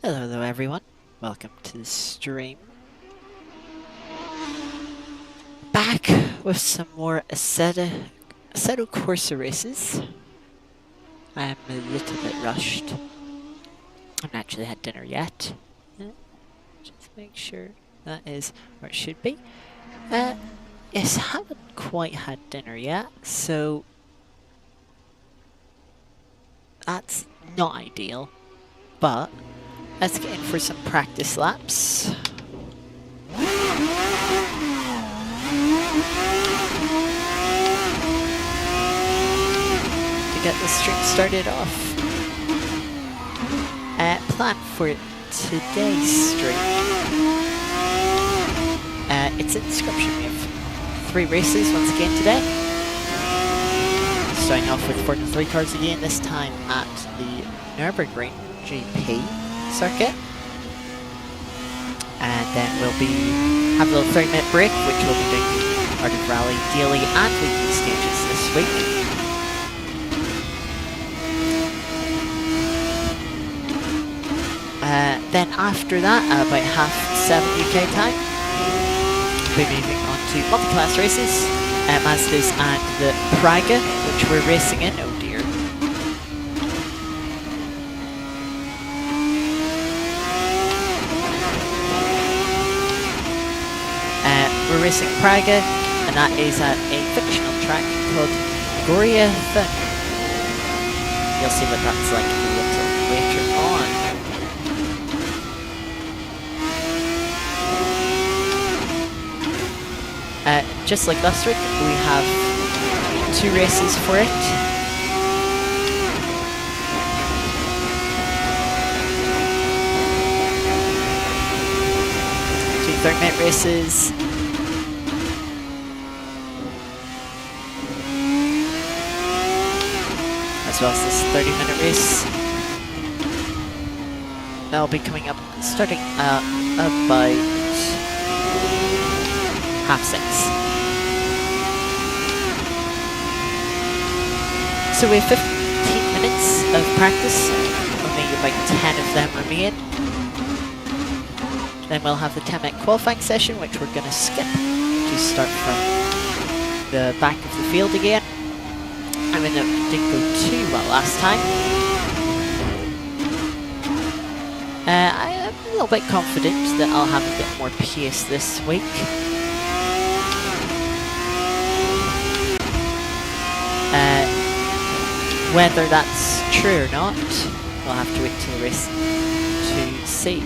Hello everyone, welcome to the stream. Back with some more Assetto Corsa races. I'm a little bit rushed. I haven't actually had dinner yet. Just make sure that is where it should be. Yes, haven't quite had dinner yet, so that's not ideal, but let's get in for some practice laps. To get the stream started off. Plan for today's stream. It's a description. We have 3 races once again today. Starting off with Formula 3 cars again, this time at the Nurburgring GP circuit. And then we'll have a little 30-minute break, which we'll be doing Art of Rally daily and weekly stages this week. Then after that, about 7:30 UK time, we'll be moving on to Multiclass races, Mazdas and the Praga, which we're racing in. Oh dear. We're racing Praga, and that is at a fictional track called Goria-Thun. You'll see what that's like a little later on. Just like last week, we have 2 races for it. 2 30-minute races. As well as this 30-minute race. That'll be coming up, starting about 6:30. So we have 15 minutes of practice, only about 10 of them remain. Then we'll have the 10-minute qualifying session, which we're going to skip to start from the back of the field again. I mean, it didn't go too well last time. I'm a little bit confident that I'll have a bit more pace this week. Whether that's true or not, we'll have to wait till the race to see.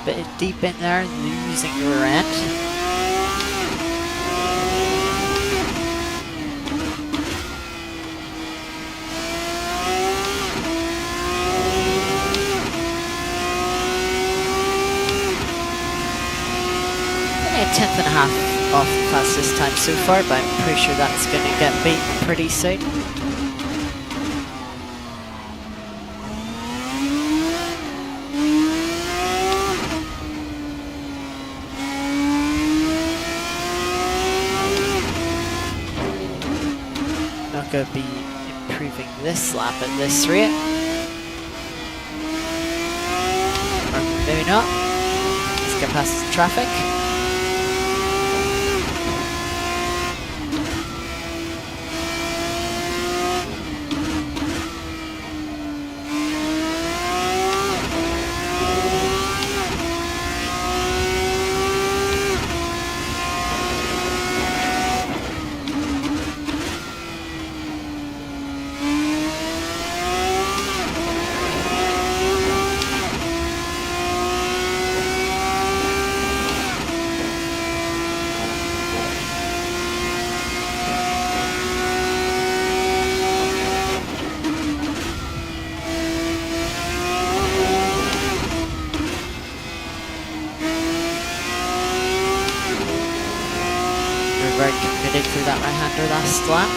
Bit deep in there, losing the rear end. A 10th.5 off the fastest time so far, but I'm pretty sure that's going to get beaten pretty soon. Going to be improving this lap at this rate. Or maybe not. Let's get past the traffic. straight through that right-hander last lap.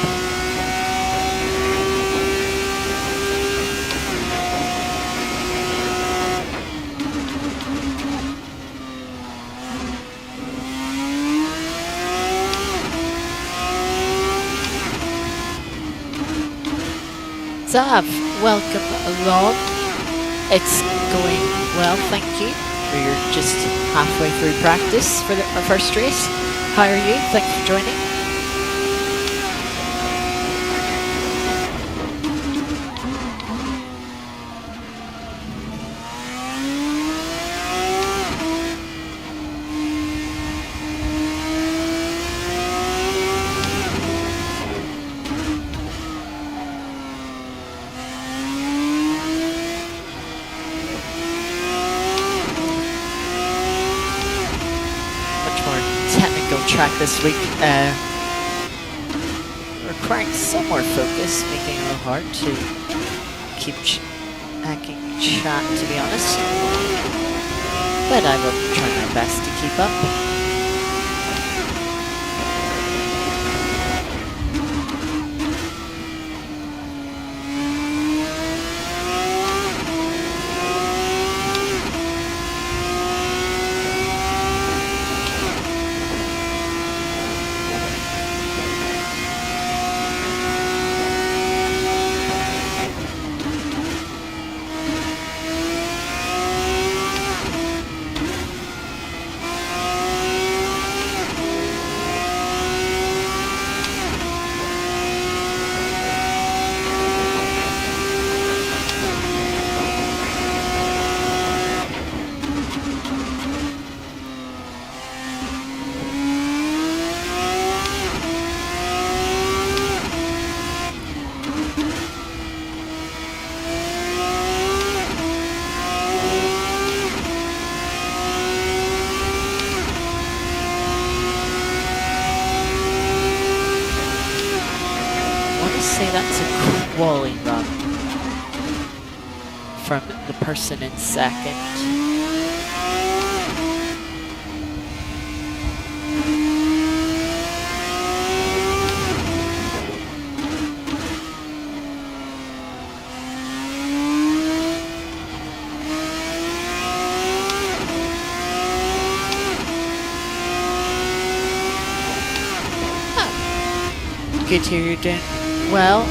Zav, welcome along. It's going well, thank you. We're just halfway through practice for our first race. How are you? Thanks for joining. Track this week, requiring some more focus, making it a little hard to keep hacking chat, to be honest. But I will try my best to keep up. Say that's a quali run from the person in second. Oh. Good to hear you're doing well.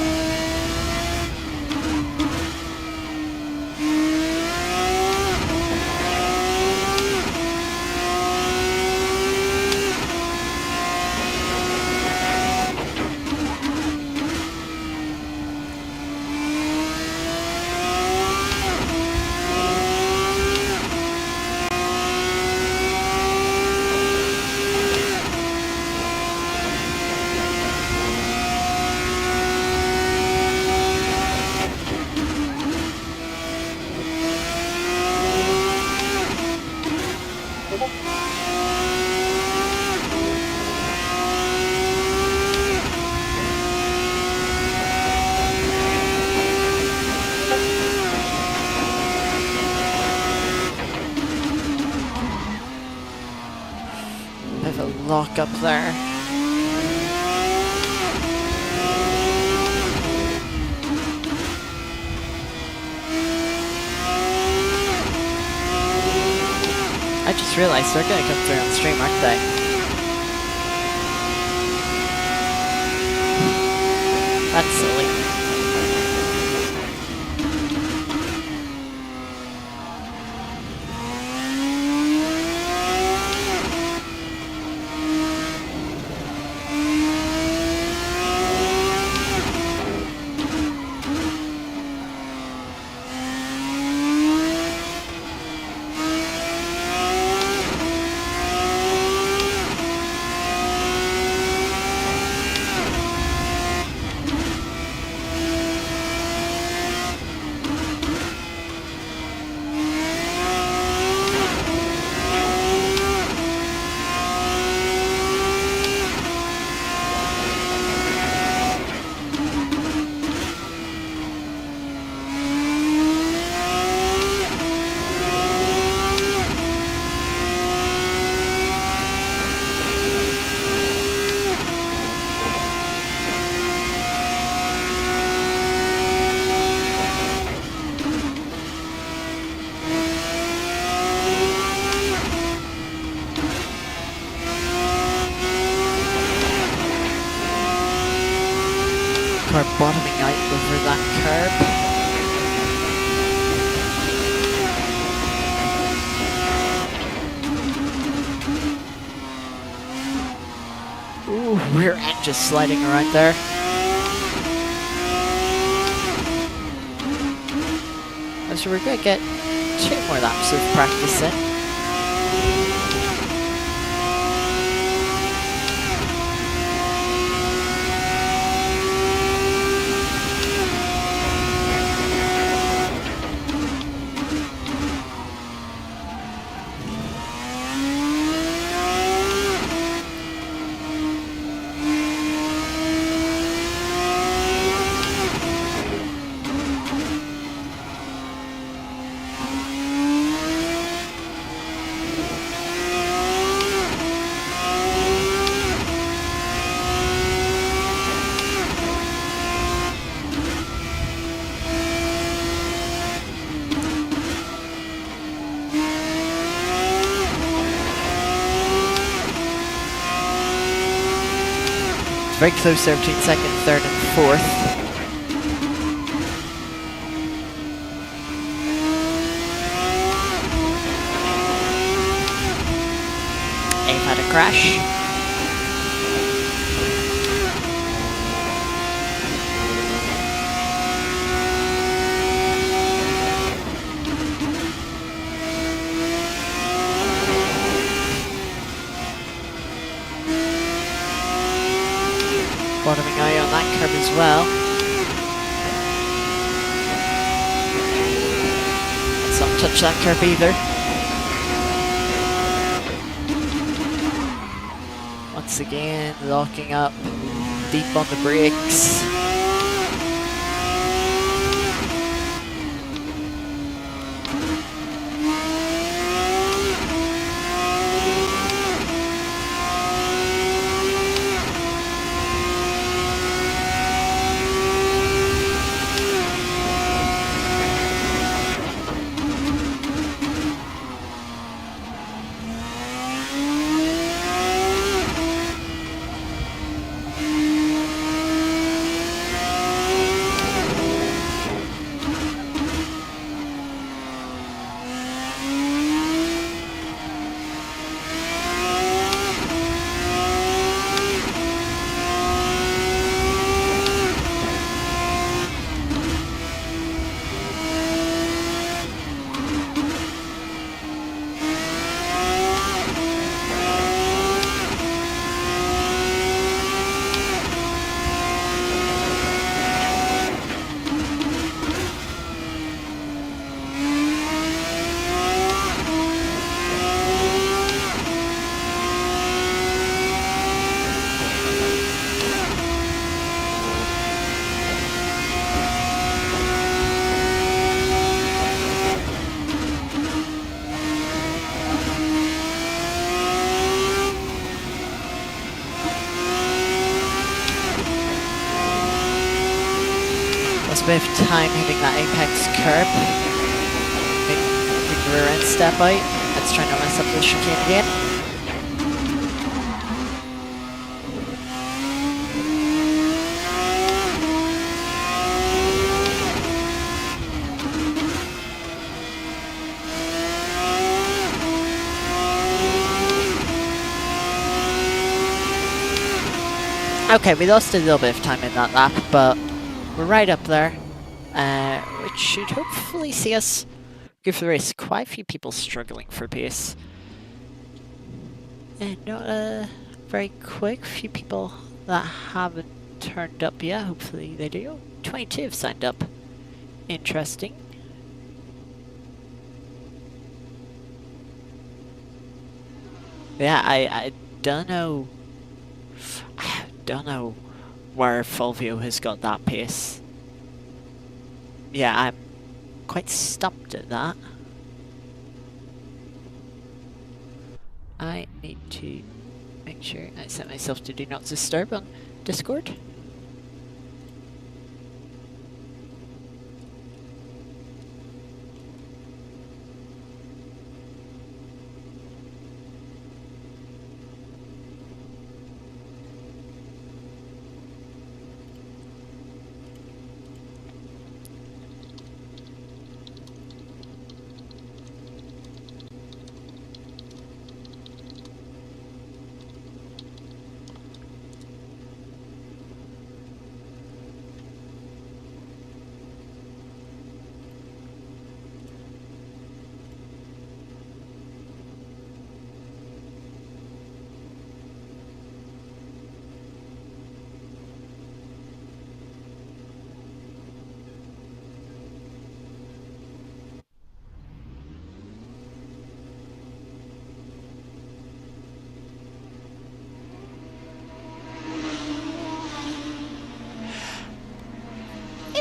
Lock up there. I just realized they're gonna come through on stream, aren't they? That's silly. car bottoming out over that curb. Ooh, rear end just sliding around there. So we're going to get 2 more laps of practice in. Very close there between second, third and fourth. Abe had a crash. Bottoming eye on that curb as well. Let's not touch that curb either. Once again, locking up, deep on the brakes. A bit of time hitting that apex curb. Make the rear end step out. Let's try not mess up the chicane again. Okay, we lost a little bit of time in that lap, but we're right up there, which should hopefully see us go for the race. Quite a few people struggling for pace. And not very quick. A few people that haven't turned up yet. Hopefully they do. 22 have signed up. Interesting. Yeah, I don't know. I don't know where Fulvio has got that pace. Yeah, I'm quite stumped at that. I need to make sure I set myself to do not disturb on Discord.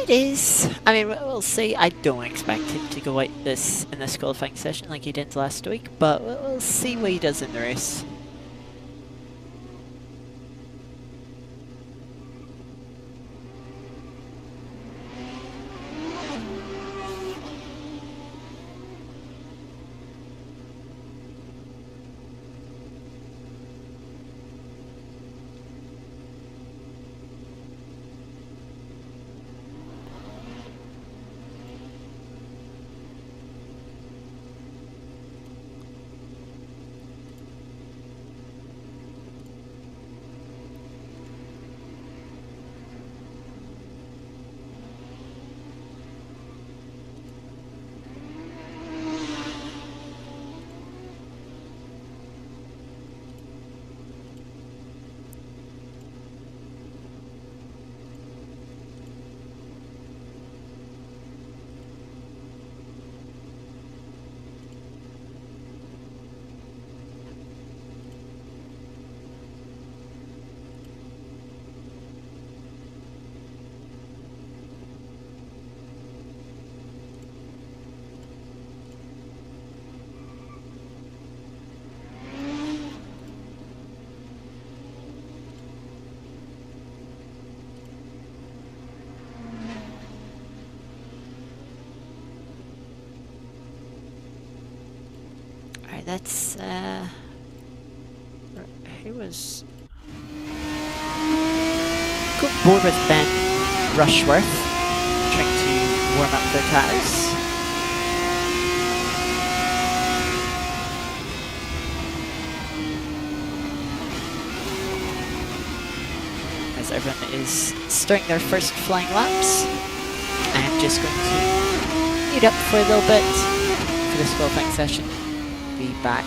It is. I mean, we'll see. I don't expect him to go out this in this qualifying session like he did last week, but we'll see what he does in the race. Alright, that's he was good board with Ben Rushworth, trying to warm up their cars. As everyone is starting their first flying laps, I'm just going to meet up for a little bit for this qualifying session. Be back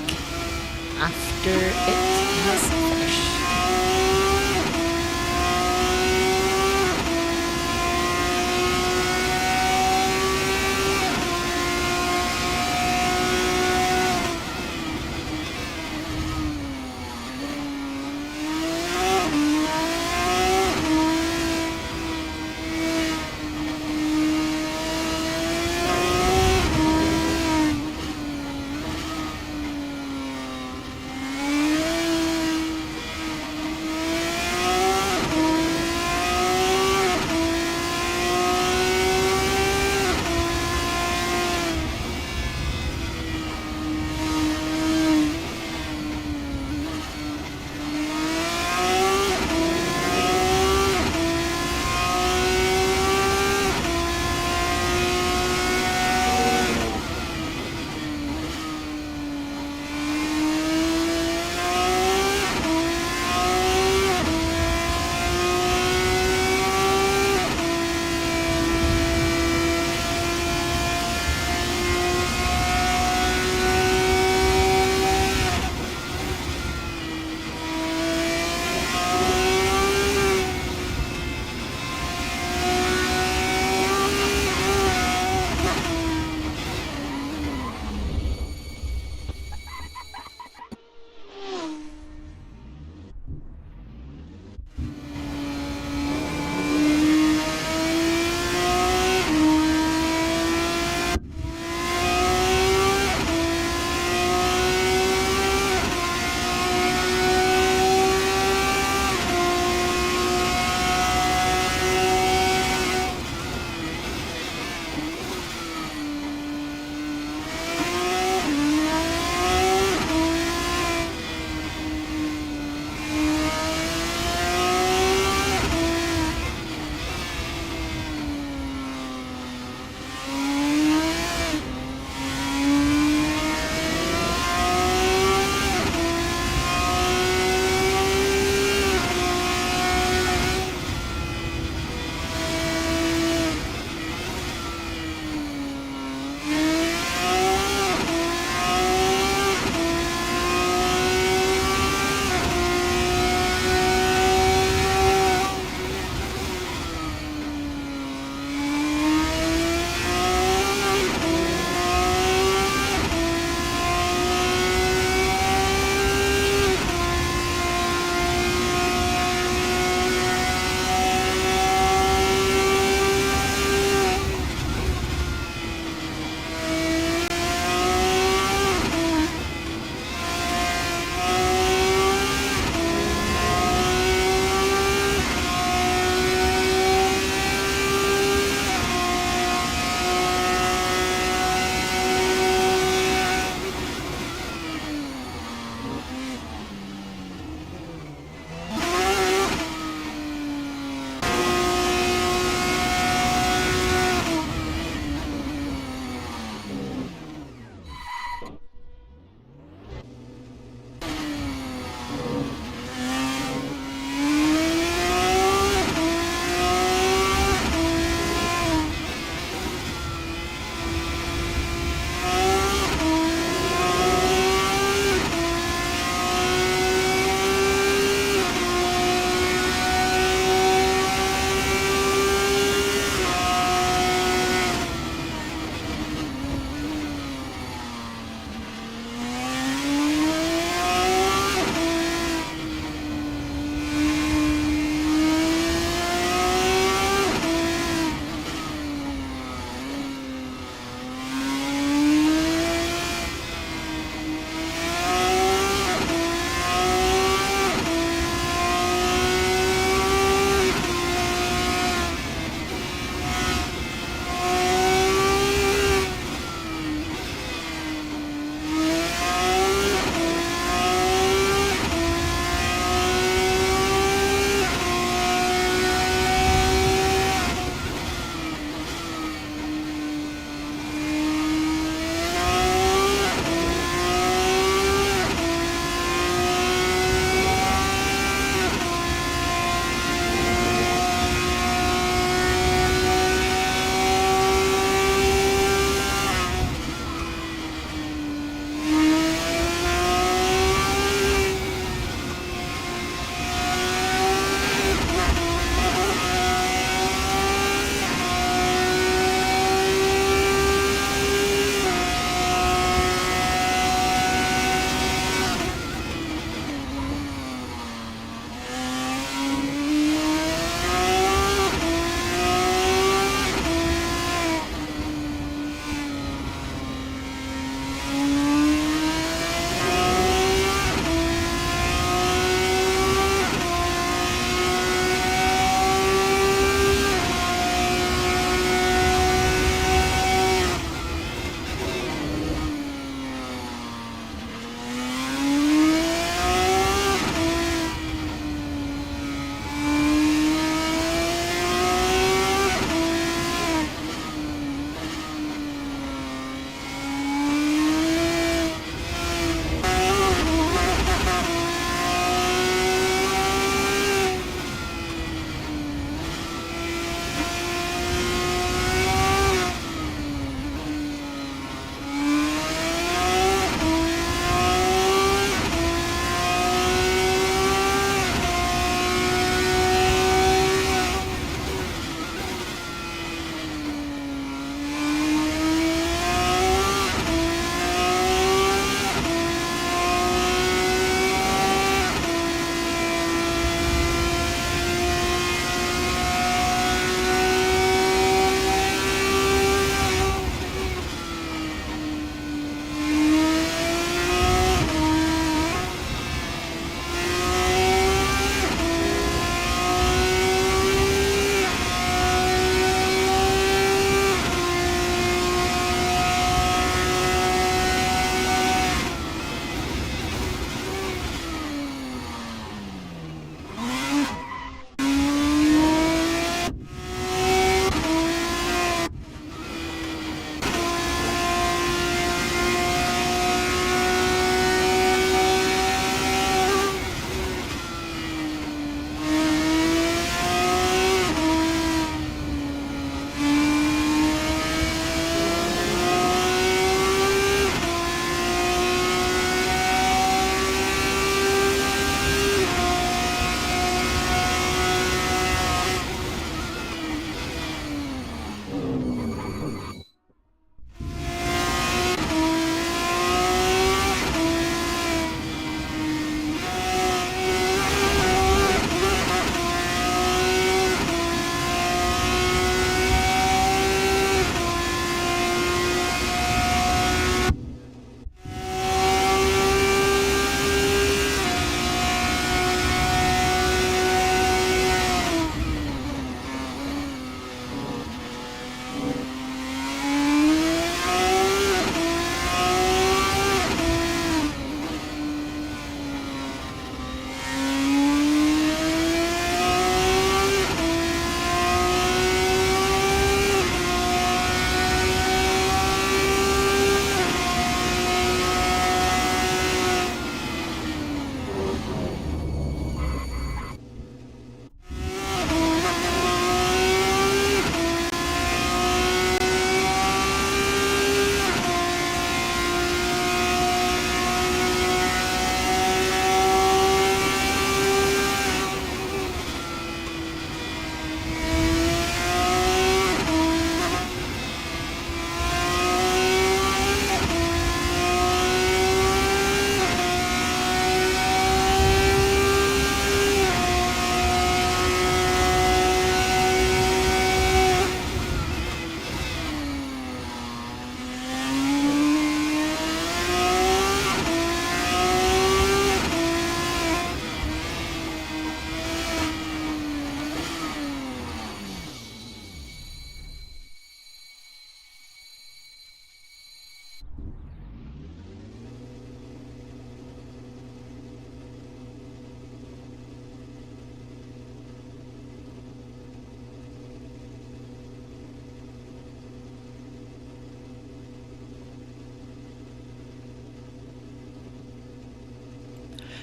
after it has finished.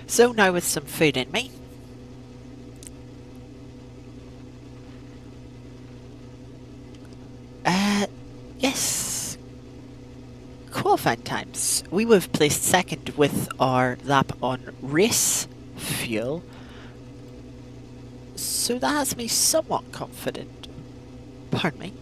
So now with some food in me. Yes. Qualifying times. We would have placed second with our lap on race fuel. So that has me somewhat confident. Pardon me.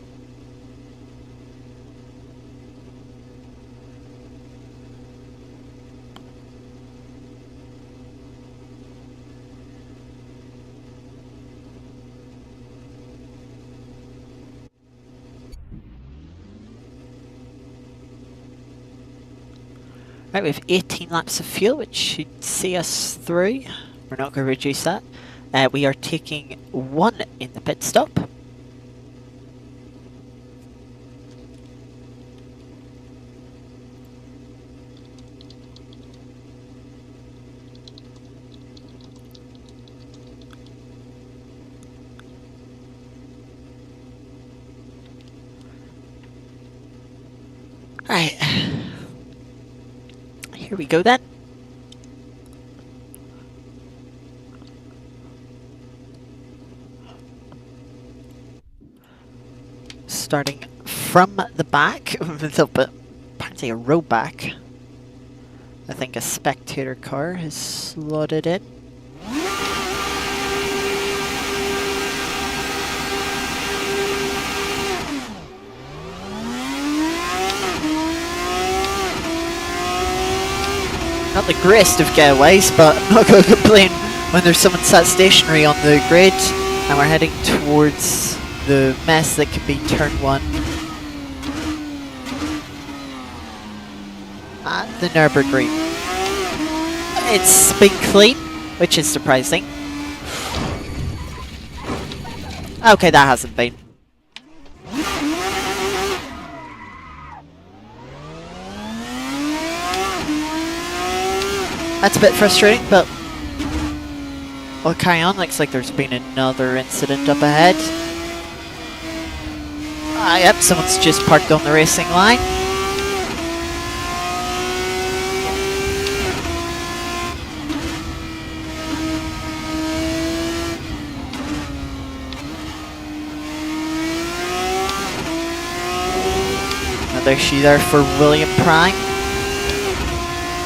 Right, we have 18 laps of fuel, which should see us through. We're not going to reduce that. We are taking 1 in the pit stop. Right. Here we go then. Starting from the back, but apparently a row back. I think a spectator car has slotted in. Not the greatest of getaways, but I'm not going to complain when there's someone sat stationary on the grid and we're heading towards the mess that could be turn 1 at the Nurburgring. It's been clean, which is surprising. Okay, that hasn't been. That's a bit frustrating, but we'll carry on. Looks like there's been another incident up ahead. Ah, yep, someone's just parked on the racing line. Another issue there for William Prime.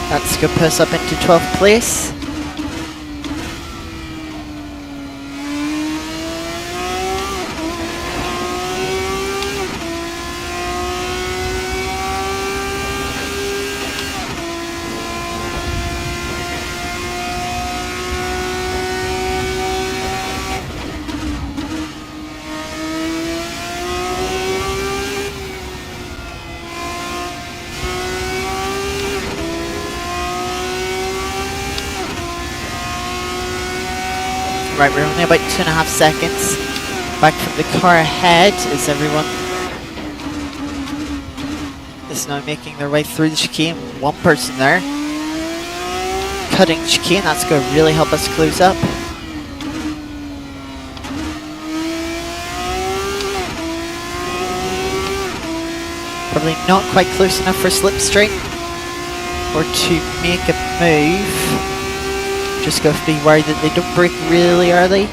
That's going to put us up into 12th place. Right, we're only about 2.5 seconds back from the car ahead as everyone is now making their way through the chicane. One person there cutting the chicane, that's going to really help us close up. Probably not quite close enough for slipstream or to make a move. Just got to be worried that they don't brake really early.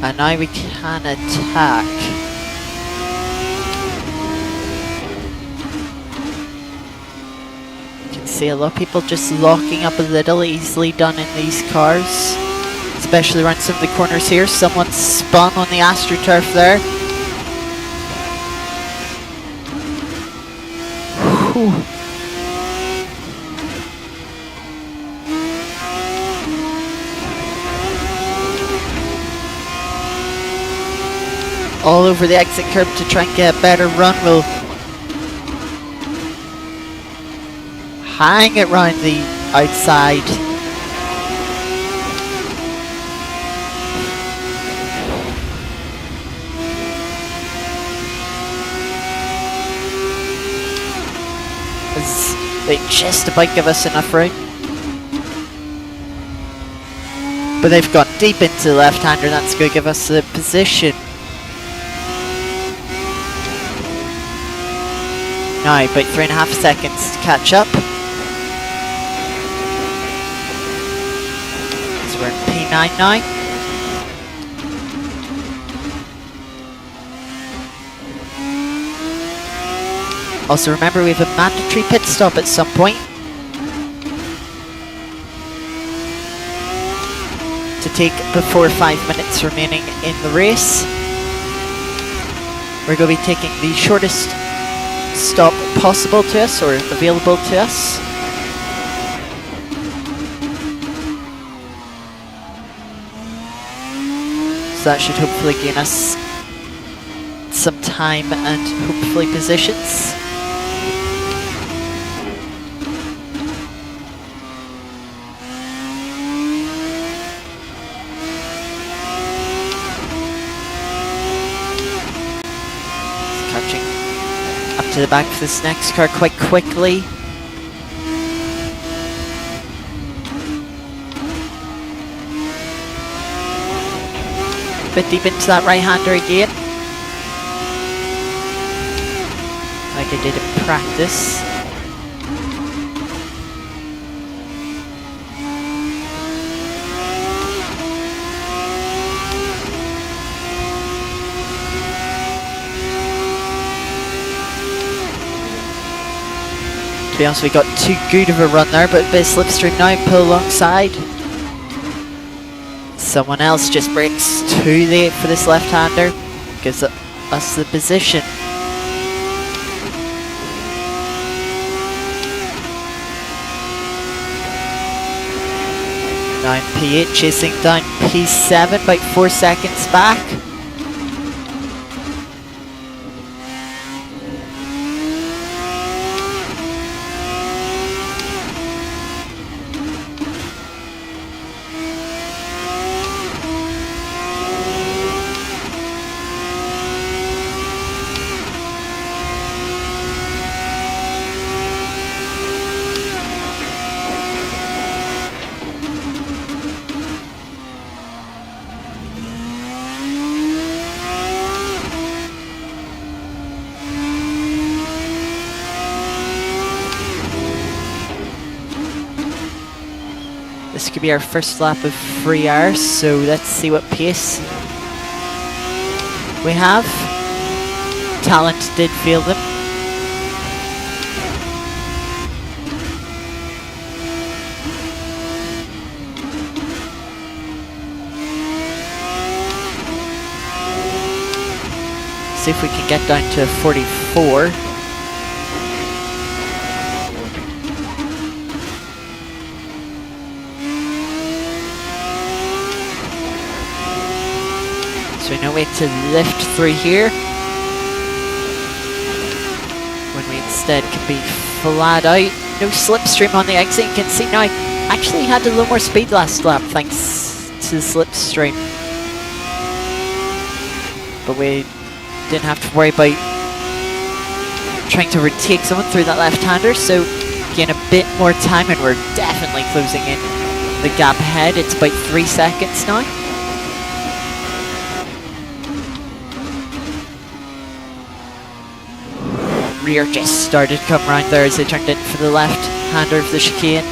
And now we can attack. You can see a lot of people just locking up a little, easily done in these cars. Especially around some of the corners here. Someone spun on the AstroTurf there. All over the exit curb to try and get a better run. We'll hang it round the outside. They just about give us enough room. But they've gone deep into the left-hander, that's going to give us the position. now, about 3.5 seconds to catch up. So we're in P9 now. Also remember, we have a mandatory pit stop at some point to take before 5 minutes remaining in the race. We're going to be taking the shortest stop possible to us, or available to us. So that should hopefully gain us some time and hopefully positions. To the back of this next car quite quickly. Bit deep into that right-hander again, like I did in practice. To be honest, we got too good of a run there, but a bit of slipstream now, pull alongside. Someone else just brakes too late for this left-hander, gives us the position. Now P8 chasing down P7, about 4 seconds back. This could be our first lap of 3 hours, so let's see what pace we have. Talent did fail them. See if we can get down to 44. So no way to lift through here, when we instead can be flat out. No slipstream on the exit. You can see now, actually had a little more speed last lap thanks to the slipstream. But we didn't have to worry about trying to retake someone through that left-hander, so gain a bit more time, and we're definitely closing in the gap ahead. It's about 3 seconds now. Rear just started to come around there as they turned in for the left-hander of the chicane.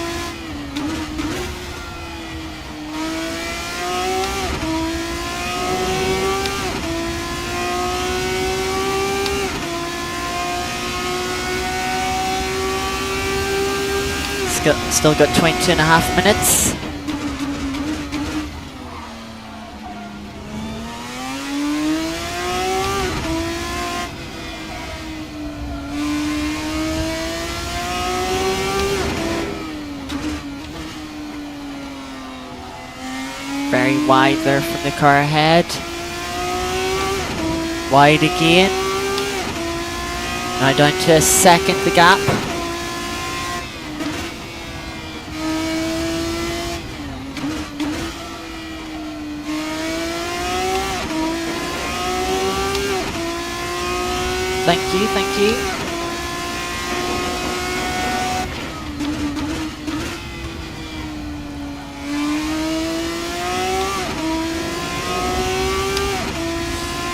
Still got 22.5 minutes. Very wide there from the car ahead. Wide again. Now down to a second the gap. Thank you, thank you.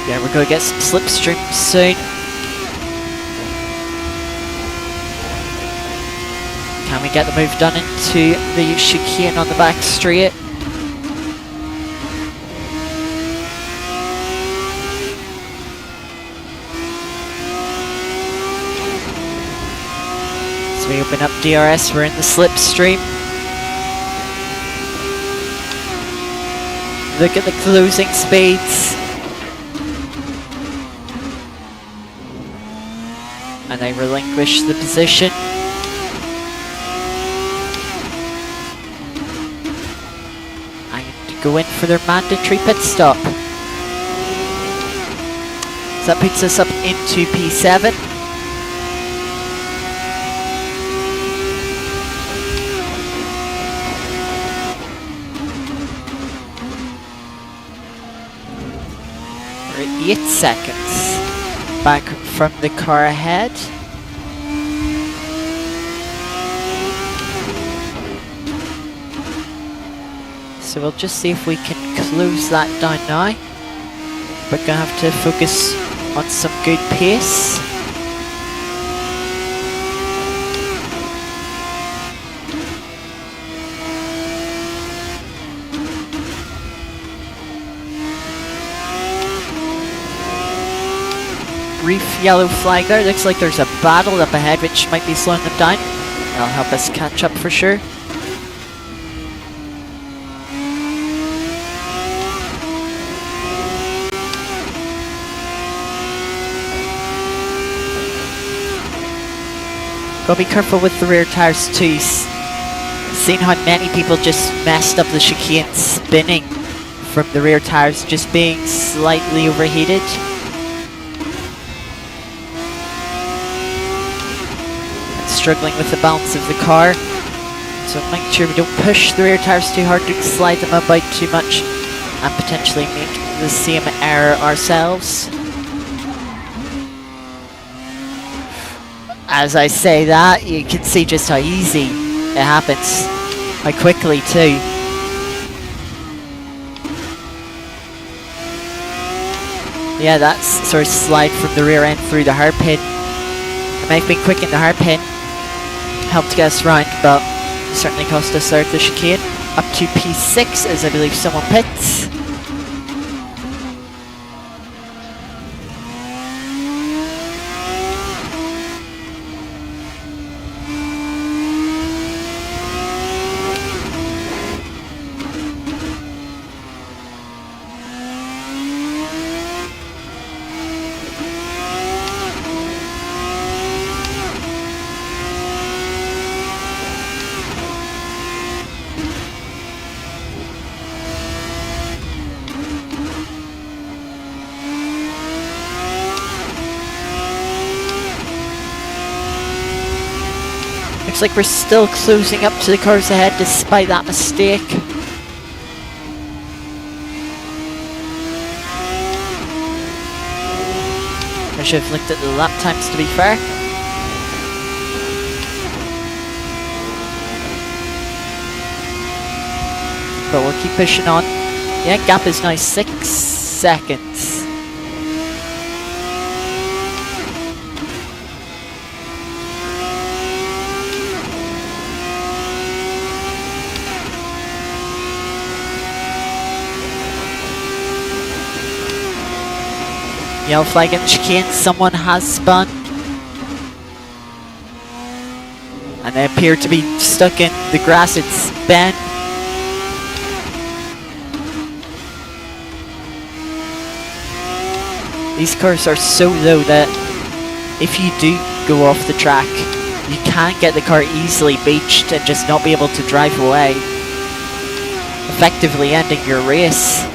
Yeah, we're going to get some slipstream soon. Can we get the move done into the chicane on the back straight? As we open up DRS, we're in the slipstream. Look at the closing speeds. And they relinquish the position. And go in for their mandatory pit stop. So that puts us up into P7. We're at 8 seconds back from the car ahead. So we'll just see if we can close that down now. We're going to have to focus on some good pace. Brief yellow flag there. Looks like there's a battle up ahead which might be slowing them down. That'll help us catch up for sure. Gotta be careful with the rear tires too. Seeing how many people just messed up the chicane spinning from the rear tires just being slightly overheated. And struggling with the balance of the car. So make sure we don't push the rear tires too hard to slide them about too much and potentially make the same error ourselves. As I say that, you can see just how easy it happens, how quickly too. Yeah, that's sort of slide from the rear end through the hairpin. It might have been quick in the hairpin, helped get us round, but certainly cost us out the chicane. Up to P6 as I believe someone pits. Looks like we're still closing up to the cars ahead despite that mistake. I should have looked at the lap times to be fair. But we'll keep pushing on. Yeah, gap is now 6 seconds. Yellow flag in the chicane, someone has spun. And they appear to be stuck in the grass, it's Ben. These cars are so low that if you do go off the track, you can get the car easily beached and just not be able to drive away, effectively ending your race.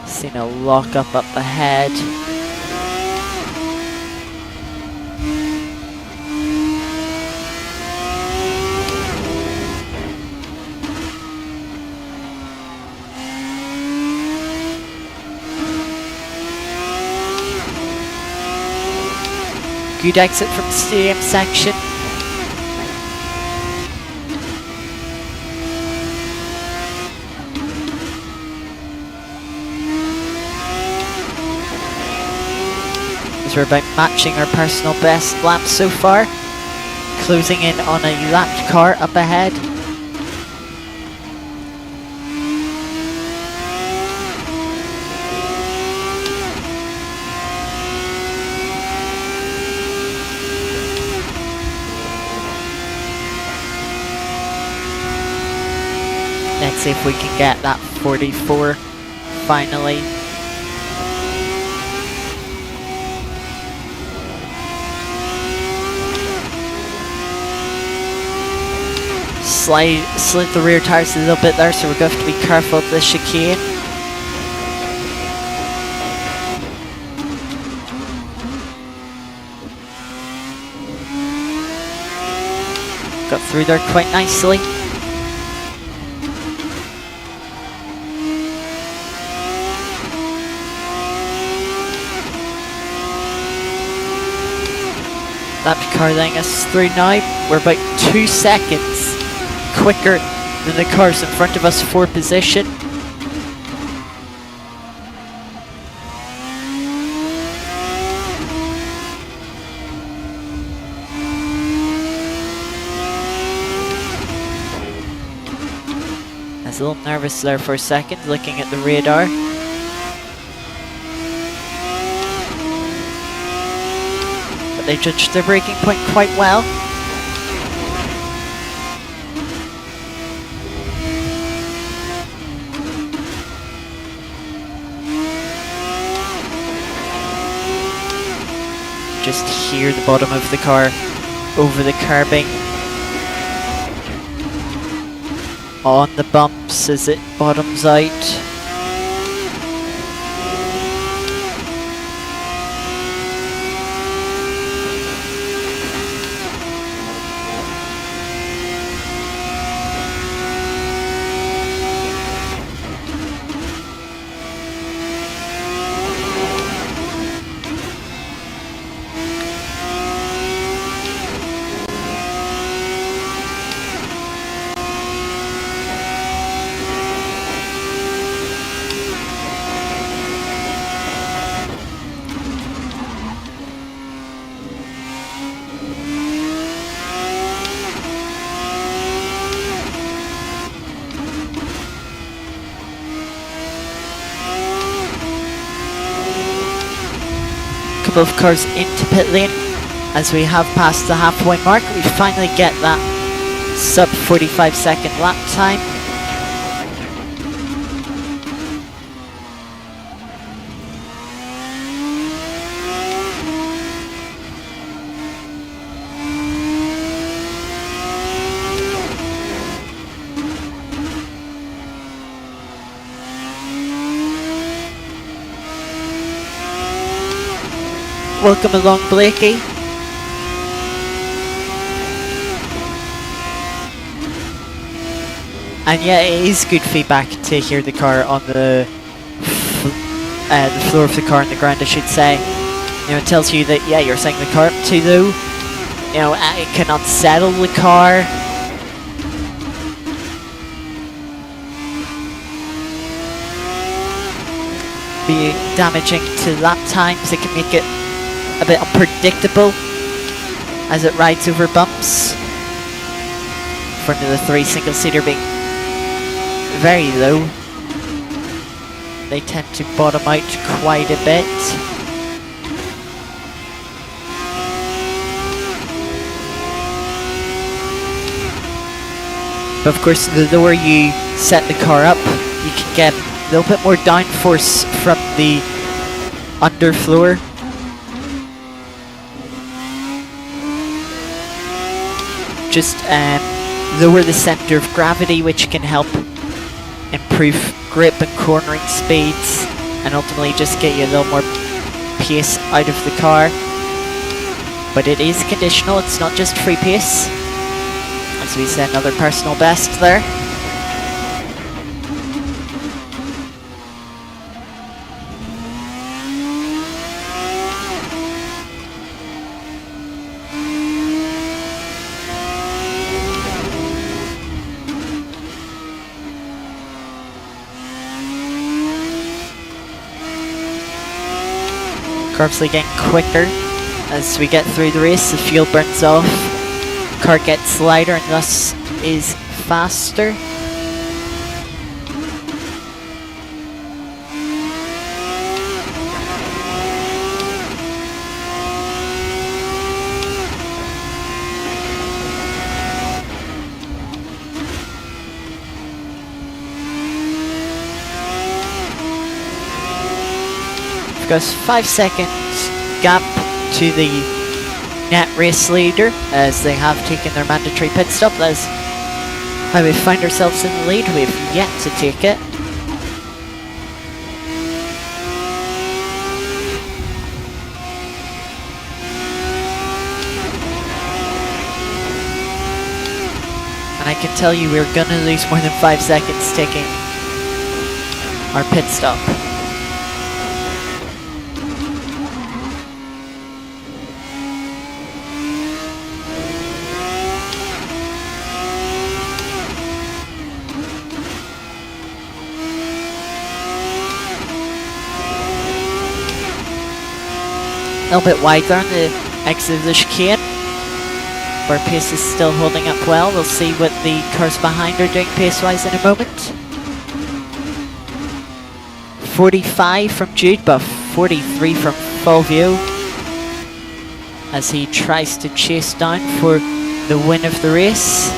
Seen a lock-up up ahead. Good exit from the stadium section. We're about matching our personal best laps so far. Closing in on a lapped car up ahead. Let's see if we can get that 44 finally. Slid the rear tires a little bit there, so we're going to have to be careful of the chicane. Got through there quite nicely. That car letting us through now. We're about 2 seconds quicker than the cars in front of us for position. I was a little nervous there for a second, looking at the radar. But they judged their braking point quite well. Just hear the bottom of the car over the curbing. On the bumps as it bottoms out. Couple of cars into pit lane as we have passed the halfway mark. We finally get that sub 45-second lap time. Welcome along, Blakey. And yeah, it is good feedback to hear the car on the floor of the car on the ground, I should say. You know, it tells you that, yeah, you're setting the car up too low. You know, it can unsettle the car. Be damaging to lap times. It can make it a bit unpredictable as it rides over bumps. Front of the 3 single-seater being very low. They tend to bottom out quite a bit. But of course, the lower you set the car up, you can get a little bit more downforce from the underfloor. Just lower the center of gravity, which can help improve grip and cornering speeds, and ultimately just get you a little more pace out of the car. But it is conditional, it's not just free pace. As we set another personal best there. Curves getting quicker as we get through the race. The fuel burns off car gets lighter and thus is faster. Because 5 seconds gap to the net race leader as they have taken their mandatory pit stop. That's how we find ourselves in the lead. We've yet to take it. And I can tell you we're going to lose more than 5 seconds taking our pit stop. A little bit wider on the exit of the chicane. Our pace is still holding up well. We'll see what the cars behind are doing pace-wise in a moment. 45 from Jude, but 43 from Fulvio as he tries to chase down for the win of the race.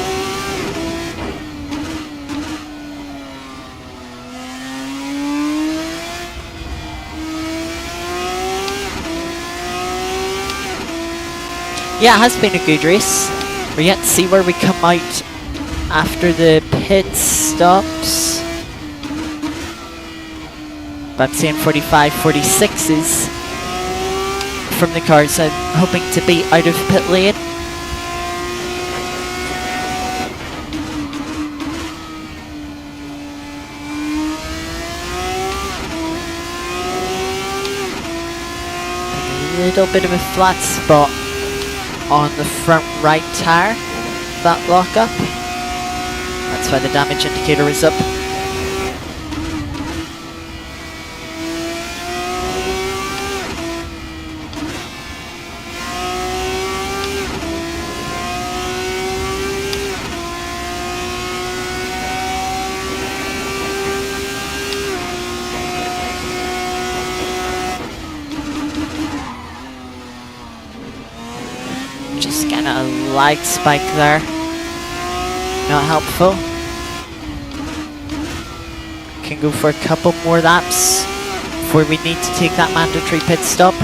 Yeah, it has been a good race. We're yet to see where we come out after the pit stops. But I'm seeing 45, 46s from the cars I'm hoping to be out of pit lane. A little bit of a flat spot on the front right tyre, that lock up. That's why the damage indicator is up. Just kind of a light spike there. Not helpful. Can go for a couple more laps before we need to take that mandatory pit stop.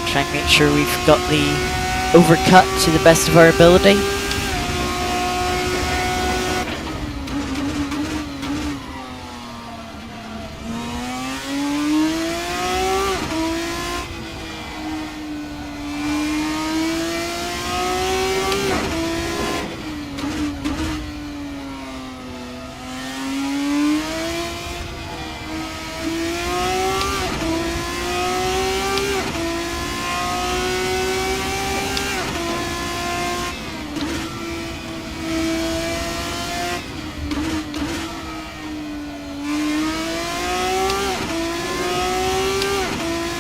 Try and make sure we've got the overcut to the best of our ability.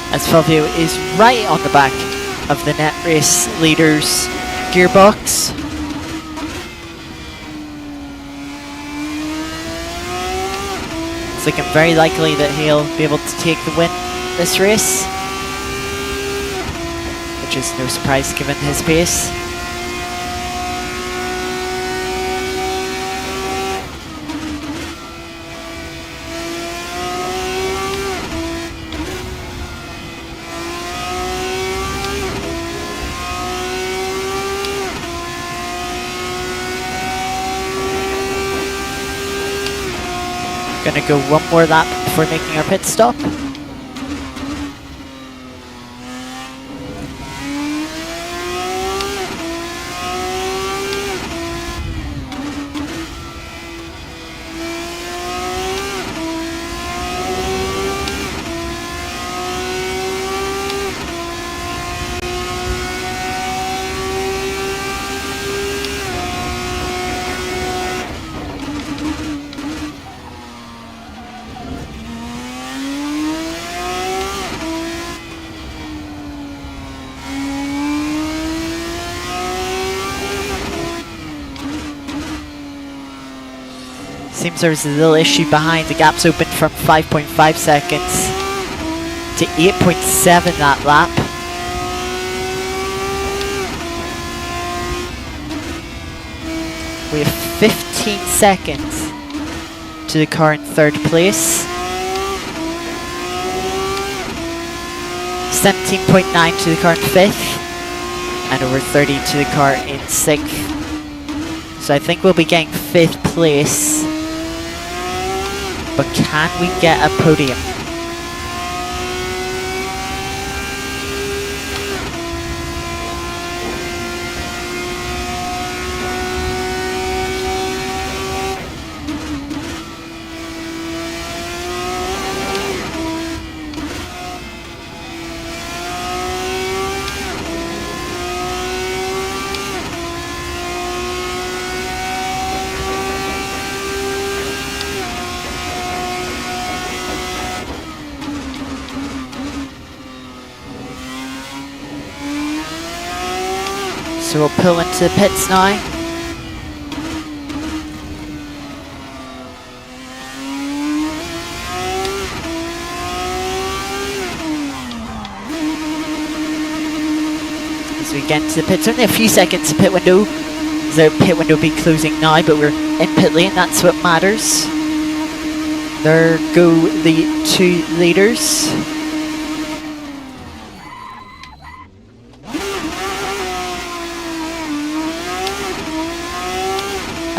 As Fulvio is right on the back of the net race leader's gearbox. It's looking very likely that he'll be able to take the win this race, which is no surprise given his pace. Gonna go one more lap before making our pit stop. Seems there's a little issue behind. The gap's opened from 5.5 seconds to 8.7 that lap. We have 15 seconds to the car in third place. 17.9 to the car in fifth. And over 30 to the car in sixth. So I think we'll be getting fifth place. But can we get a podium? So we'll pull into the pits now. As we get into the pits, only a few seconds to pit window. The pit window will be closing now, but we're in pit lane, that's what matters. There go the 2 leaders.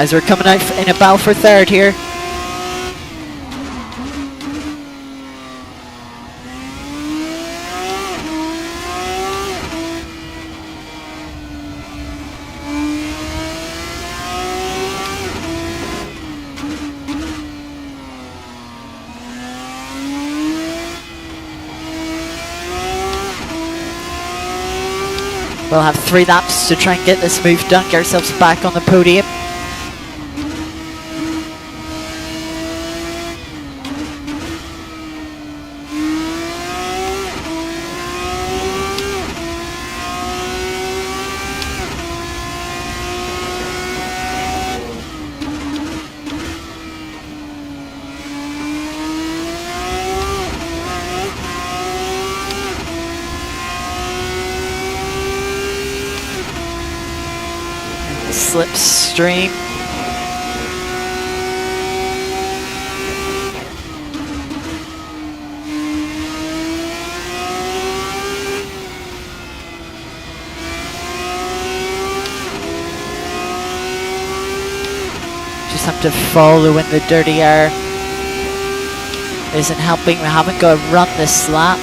As we're coming out in a battle for third here. We'll have 3 laps to try and get this move done, get ourselves back on the podium. Slipstream. Just have to follow in the dirty air. Isn't helping. We haven't got to run this lap.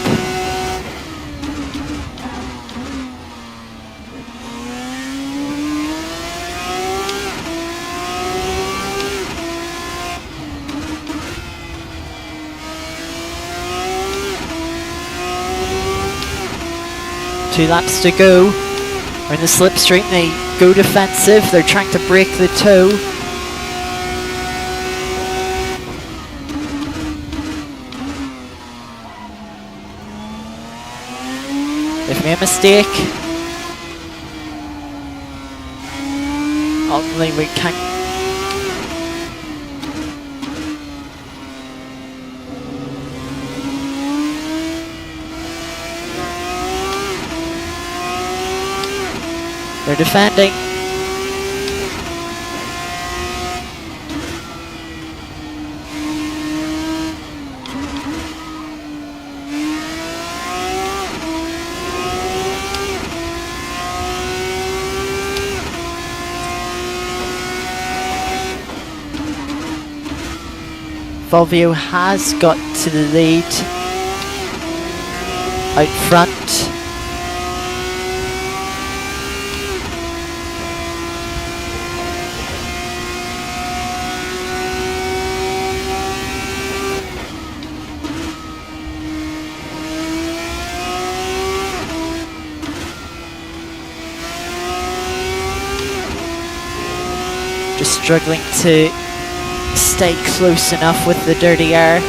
Two laps to go. We're in the slipstream. They go defensive. They're trying to break the toe. They've made a mistake. Ultimately, we can't. They're defending. Volvio has got to the lead out front. Just struggling to stay close enough with the dirty air.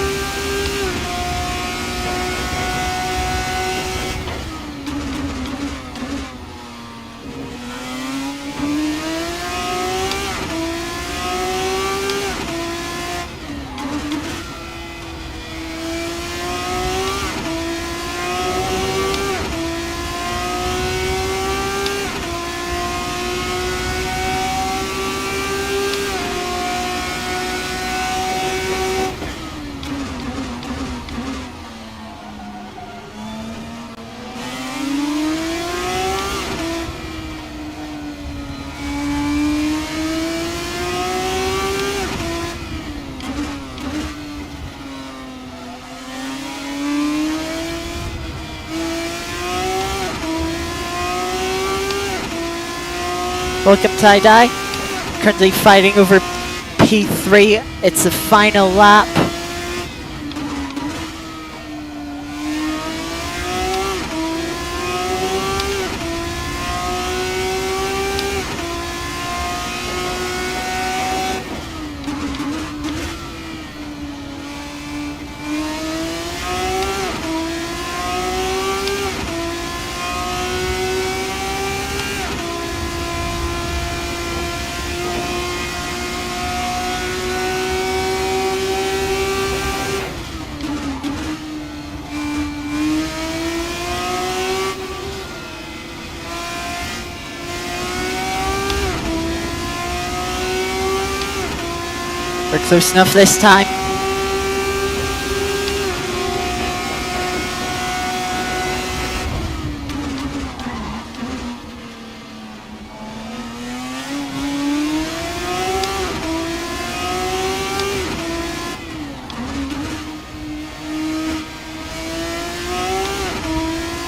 Welcome, Tie-Dye. Currently fighting over P3. It's the final lap. We're close enough this time.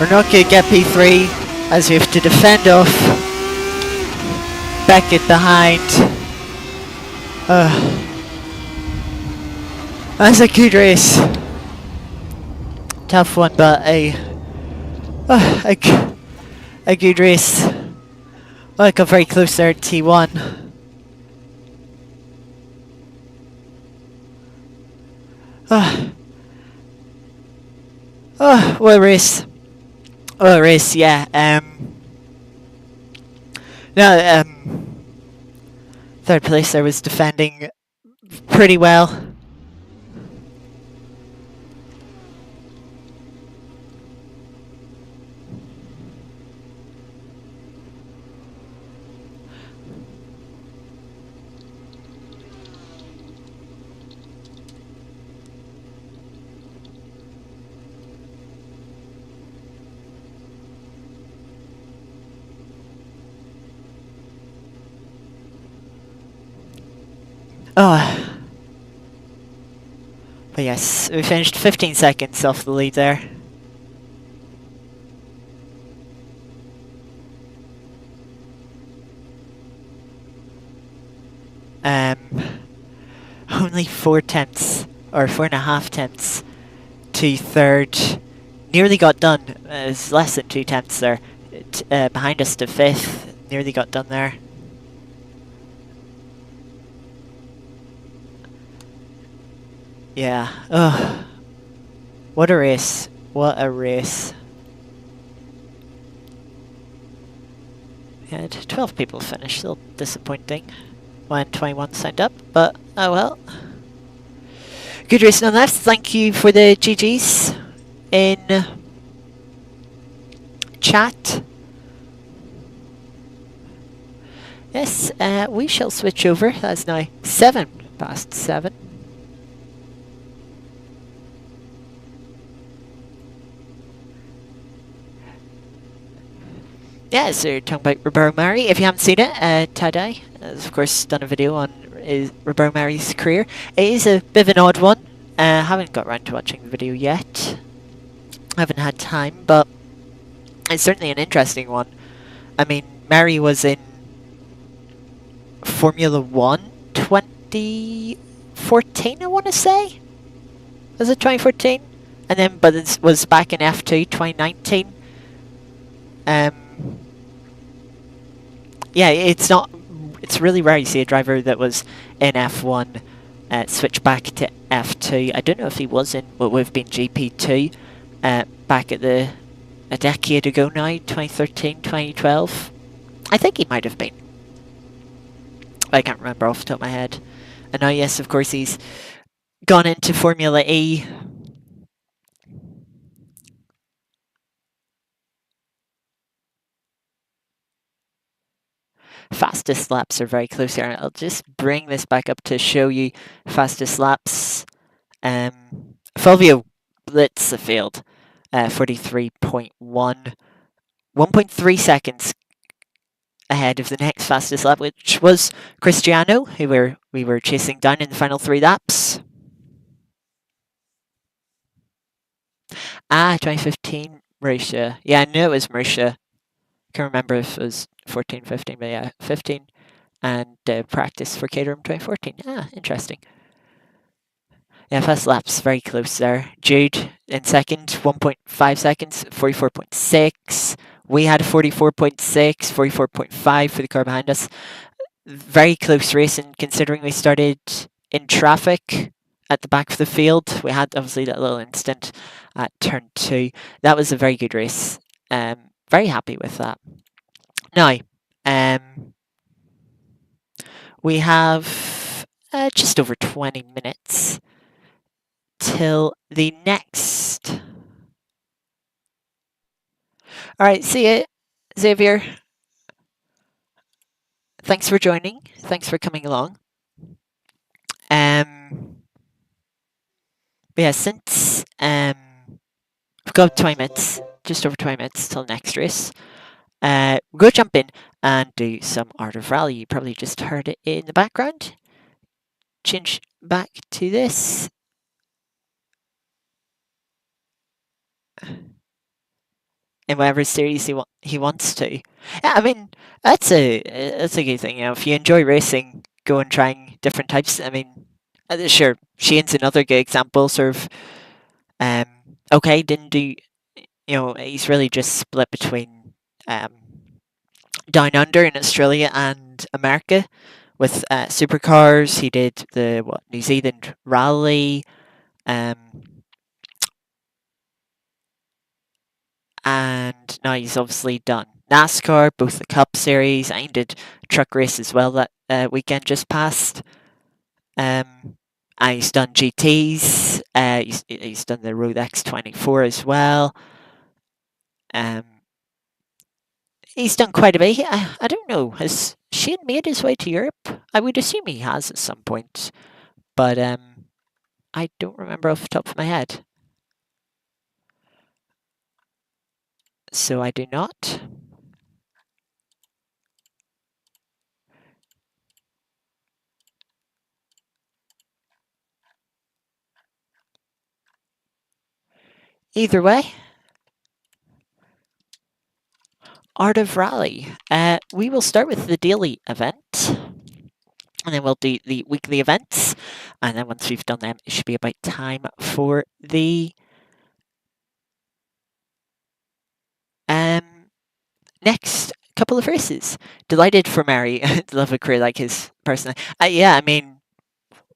We're not going to get P3 as we have to defend off Beckett behind. That's a good race. Tough one, but a good race. Well, I got very close there at T1. What a race. What a race, yeah. Third place there was defending pretty well. But yes, we finished 15 seconds off the lead there. Only 4 tenths, or 4.5 tenths to third. Nearly got done. It was less than 2 tenths there. Behind us to 5th. Nearly got done there. Yeah. Ugh. What a race. What a race. We had 12 people finish. Still disappointing when 21 signed up, but oh well. Good race nonetheless. Thank you for the GGs in chat. Yes, we shall switch over. That's now 7:07. Yeah, so you're talking about Roberto Mari. If you haven't seen it, Tie-Dye has of course done a video on Roberto Mari's career. It is a bit of an odd one. Haven't got around to watching the video yet. Haven't had time, but it's certainly an interesting one. I mean, Mari was in Formula 1 2014, I want to say? Was it 2014? And then, but it was back in F2 2019. Yeah, it's really rare you see a driver that was in F1 switch back to F2. I don't know if he was in what would have been GP2 back at a decade ago now, 2013, 2012. I think he might have been. I can't remember off the top of my head. And now, yes, of course, he's gone into Formula E. Fastest laps are very close here. I'll just bring this back up to show you fastest laps. Fulvio blitz the field, 43.1, 1.3 seconds ahead of the next fastest lap, which was Cristiano, who we were chasing down in the final 3 laps. 2015 Mauritia. Yeah, I knew it was Mauritia. Can't remember if it was 14, 15, but yeah, 15. And practice for Caterham 2014. Ah, interesting. Yeah, first lap's very close there. Jude in second, 1.5 seconds, 44.6. We had 44.6, 44.5 for the car behind us. Very close race, and considering we started in traffic at the back of the field, we had obviously that little incident at turn 2. That was a very good race. Very happy with that. Now, we have just over 20 minutes till the next. All right, see you, Xavier. Thanks for joining. Thanks for coming along. But yeah, since we've got 20 minutes, just over 20 minutes till next race, we'll go jump in and do some Art of Rally. You probably just heard it in the background. Change back to this. In whatever series he wants to. Yeah, I mean that's a good thing. You know, if you enjoy racing, go and trying different types. I mean, sure, Shane's another good example. Sort of, um, okay, didn't do. You know, he's really just split between um, down under in Australia and America with supercars. He did the New Zealand Rally. Um, and now he's obviously done NASCAR, both the Cup Series, and he did truck race as well that weekend just passed. And he's done GTs. He's done the Road X24 as well. He's done quite a bit. I don't know. Has Shane made his way to Europe? I would assume he has at some point, but I don't remember off the top of my head. So I do not. Either way, Art of Rally. We will start with the daily event, and then we'll do the weekly events, and then once we've done them, it should be about time for the next couple of races. Delighted for Mary to love a career like his personally. Yeah, I mean,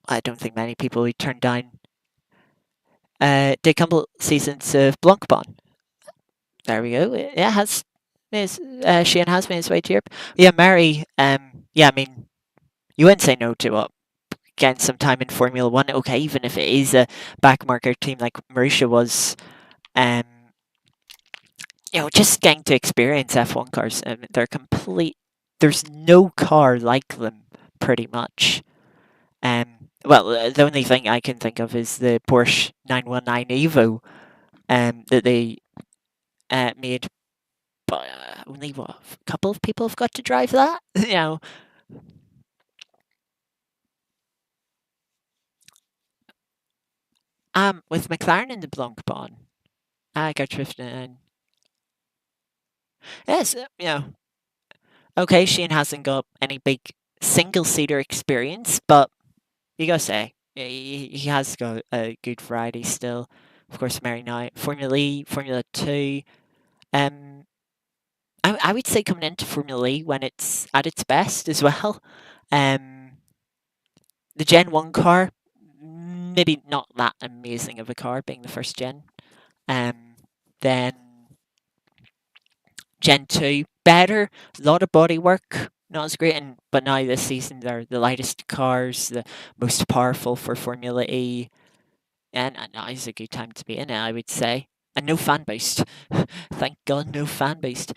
I don't think many people would turn down did a couple seasons of Blancpain. There we go. Yeah, Shane has made his way to Europe. Yeah, Mary. Yeah, I mean, you wouldn't say no to getting some time in Formula One. Okay, even if it is a backmarker team like Marussia was. You know, just getting to experience F1 cars. They're complete. There's no car like them, pretty much. Well, the only thing I can think of is the Porsche 919 Evo, that they made. But only a couple of people have got to drive that. You know. With McLaren in the Blancpain, I got drifting in. Yes, you know. Okay, Shane hasn't got any big single-seater experience, but you gotta say, he has got a good variety still. Of course, Mary Knight, Formula E, Formula 2. Um, I would say coming into Formula E when it's at its best as well. The Gen 1 car, maybe not that amazing of a car, being the first gen. Then Gen 2, better, a lot of body work, not as great. But now this season, they're the lightest cars, the most powerful for Formula E. And now is a good time to be in it, I would say. And no fan based. Thank God, no fan based.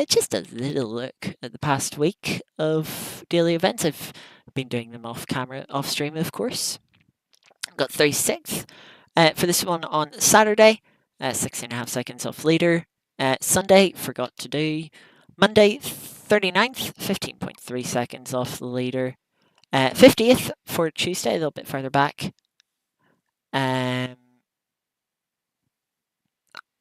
Just a little look at the past week of daily events. I've been doing them off camera, off stream, of course. Got 36th for this one on Saturday, 16.5 seconds off leader. Sunday, forgot to do. Monday, 39th, 15.3 seconds off the leader. 50th for Tuesday, a little bit further back.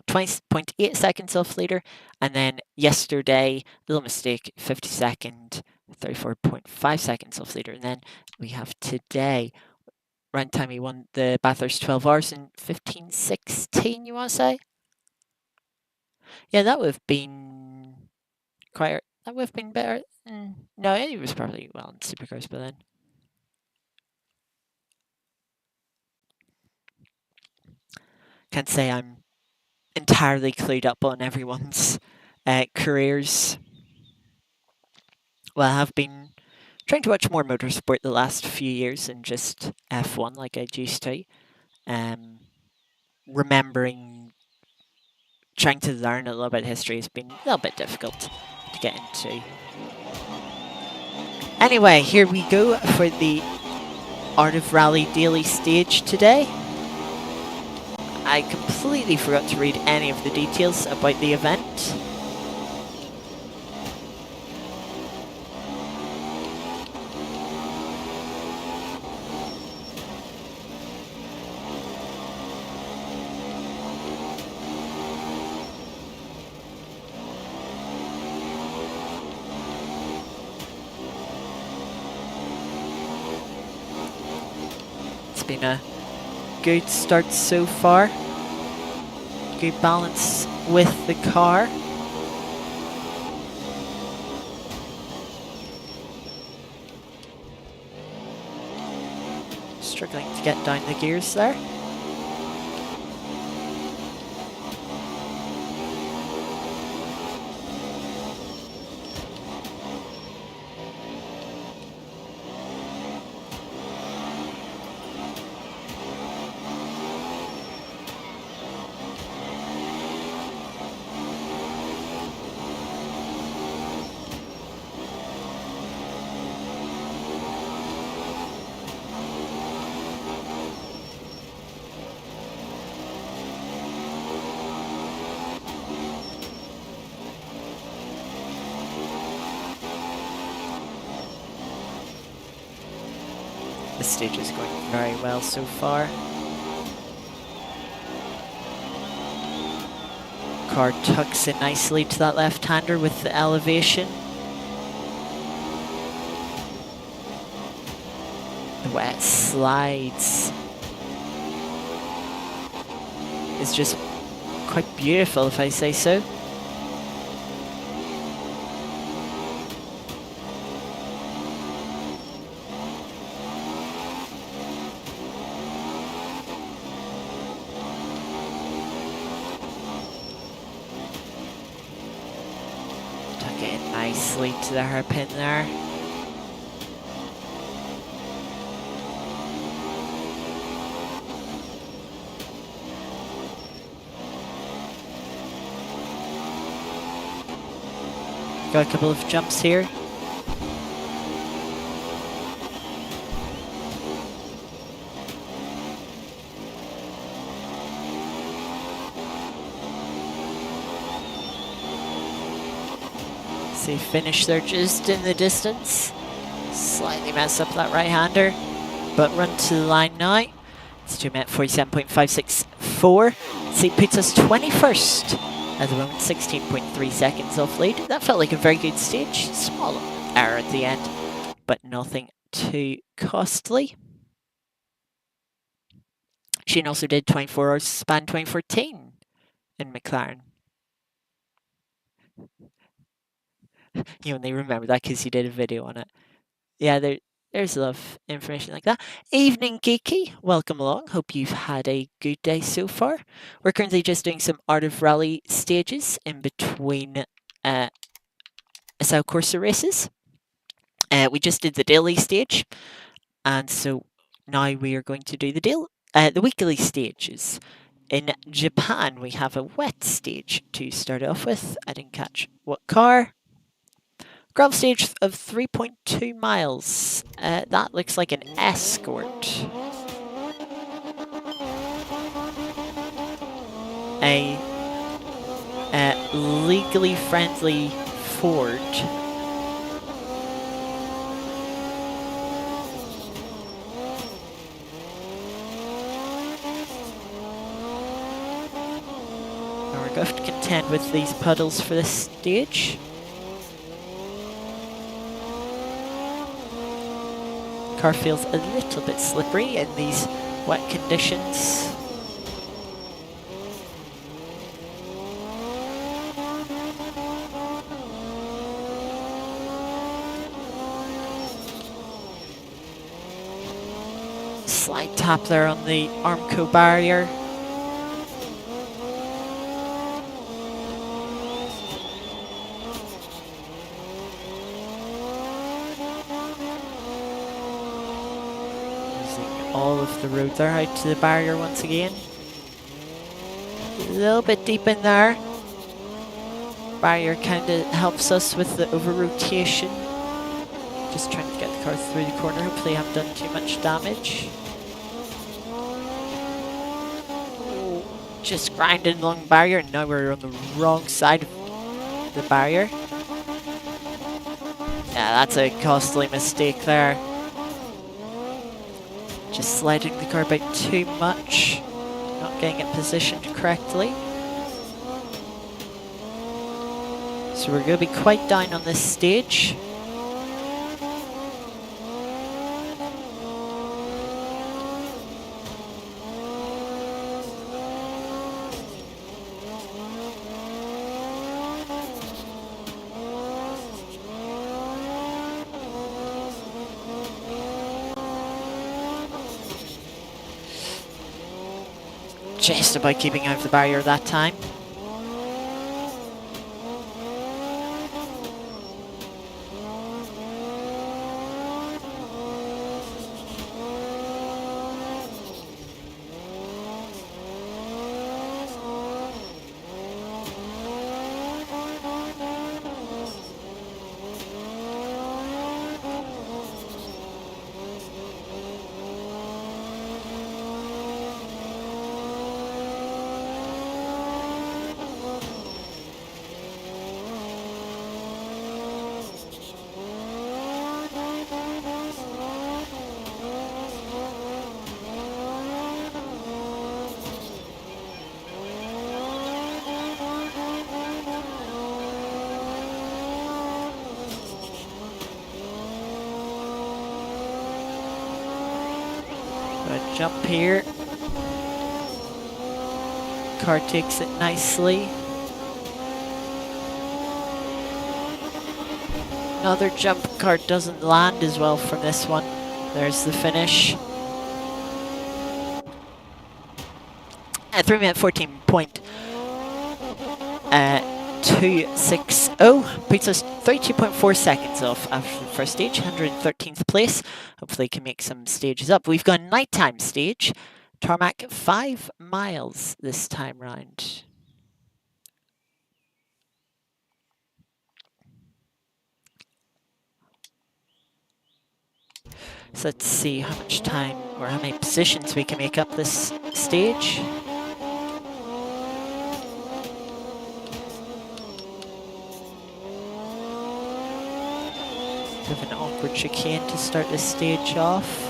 20.8 seconds off leader. And then yesterday, little mistake, 52nd, 34.5 seconds off leader. And then we have today, round time he won the Bathurst 12 hours in 15:16, you want to say? Yeah, that would have been quite, that would have been better. No, he was probably well in Supercross by then. Can't say I'm entirely clued up on everyone's careers. Well, I have been trying to watch more motorsport the last few years than just F1 like I used to. Remembering, trying to learn a little about history has been a little bit difficult to get into. Anyway, here we go for the Art of Rally daily stage today. I completely forgot to read any of the details about the event. It's been a good start so far. Good balance with the car. Struggling to get down the gears there. The stage is going very well so far. Car tucks in nicely to that left-hander with the elevation. The way it slides is just quite beautiful, if I say so. Nicely to the hairpin there. Got a couple of jumps here. See, finish there just in the distance. Slightly mess up that right-hander, but run to the line now. It's 2 minute 47.564. See, puts us 21st at the moment, 16.3 seconds off lead. That felt like a very good stage. Small error at the end, but nothing too costly. Shane also did 24 hours span 2014 in McLaren. You only remember that because you did a video on it. Yeah, there's a lot of information like that. Evening, Geeky. Welcome along. Hope you've had a good day so far. We're currently just doing some Art of Rally stages in between Assetto Corsa races. We just did the daily stage, and so now we are going to do the weekly stages. In Japan, we have a wet stage to start off with. I didn't catch what car. Gravel stage of 3.2 miles. That looks like an Escort. A legally friendly Ford. Now we're going to have to contend with these puddles for this stage. Car feels a little bit slippery in these wet conditions. Slight tap there on the Armco barrier. Using all of the road there out to the barrier once again. A little bit deep in there. Barrier kind of helps us with the over rotation. Just trying to get the car through the corner. Hopefully I haven't done too much damage. Just grinding along the barrier, and now we're on the wrong side of the barrier. Yeah, that's a costly mistake there. Just sliding the car about too much. Not getting it positioned correctly. So we're going to be quite down on this stage. Just about keeping out of the barrier that time. Good jump here. Car takes it nicely. Another jump, car doesn't land as well from this one. There's the finish. At 3 minute 14.260, puts us 32.4 seconds off after the first stage, 113th place. Hopefully can make some stages up. We've got a nighttime stage, tarmac 5 miles this time round. So let's see how much time or how many positions we can make up this stage. Bit of an awkward chicane to start this stage off.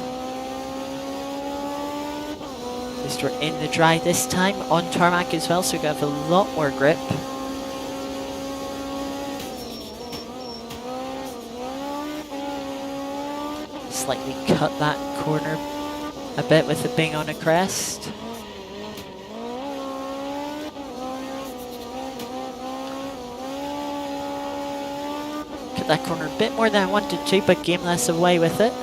At least we're in the dry this time, on tarmac as well, so we have a lot more grip. Slightly cut that corner a bit with it being on a crest. Cut that corner a bit more than I wanted to, but game less away with it.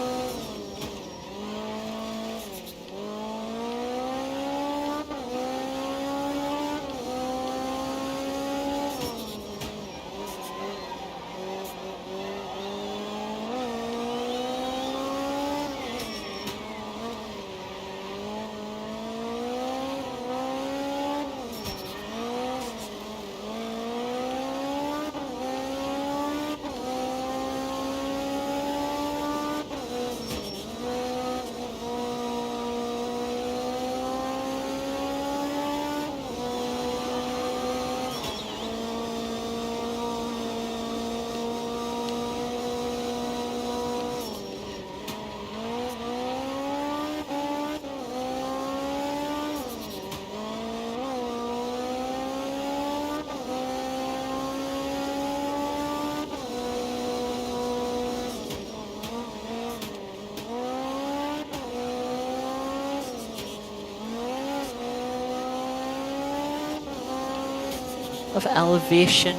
of elevation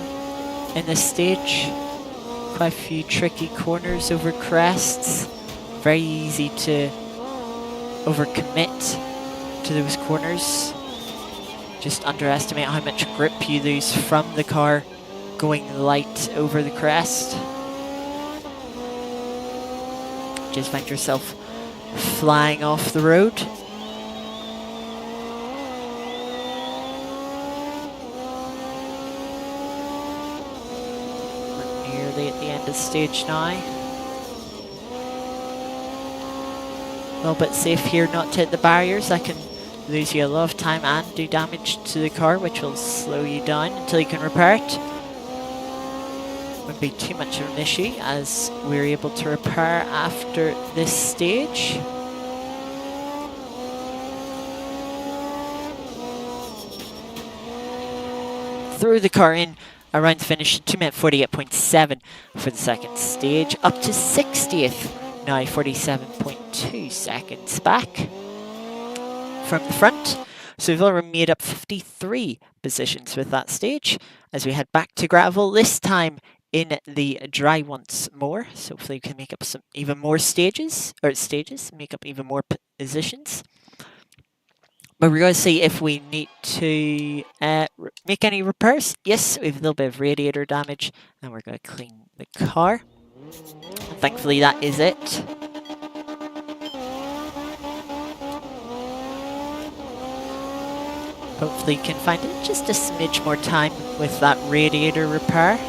in this stage. Quite a few tricky corners over crests. Very easy to overcommit to those corners. Just underestimate how much grip you lose from the car going light over the crest. Just find yourself flying off the road. We're nearly at the end of stage now. A little bit safe here not to hit the barriers. That can lose you a lot of time and do damage to the car, which will slow you down until you can repair it. Wouldn't be too much of an issue as we're able to repair after this stage. Throw the car in around the finish, 2 minute 48.7 for the second stage, up to 60th now, 47.2 seconds back from the front. So we've already made up 53 positions with that stage as we head back to gravel, this time in the dry once more. So hopefully we can make up some even more make up even more positions. But we're going to see if we need to make any repairs. Yes, we have a little bit of radiator damage and we're going to clean the car. And thankfully that is it. Hopefully you can find it just a smidge more time with that radiator repair.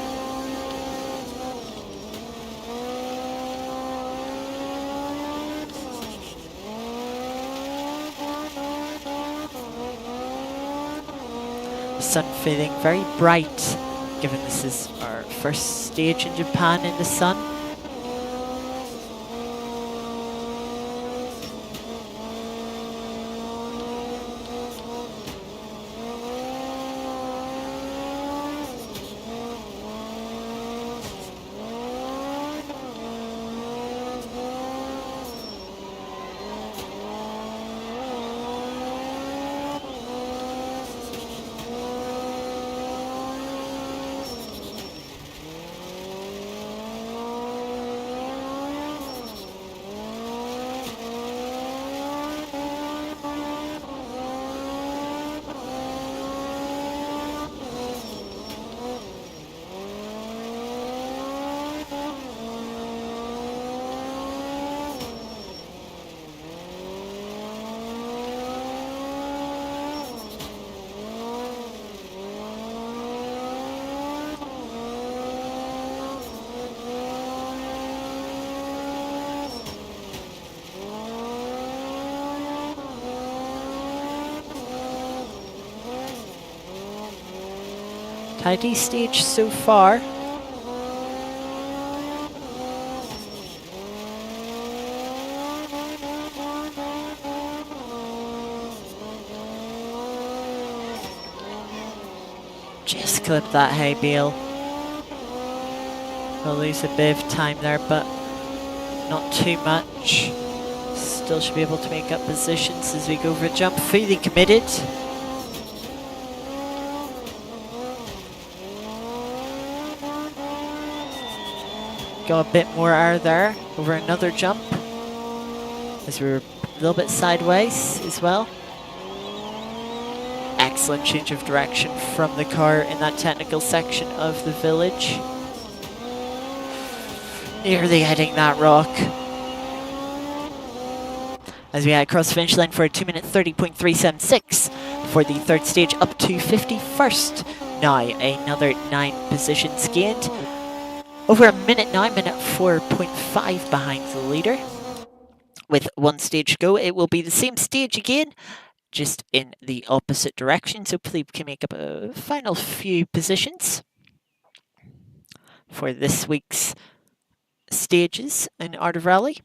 Sun feeling very bright, given this is our first stage in Japan in the sun. Tidy stage so far. Just clip that hay bale. We'll lose a bit of time there, but not too much. Still should be able to make up positions as we go for a jump. Fully committed. Got a bit more air there over another jump as we're a little bit sideways as well. Excellent change of direction from the car in that technical section of the village. Nearly hitting that rock. As we head across the finish line for a 2 minute 30.376 for the third stage, up to 51st. Now another 9 positions gained. Over a minute now, minute 4.5 behind the leader. With one stage to go, it will be the same stage again, just in the opposite direction. So hopefully we can make up a final few positions for this week's stages in Art of Rally.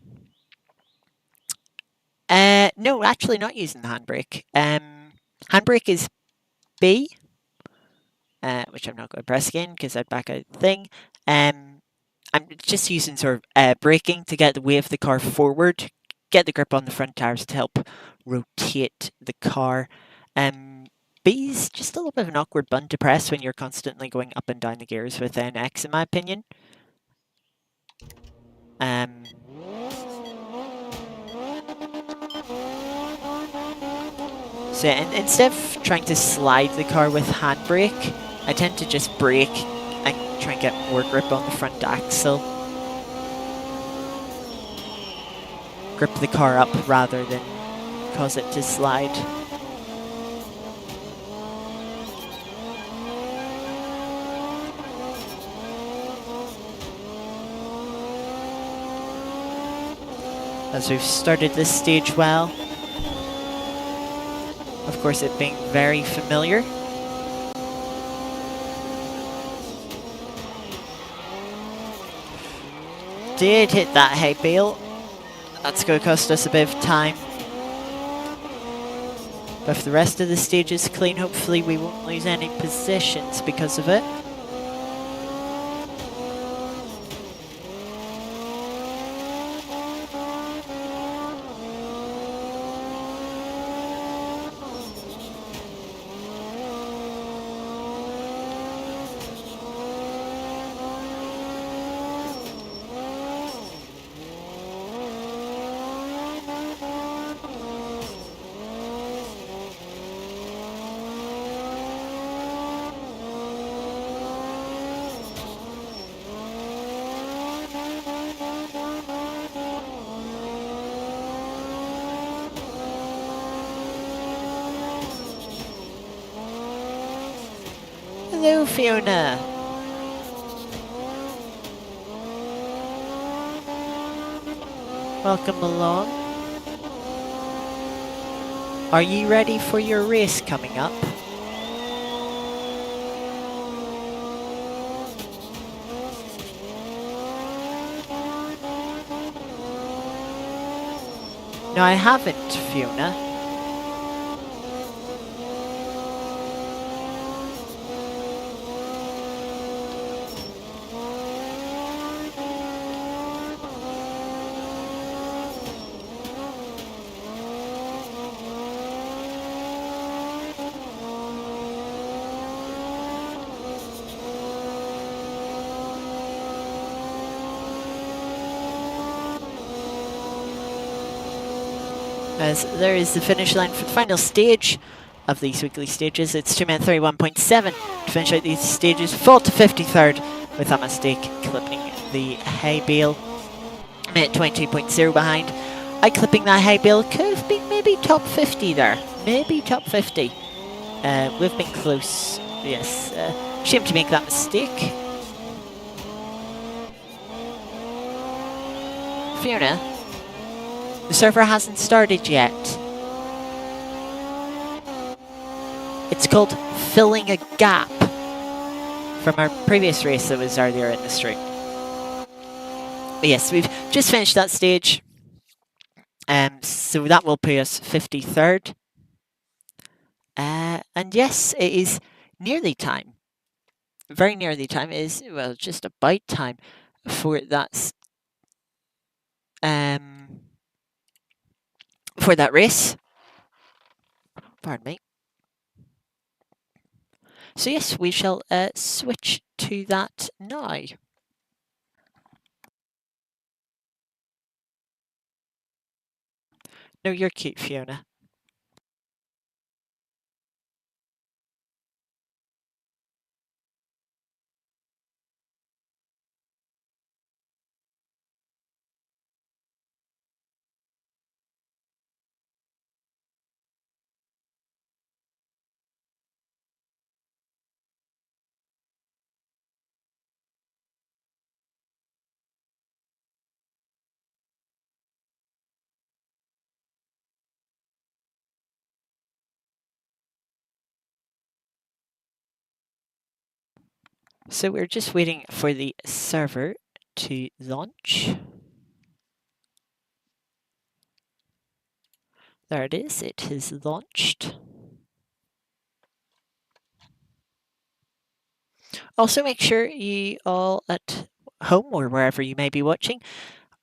No, actually not using the handbrake. Handbrake is B, which I'm not going to press again because I'd back out the thing. I'm just using sort of braking to get the weight of the car forward, get the grip on the front tires to help rotate the car. B is just a little bit of an awkward button to press when you're constantly going up and down the gears with NX, in my opinion. So instead of trying to slide the car with handbrake, I tend to just brake and try and get more grip on the front axle. Grip the car up rather than cause it to slide. As we've started this stage well. Of course, it being very familiar. Did hit that hay bale. That's going to cost us a bit of time. But if the rest of the stage is clean, hopefully we won't lose any positions because of it. Hello, Fiona. Welcome along. Are you ready for your race coming up? No, I haven't, Fiona. As there is the finish line for the final stage of these weekly stages. It's 2 minute 31.7 to finish out these stages. Fall to 53rd with that mistake clipping the hay bale. Minute 22.0 behind. I clipping that hay bale could have been maybe top 50 there. Maybe top 50. We've been close. Yes. Shame to make that mistake. Fiona, the server hasn't started yet. It's called Filling a Gap from our previous race that was earlier in the stream. But yes, we've just finished that stage. So that will put us 53rd. And yes, it is nearly time. Very nearly time. It is, well, just about time for that race. Pardon me. So yes, we shall switch to that now. No, you're cute, Fiona. So we're just waiting for the server to launch. There it is, it has launched. Also make sure you all at home or wherever you may be watching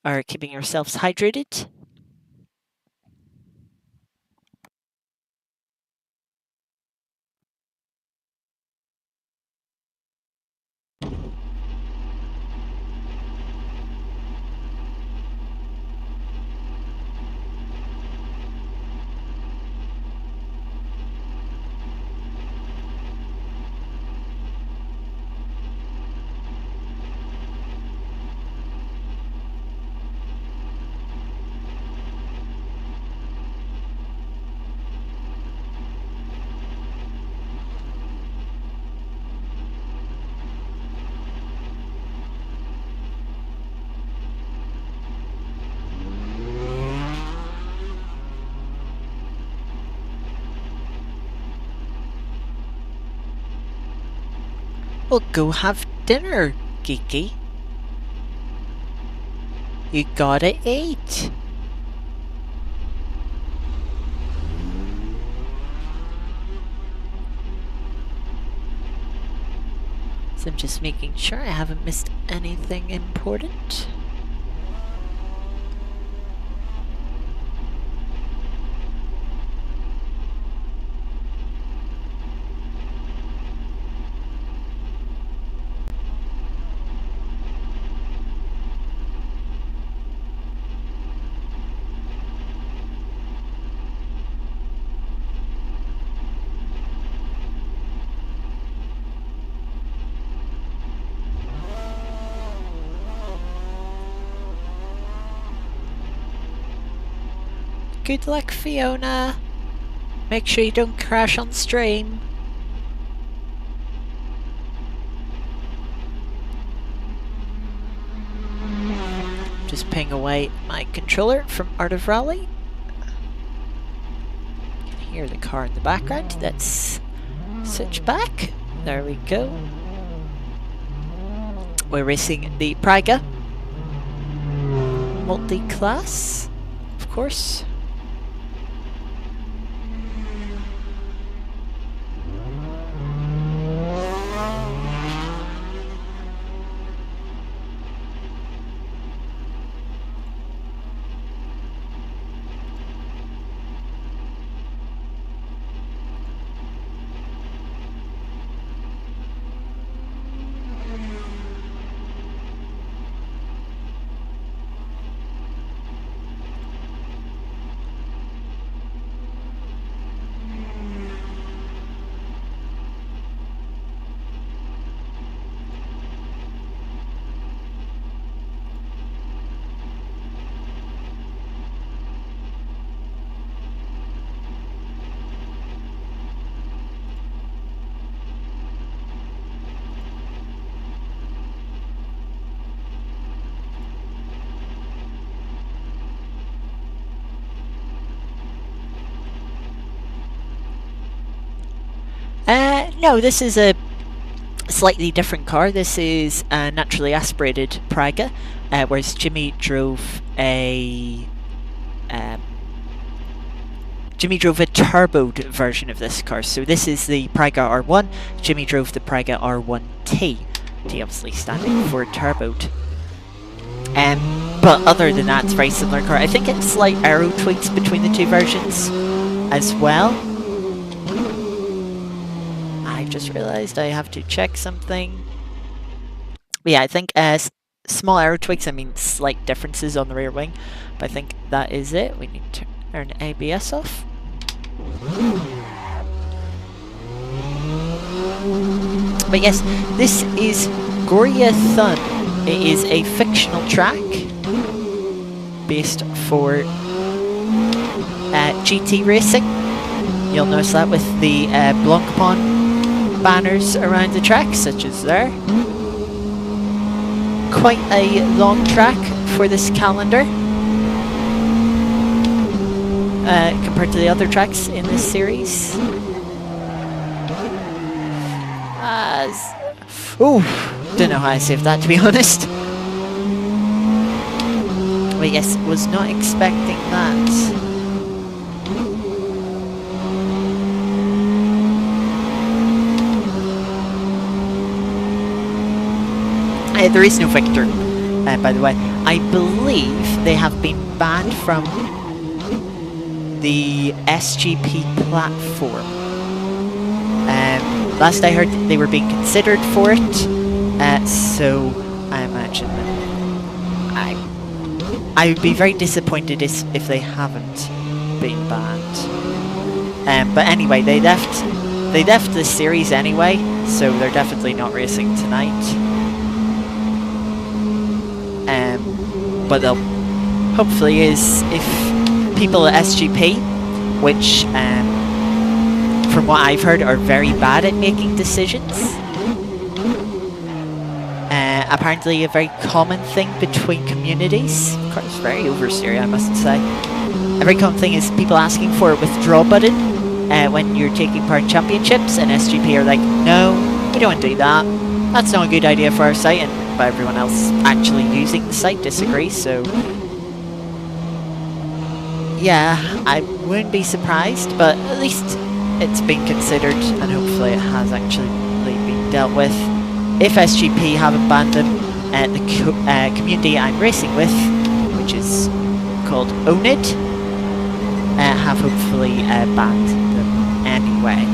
are keeping yourselves hydrated. Well, go have dinner, Geeky. You gotta eat. So I'm just making sure I haven't missed anything important. Good luck, Fiona. Make sure you don't crash on stream. Just ping away my controller from Art of Rally. You can hear the car in the background. Let's switch back. There we go. We're racing the Praga Multiclass, of course. No, this is a slightly different car. This is a naturally aspirated Praga, whereas Jimmy drove a turboed version of this car. So this is the Praga R1. Jimmy drove the Praga R1T. T obviously standing for turboed. But other than that, it's a very similar car. I think it's slight aero tweaks between the two versions as well. I just realised I have to check something. But yeah, I think small aero tweaks, I mean slight differences on the rear wing. But I think that is it. We need to turn ABS off. But yes, this is Goria-Thun. It is a fictional track based for GT racing. You'll notice that with the Blancpain banners around the track, such as there. Quite a long track for this calendar compared to the other tracks in this series. Ooh, don't know how I saved that, to be honest. But yes, was not expecting that. There is no Victor, by the way. I believe they have been banned from the SGP platform. Last I heard, they were being considered for it, so I imagine that I would be very disappointed if they haven't been banned. But anyway, they left the series anyway, so they're definitely not racing tonight. But they'll hopefully if people at SGP, which from what I've heard are very bad at making decisions. Apparently a very common thing between communities. Of course, very oversteery, I must say. A very common thing is people asking for a withdraw button when you're taking part in championships, and SGP are like, no, we don't want to do that. That's not a good idea for our site, and by everyone else actually using the site disagrees, so yeah, I wouldn't be surprised, but at least it's been considered, and hopefully it has actually been dealt with. If SGP have abandoned the community I'm racing with, which is called Onid, have hopefully banned them anyway.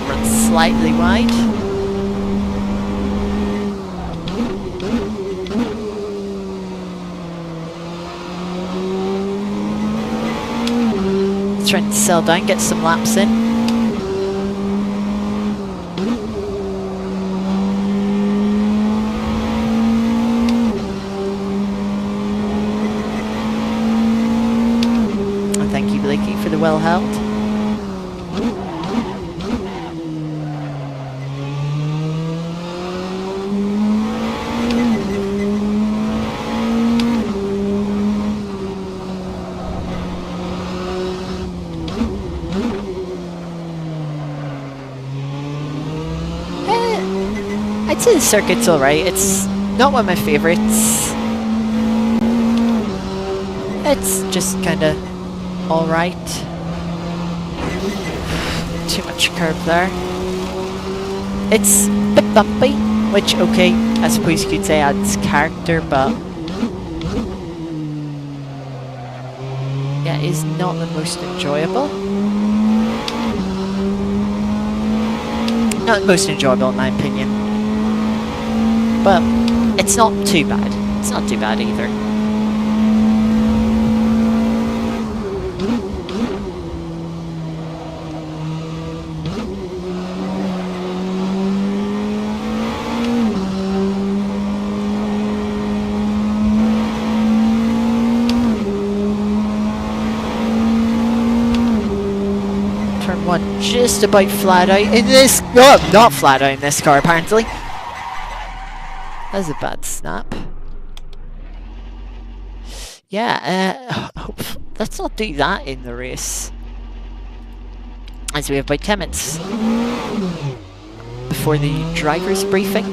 Run slightly wide. Trying to sell down, get some laps in. And thank you, Blakey, for the well held. I'd say the circuit's alright. It's not one of my favourites. It's just kinda alright. Too much curve there. It's a bit bumpy, which, okay, I suppose you could say adds character, but yeah, it is not the most enjoyable. Not the most enjoyable in my opinion. But it's not too bad. It's not too bad either. Turn one just about flat out in this. Oh, not flat out in this car apparently. That's a bad snap. Yeah, let's not do that in the race. As we have about 10 minutes before the driver's briefing.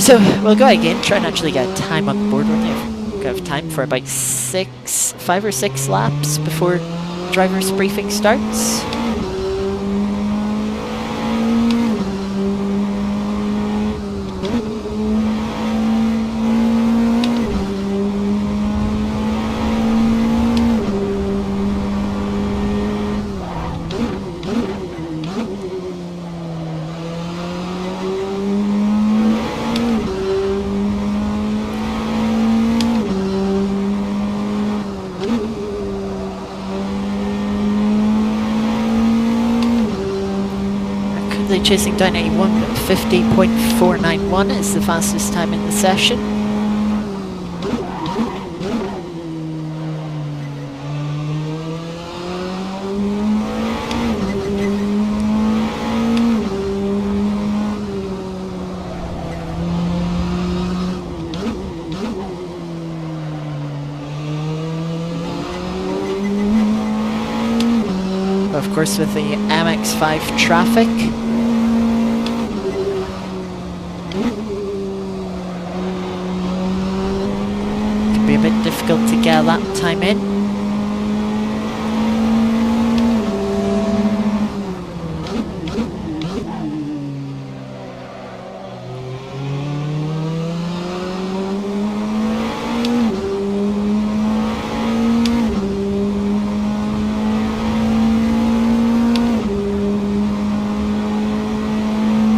So we'll go again, try and actually get time on the board. We only have time for about 5 or 6 laps before driver's briefing starts. Chasing down a 1:50.491 is the fastest time in the session. Of course, with the MX5 traffic, a bit difficult to get a lap time in.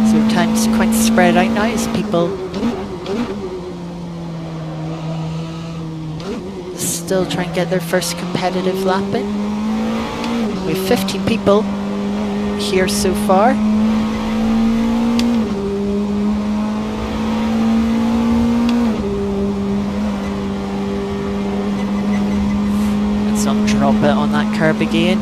So time's quite spread out now as people still try and get their first competitive lap in. We have 15 people here so far. Let's not drop it on that curb again.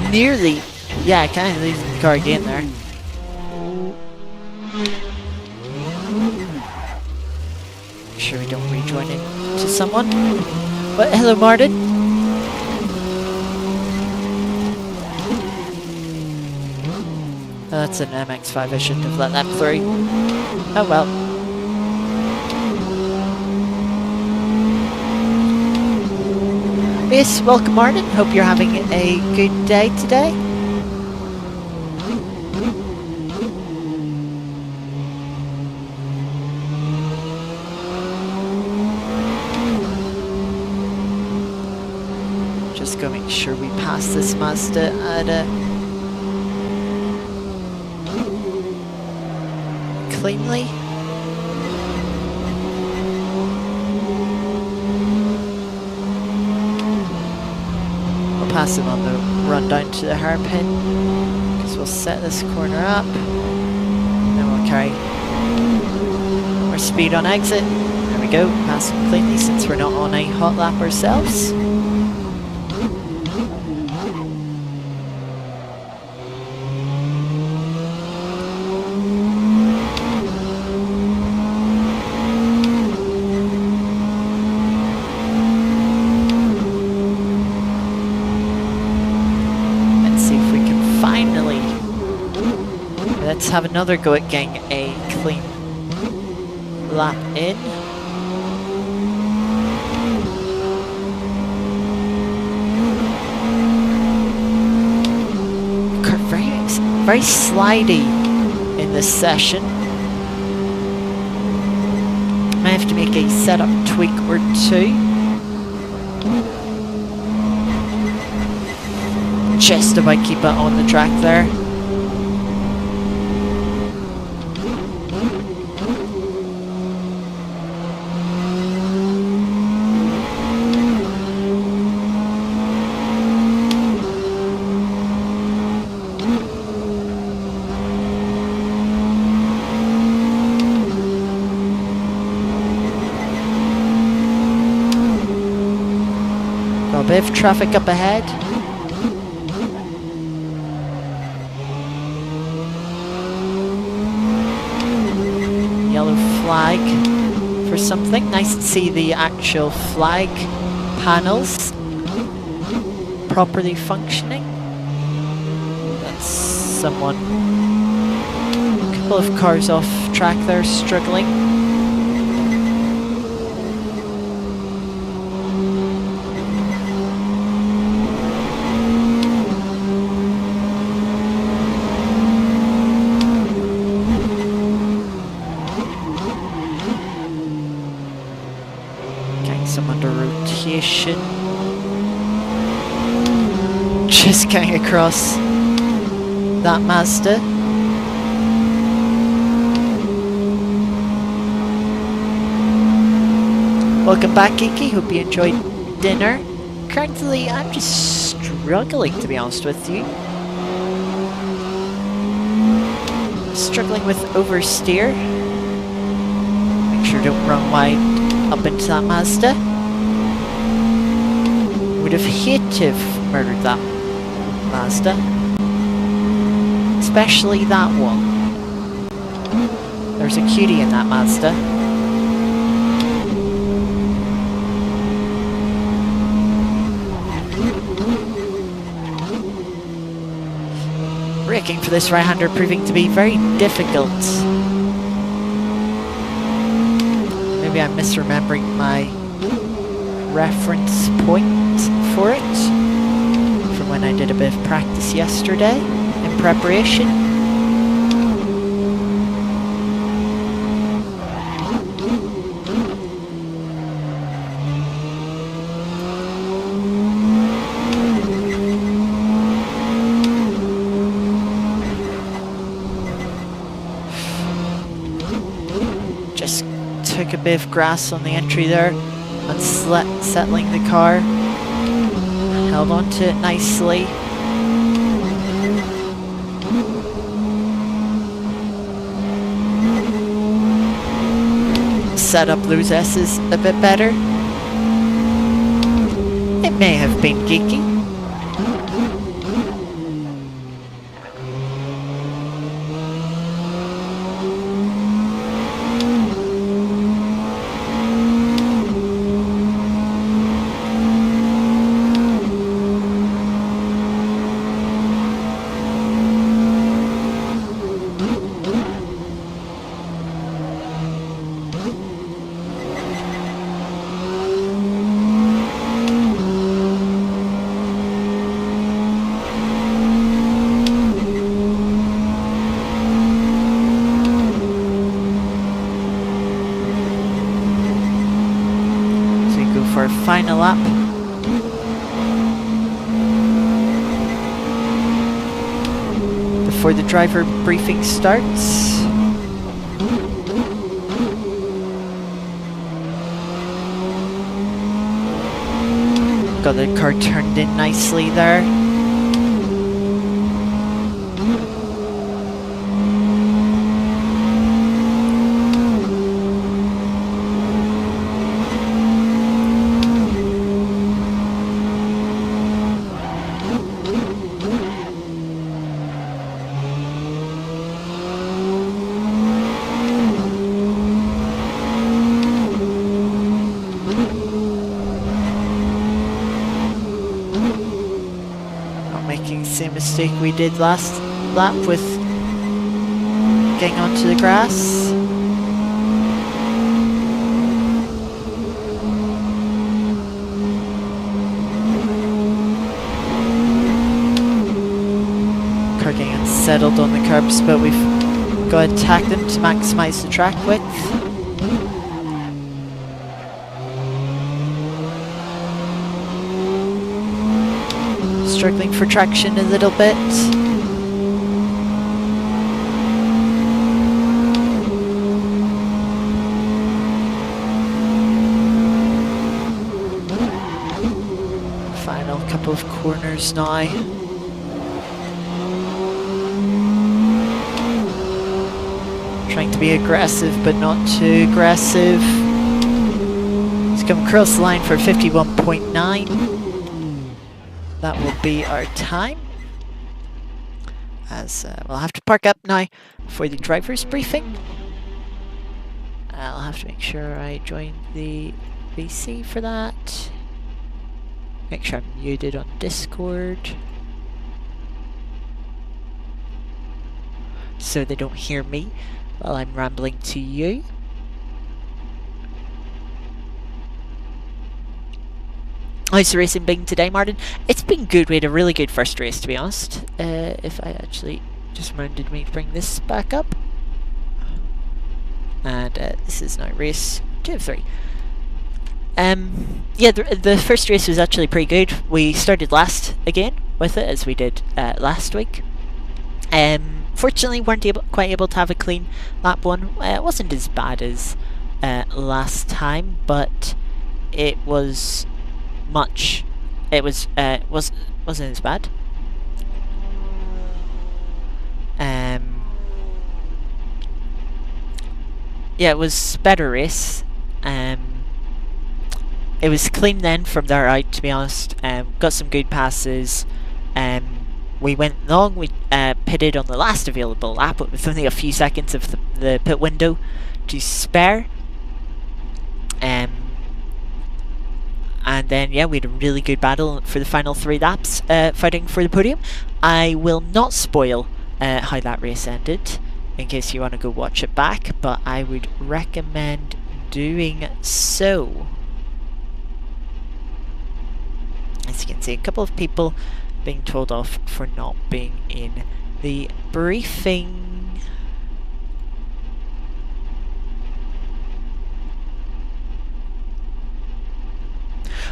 Nearly Yeah, kind of losing the car again there. Make sure we don't rejoin in to someone. But hello, Martin. Oh, that's an MX5. I shouldn't have let that through. Oh well. Yes, welcome, Martin. Hope you're having a good day today. Just go make sure we pass this Mazda at a cleanly. We'll pass him on the run down to the hairpin because we'll set this corner up. Then we'll carry our speed on exit. There we go, pass him cleanly since we're not on a hot lap ourselves. Let's have another go at getting a clean lap in. Very slidey in this session. I have to make a setup tweak or two. Just about keep it on the track there. Got a bit of traffic up ahead. Yellow flag for something. Nice to see the actual flag panels properly functioning. That's someone. A couple of cars off track there struggling. Some under rotation. Just going across that Mazda. Welcome back, Geeky. Hope you enjoyed dinner. Currently, I'm just struggling, to be honest with you. Struggling with oversteer. Make sure I don't run wide up into that Mazda. Would have hated to have murdered that Mazda. Especially that one. There's a cutie in that Mazda. Braking for this right-hander proving to be very difficult. Maybe I'm misremembering my reference point for it from when I did a bit of practice yesterday in preparation. Just took a bit of grass on the entry there, unsettling the car. Held on to it nicely. Set up those S's a bit better. It may have been geeky. our final lap. Before the driver briefing starts. Got the car turned in nicely there. Same mistake we did last lap with getting onto the grass. Car getting unsettled on the curbs, but we've got to attack them to maximize the track width. Struggling for traction a little bit. Final couple of corners now. Trying to be aggressive, but not too aggressive. It's come across the line for 51.9. That will be our time, as we'll have to park up now for the driver's briefing. I'll have to make sure I join the VC for that. Make sure I'm muted on Discord, so they don't hear me while I'm rambling to you. How's the racing been today, Martin? It's been good. We had a really good first race, to be honest. If I actually just reminded me to bring this back up. And this is now race 2 of 3. Yeah, the first race was actually pretty good. We started last again with it, as we did last week. Fortunately, weren't quite able to have a clean lap 1. It wasn't as bad as last time, but it was... wasn't as bad. Yeah, it was better race. It was clean then from there out, to be honest. Got some good passes. We went long. We pitted on the last available lap with only a few seconds of the pit window to spare. And then, yeah, we had a really good battle for the final 3 laps, fighting for the podium. I will not spoil how that race ended, in case you want to go watch it back, but I would recommend doing so. As you can see, a couple of people being told off for not being in the briefing.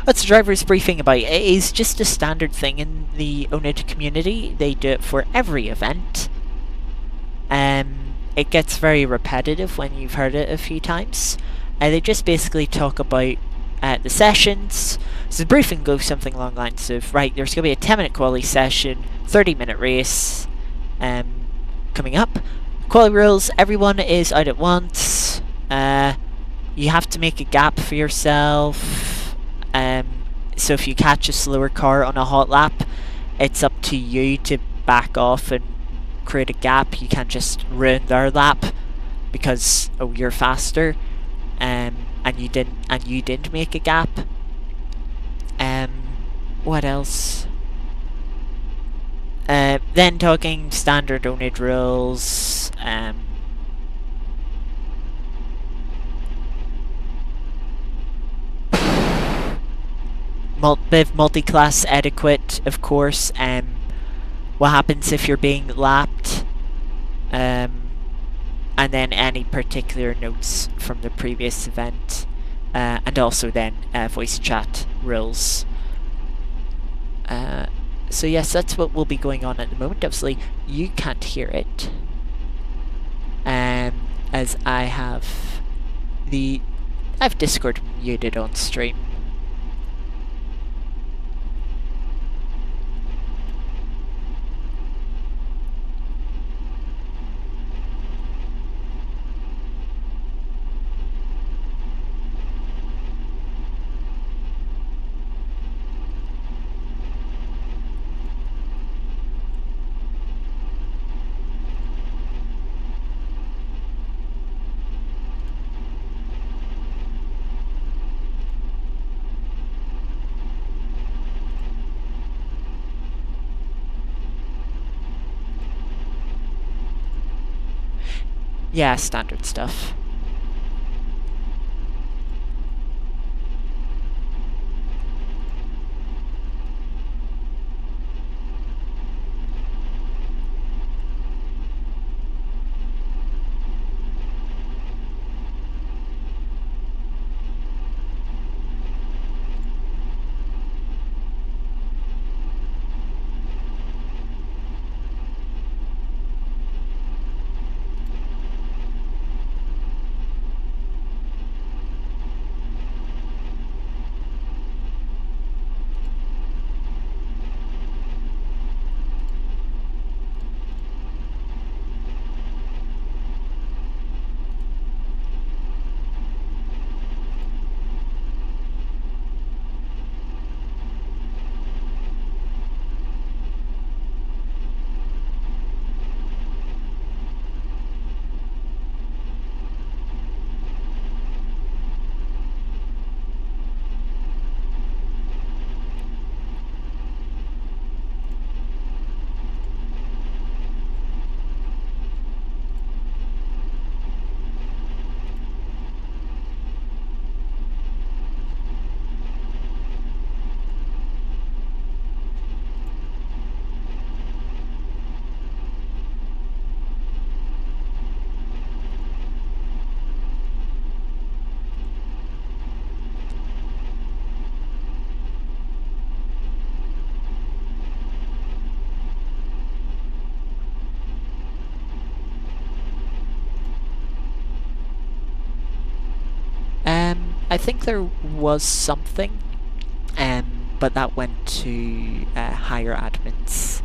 What's the driver's briefing about? It is just a standard thing in the Ownit community. They do it for every event. It gets very repetitive when you've heard it a few times. They just basically talk about the sessions. So the briefing goes something along the lines of, right, there's going to be a 10-minute quali session, 30-minute race coming up. Quali rules, everyone is out at once. You have to make a gap for yourself. So if you catch a slower car on a hot lap, it's up to you to back off and create a gap. You can't just ruin their lap because you're faster, and you didn't make a gap. What else? Then talking standard Ownit rules. Multiclass etiquette, of course. What happens if you're being lapped? And then any particular notes from the previous event. and also then voice chat rules. So yes, that's what will be going on at the moment. Obviously, you can't hear it, as I have Discord muted on stream. Yeah, standard stuff. I think there was something, but that went to higher admins,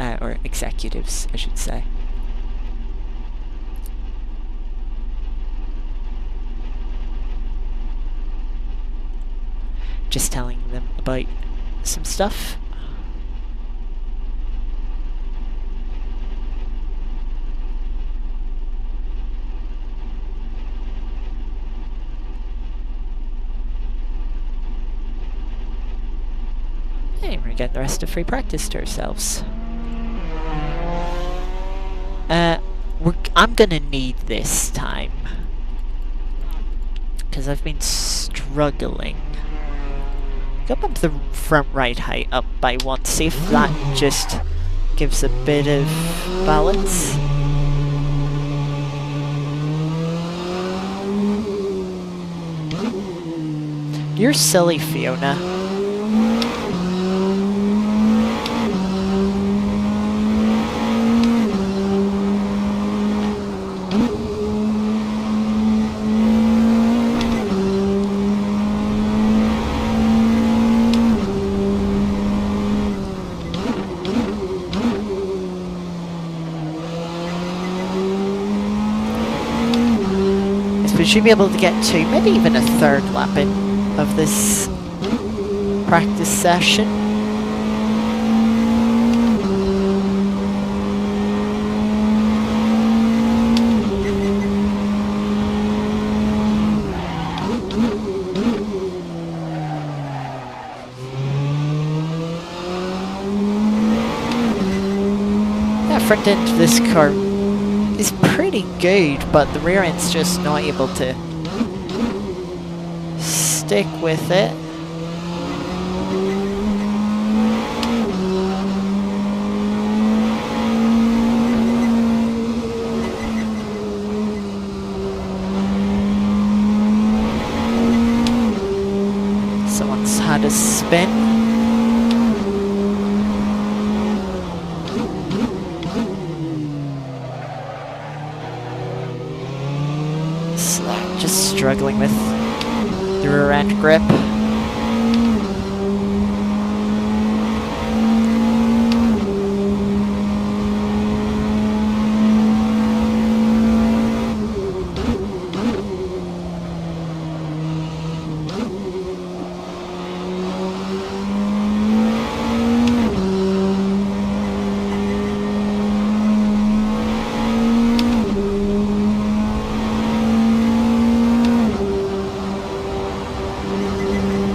or executives, I should say. Just telling them about some stuff. Hey, we're getting the rest of free practice to ourselves. I'm gonna need this time, because I've been struggling. Go bump the front right height up by 1, see if that just gives a bit of balance. You're silly, Fiona. We should be able to get to maybe even a third lap in of this practice session. Yeah, front end of this car is pretty good, but the rear end's just not able to stick with it. spin. Just struggling with the rear end grip.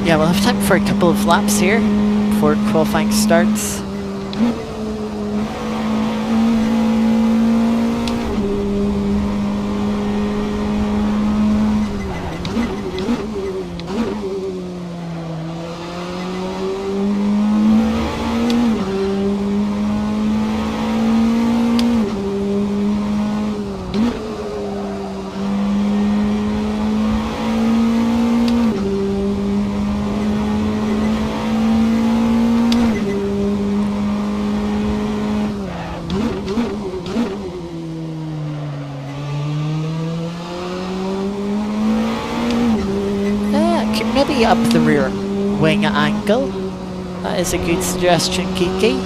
Yeah, we'll have time for a couple of laps here before qualifying starts. Maybe up the rear wing angle. That is a good suggestion, Kiki.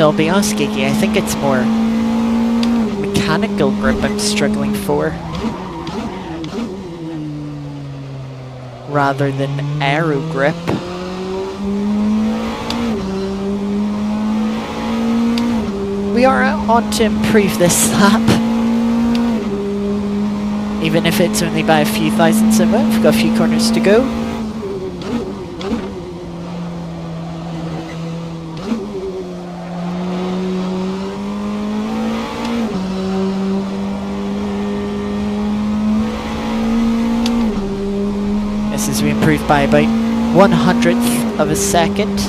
I'll be honest, Kiki, I think it's more mechanical grip I'm struggling for, rather than aero grip. We are on to improve this lap, even if it's only by a few thousandths of it. We've got a few corners to go. As we improve by about 1/100th of a second.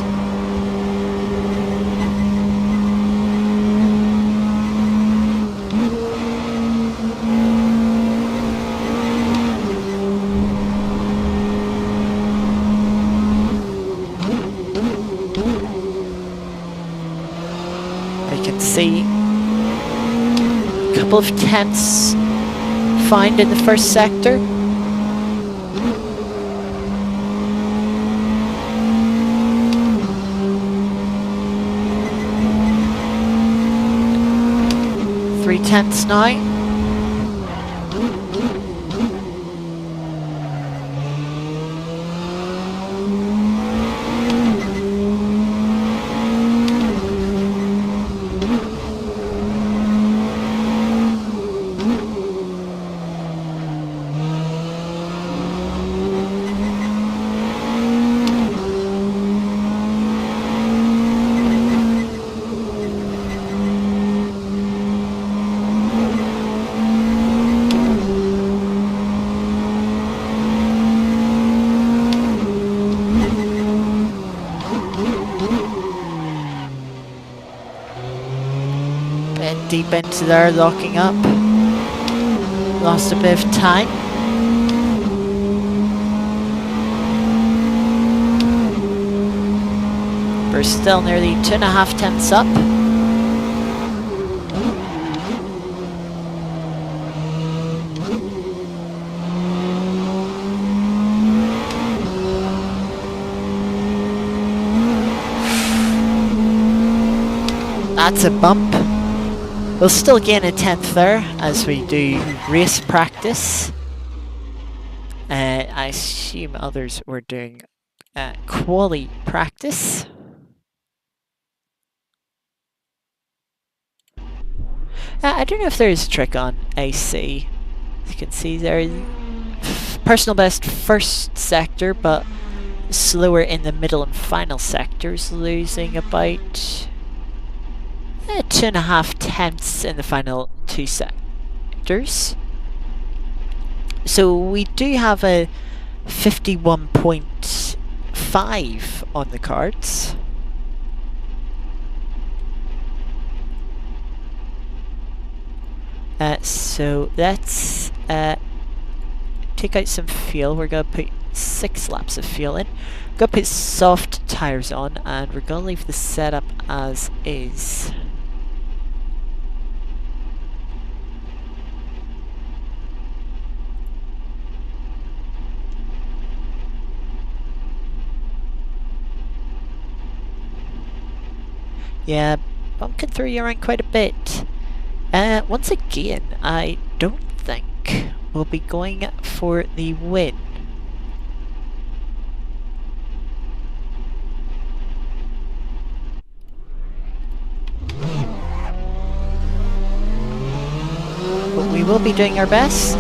I can see a couple of tenths found in the first sector. Tenths now. Deep into there, locking up. Lost a bit of time. We're still nearly 2.5 tenths up. That's a bump. We'll still gain a 10th there as we do race practice. I assume others were doing quali practice. I don't know if there is a trick on AC. As you can see there, personal best first sector, but slower in the middle and final sectors, losing about 2.5 tenths in the final two sectors. So we do have a 51.5 on the cards. So let's take out some fuel. We're going to put 6 laps of fuel in. We're going to put soft tyres on, and we're going to leave the setup as is. Yeah, bump can throw you around quite a bit. Once again, I don't think we'll be going for the win. But we will be doing our best.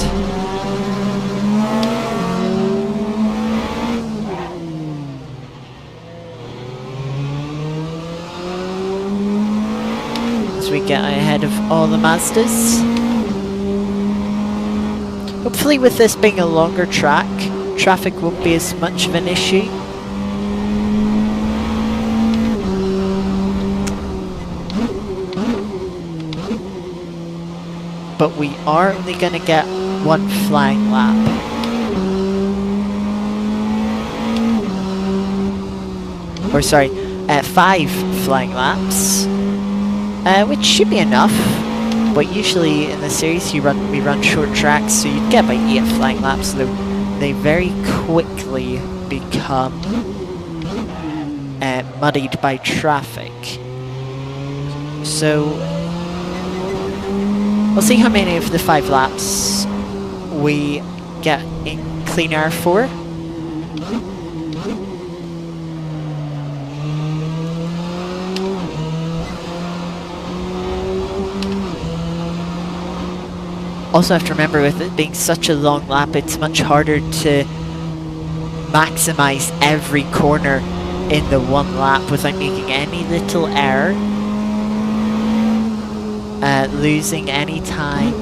As we get ahead of all the Mazdas. Hopefully with this being a longer track, traffic won't be as much of an issue. But we are only going to get 1 flying lap. Or sorry, 5 flying laps. Which should be enough, but usually in the series we run short tracks, so you'd get about 8 flying laps, though they very quickly become muddied by traffic. So we'll see how many of the 5 laps we get in clean air for. Also have to remember, with it being such a long lap, it's much harder to maximize every corner in the 1 lap without making any little error, losing any time.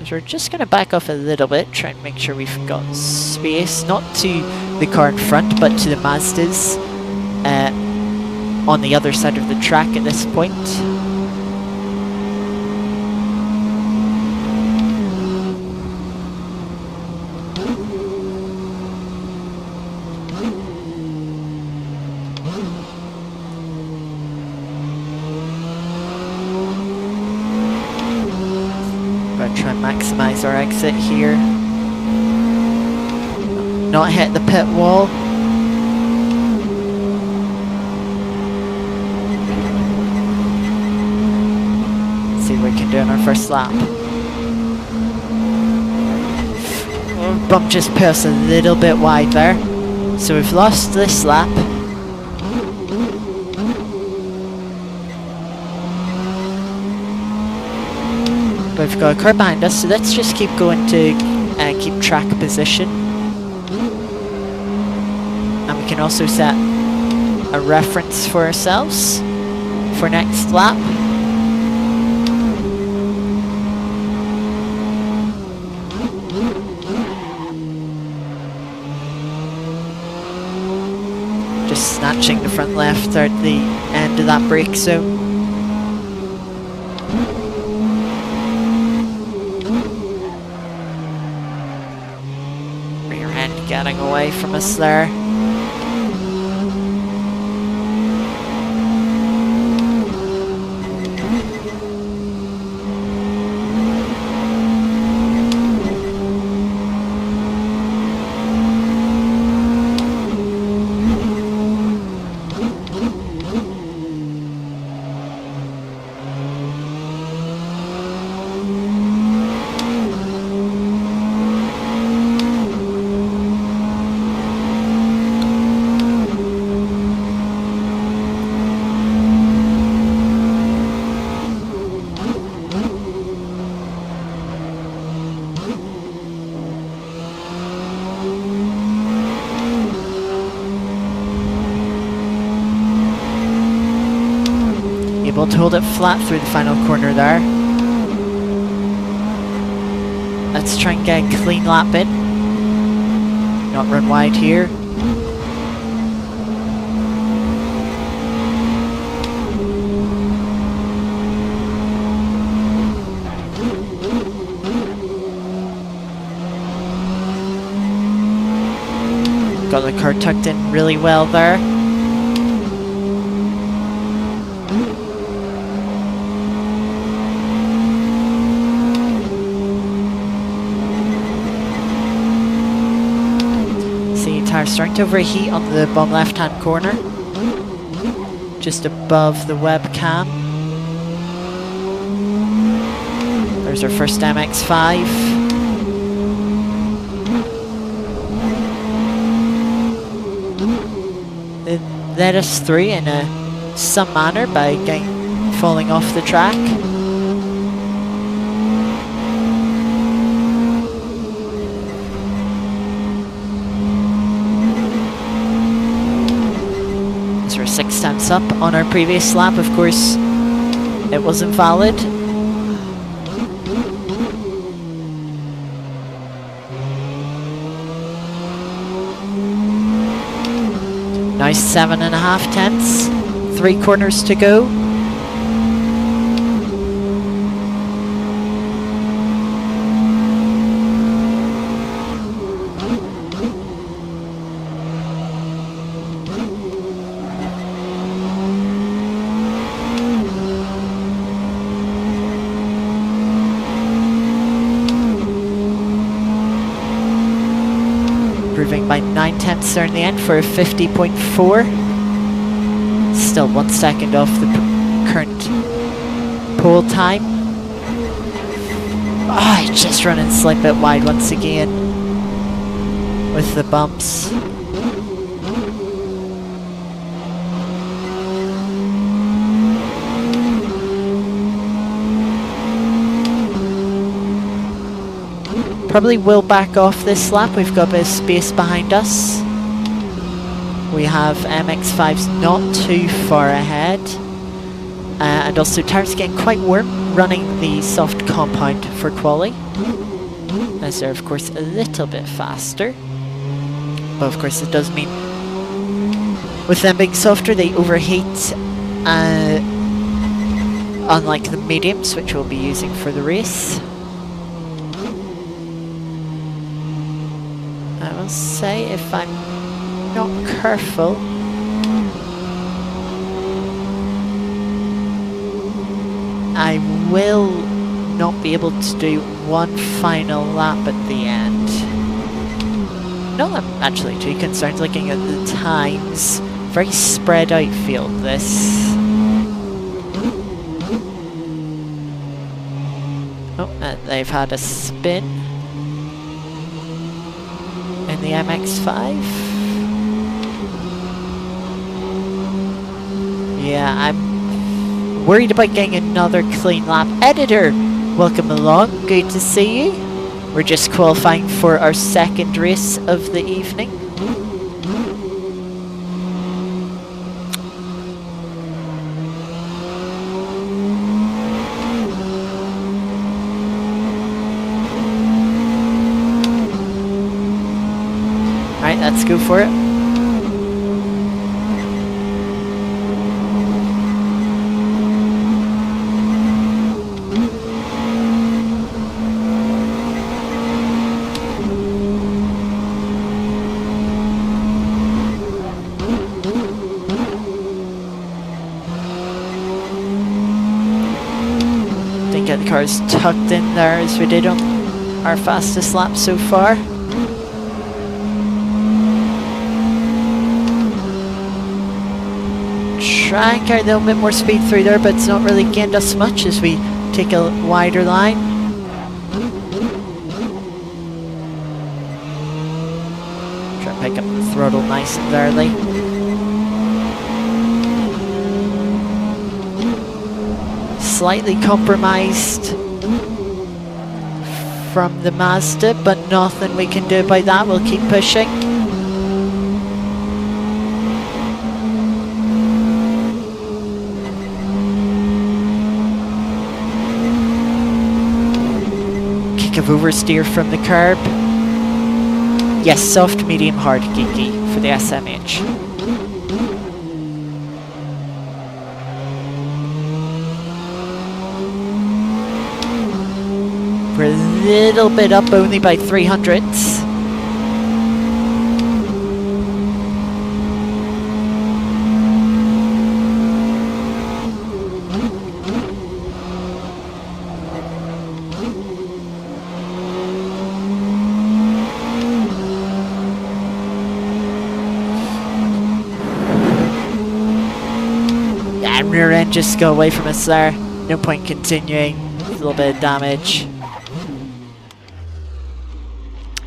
So we're just going to back off a little bit, try and make sure we've got space, not to the car in front, but to the Mazdas on the other side of the track at this point. Try and maximize our exit here. Not hit the pit wall. Let's see what we can do on our first lap. Oh, bump just put us a little bit wide there. So we've lost this lap. But we've got a car behind us, so let's just keep going to keep track position. And we can also set a reference for ourselves for next lap. Just snatching the front left at the end of that brake zone. Getting away from us there. Able to hold it flat through the final corner there. Let's try and get a clean lap in. Not run wide here. Got the car tucked in really well there. Tire starting to overheat on the bottom left hand corner, just above the webcam. There's our first MX5. It led us through in some manner by falling off the track. We're 6 tenths up on our previous lap. Of course, it wasn't valid. Nice 7.5 tenths. 3 corners to go. Improving by 9 tenths there in the end for a 50.4. Still 1 second off the current pole time. Oh, just running slight bit wide once again with the bumps. Probably will back off this lap. We've got a bit of space behind us. We have MX5s not too far ahead. And also tires getting quite warm running the soft compound for quali. As they're of course a little bit faster. But of course it does mean with them being softer they overheat. Unlike the mediums which we'll be using for the race. I will say if I'm not careful, I will not be able to do one final lap at the end. No, I'm actually too concerned looking at the times. Very spread out field this. Oh, they've had a spin in the MX5. Yeah, I'm worried about getting another clean lap. Editor, welcome along. Good to see you. We're just qualifying for our second race of the evening. Alright, let's go for it. Didn't get the cars tucked in there as we did on our fastest lap so far. Try and carry a little bit more speed through there, but it's not really gained us much as we take a wider line. Try and pick up the throttle nice and early. Slightly compromised from the Mazda, but nothing we can do about that. We'll keep pushing. of oversteer from the curb. Yes, soft, medium, hard, geeky for the SMH. We're a little bit up, only by 300ths. And rear end just go away from us there. No point continuing. A little bit of damage.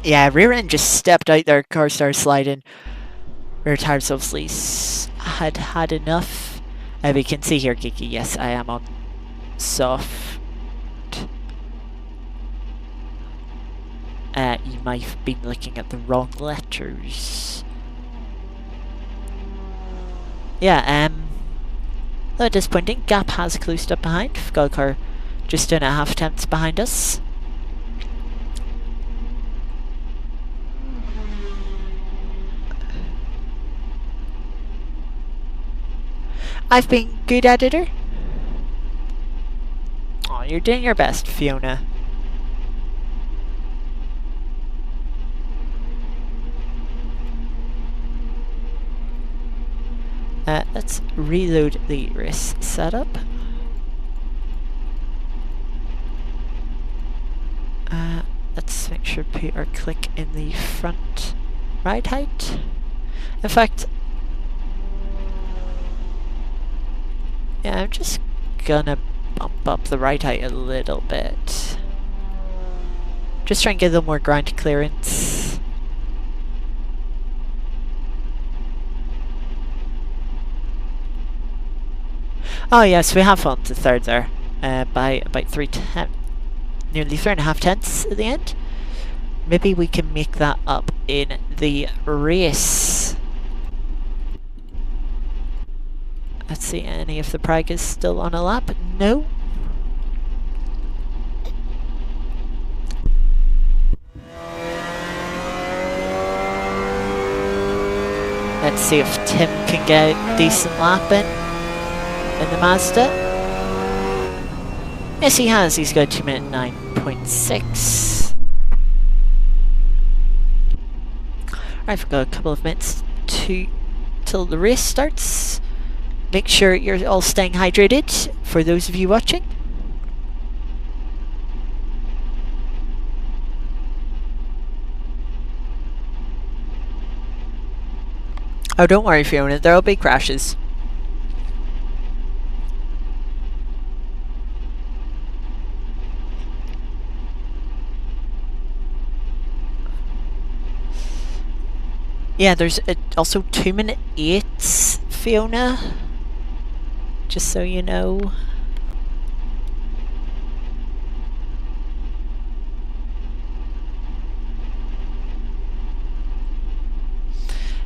Yeah, rear end just stepped out there. Car started sliding. Rear tires obviously had enough. We can see here, Kiki. Yes, I am on soft. You might have been looking at the wrong letters. Yeah, a little disappointing. Gap has closed up behind. We've got a car just 2.5 tenths behind us. I've been good, editor. Oh, you're doing your best, Fiona. Let's reload the race setup. Let's make sure we put our click in the front right height. In fact, yeah, I'm just gonna bump up the right height a little bit. Just try and get a little more ground clearance. Oh yes, we have on to third there, by about 3/10, nearly 3.5 tenths at the end. Maybe we can make that up in the race. Let's see, any of the Pragas still on a lap? No. Let's see if Tim can get a decent lap in the Mazda. Yes, he has. He's got 2:09.6. Alright, we've got a couple of minutes till the race starts. Make sure you're all staying hydrated for those of you watching. Oh, don't worry, Fiona. There'll be crashes. Yeah, there's also 2-minute 8s, Fiona. Just so you know.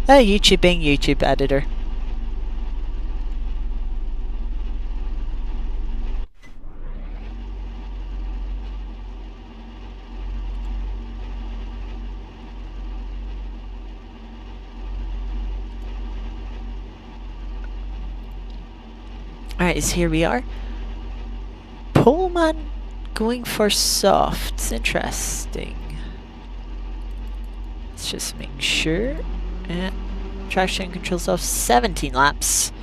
YouTube being YouTube editor. Alright, so here we are. Poleman going for softs. Interesting. Let's just make sure. Traction controls off 17 laps.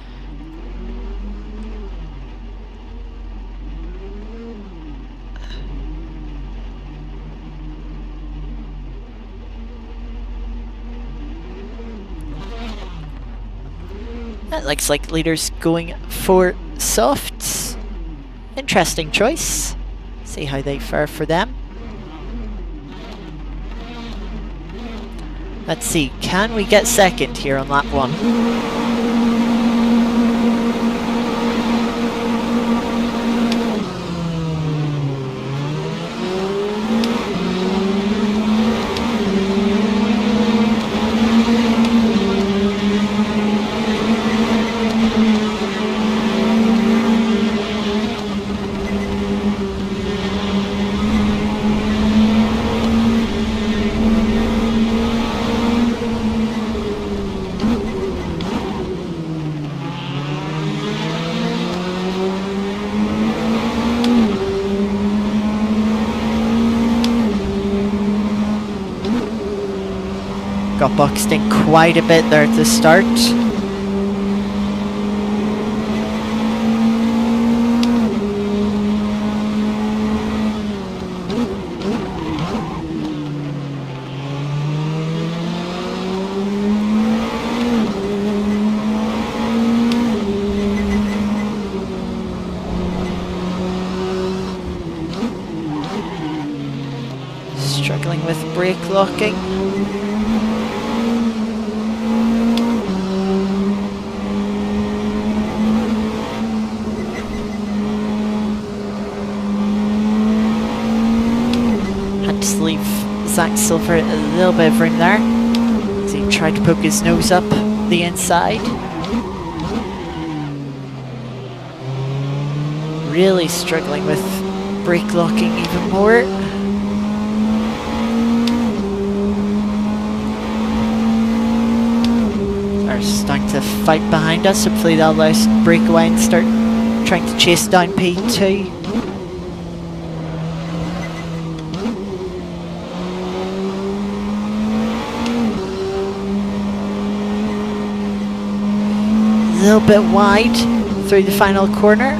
That looks like leaders going for softs. Interesting choice. See how they fare for them. Let's see, can we get second here on lap 1? Got boxed in quite a bit there at the start. Struggling with brake locking. Had to leave Zach Silver a little bit of room there as he tried to poke his nose up the inside. Really struggling with brake locking even more. Are starting to fight behind us. Hopefully they'll allow us to break away and start trying to chase down P2. A little bit wide through the final corner.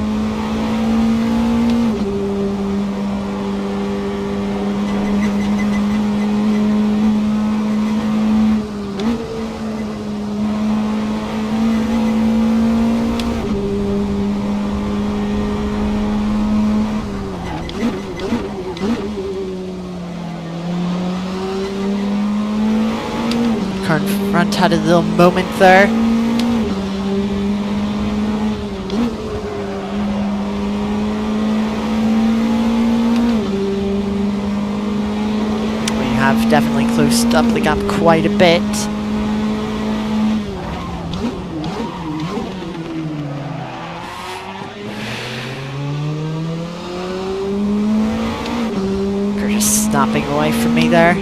Car in front had a little moment there. Have definitely closed up the gap quite a bit. They're just snapping away from me there.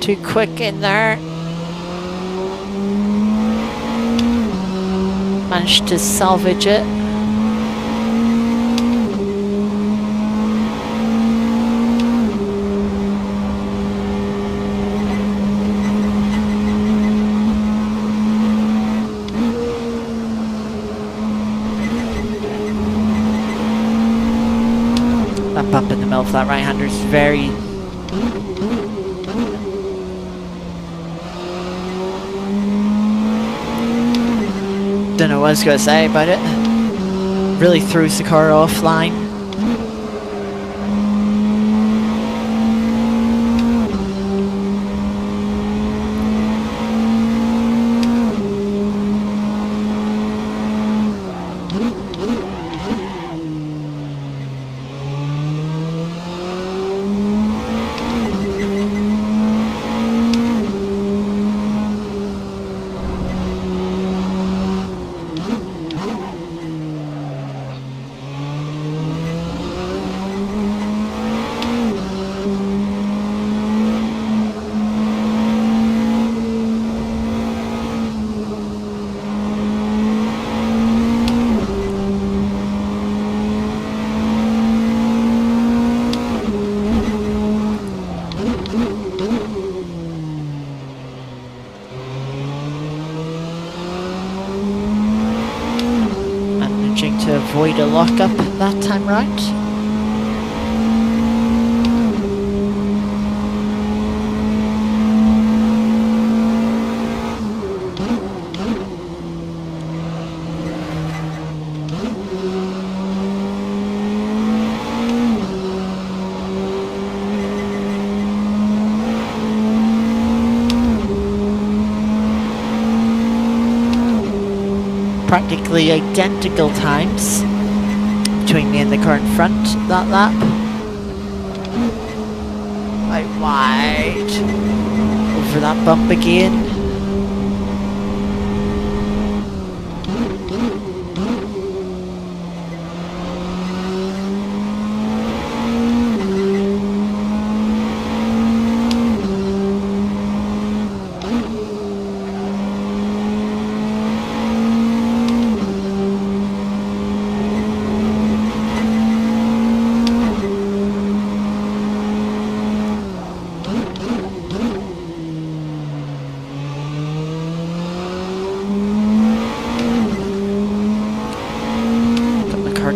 Too quick in there. Managed to salvage it. That bump in the middle of that right-hander is very don't know what I was going to say about it. Really throws the car offline. To avoid a lockup that time round. practically identical times between me and the car in front that lap. Right wide. Over that bump again.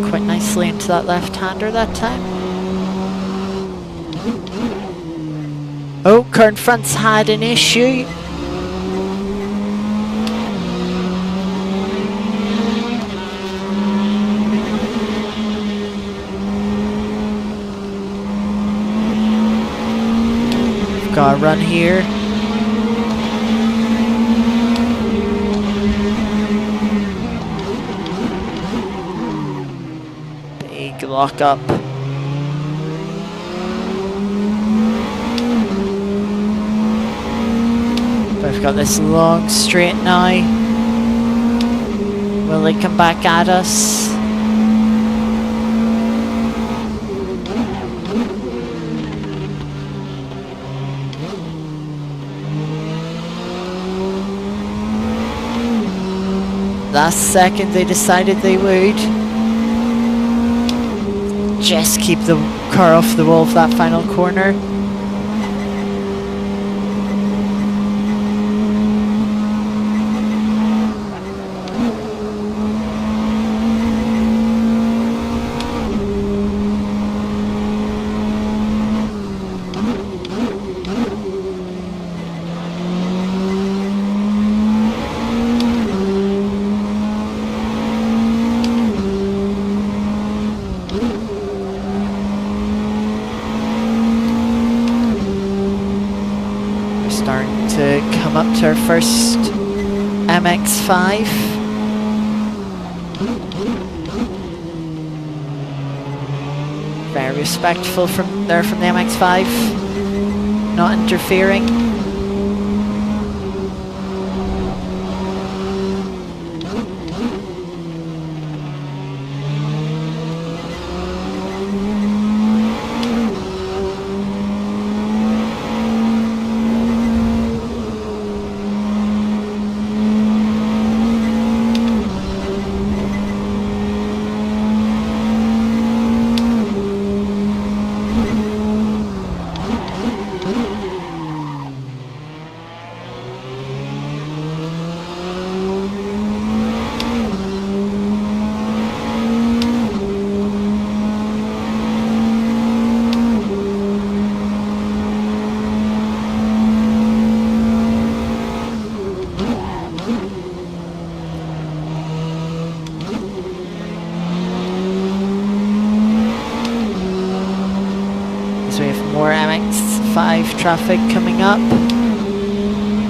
Quite nicely into that left-hander that time. Oh, car in front's had an issue. We've got a run here. Lock up. But we've got this long straight now. Will they come back at us? Last second they decided they would. Just keep the car off the wall of that final corner. Starting to come up to our first MX5. Very respectful from the MX5, not interfering. So we have more MX5 traffic coming up.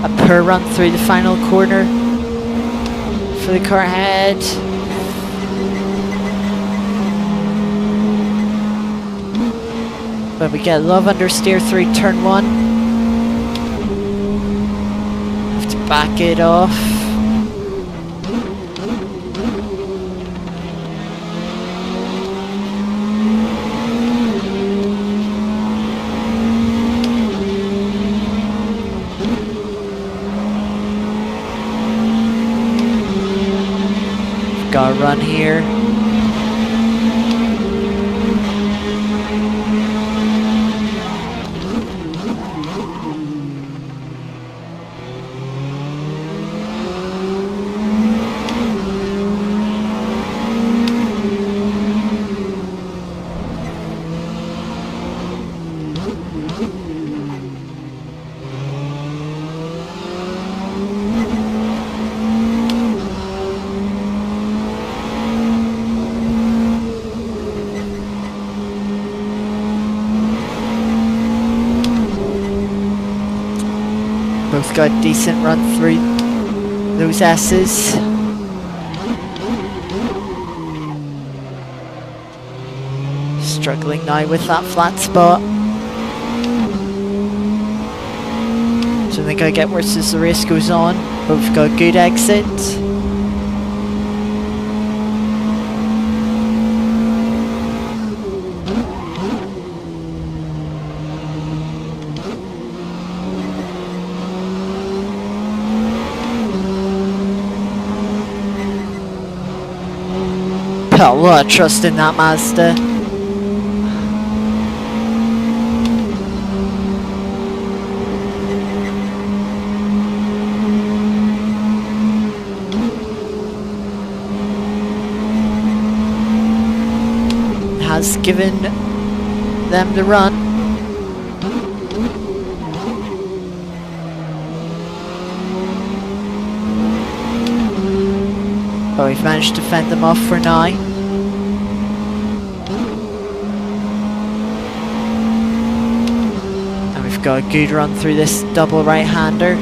A per run through the final corner for the car ahead. But we get a lot of understeer through turn 1. Have to back it off. Got a run here. Both got decent run through those S's. struggling now with that flat spot. So I think I get worse as the race goes on, but we've got a good exit. Put a lot of trust in that Mazda. Has given them the run. But we've managed to fend them off for now. And we've got a good run through this double right-hander.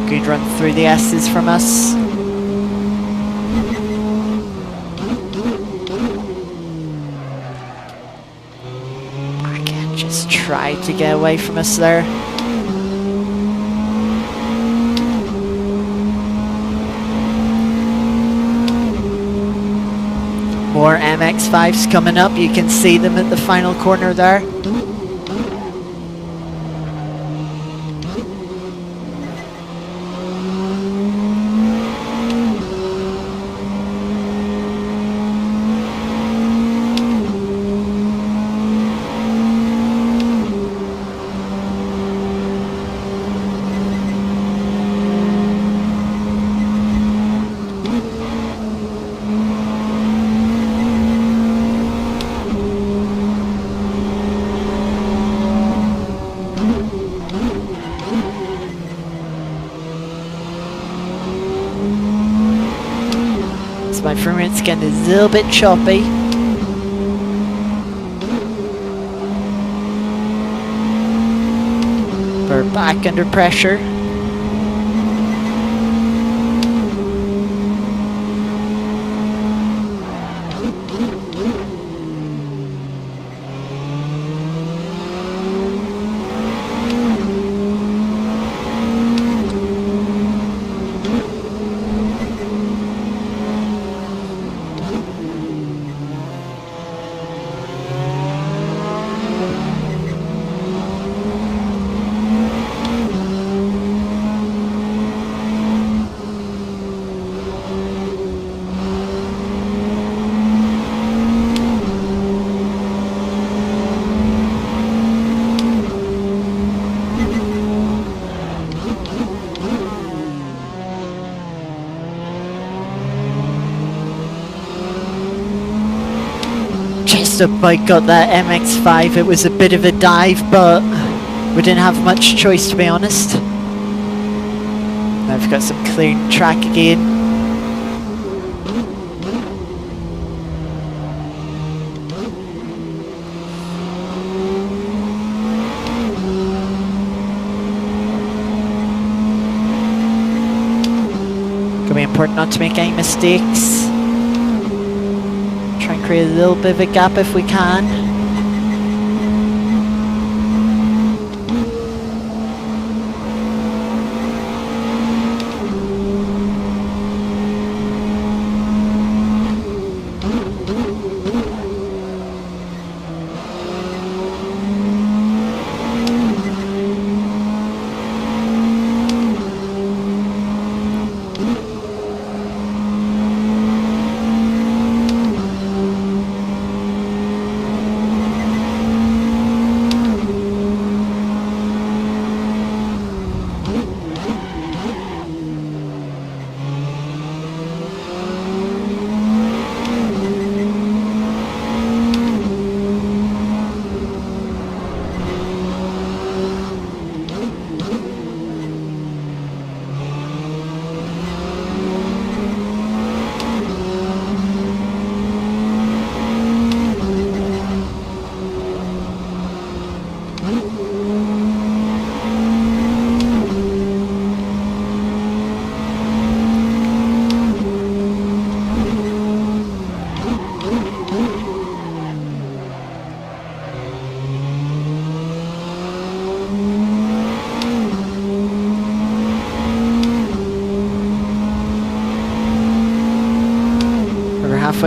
Good run through the S's from us. Again, just try to get away from us there. More MX5s coming up. You can see them at the final corner there. My frame rate's getting a little bit choppy. We're back under pressure. Just about got that MX5. It was a bit of a dive, but we didn't have much choice, to be honest. Now we've got some clean track again. Gonna be important not to make any mistakes. Try and create a little bit of a gap if we can.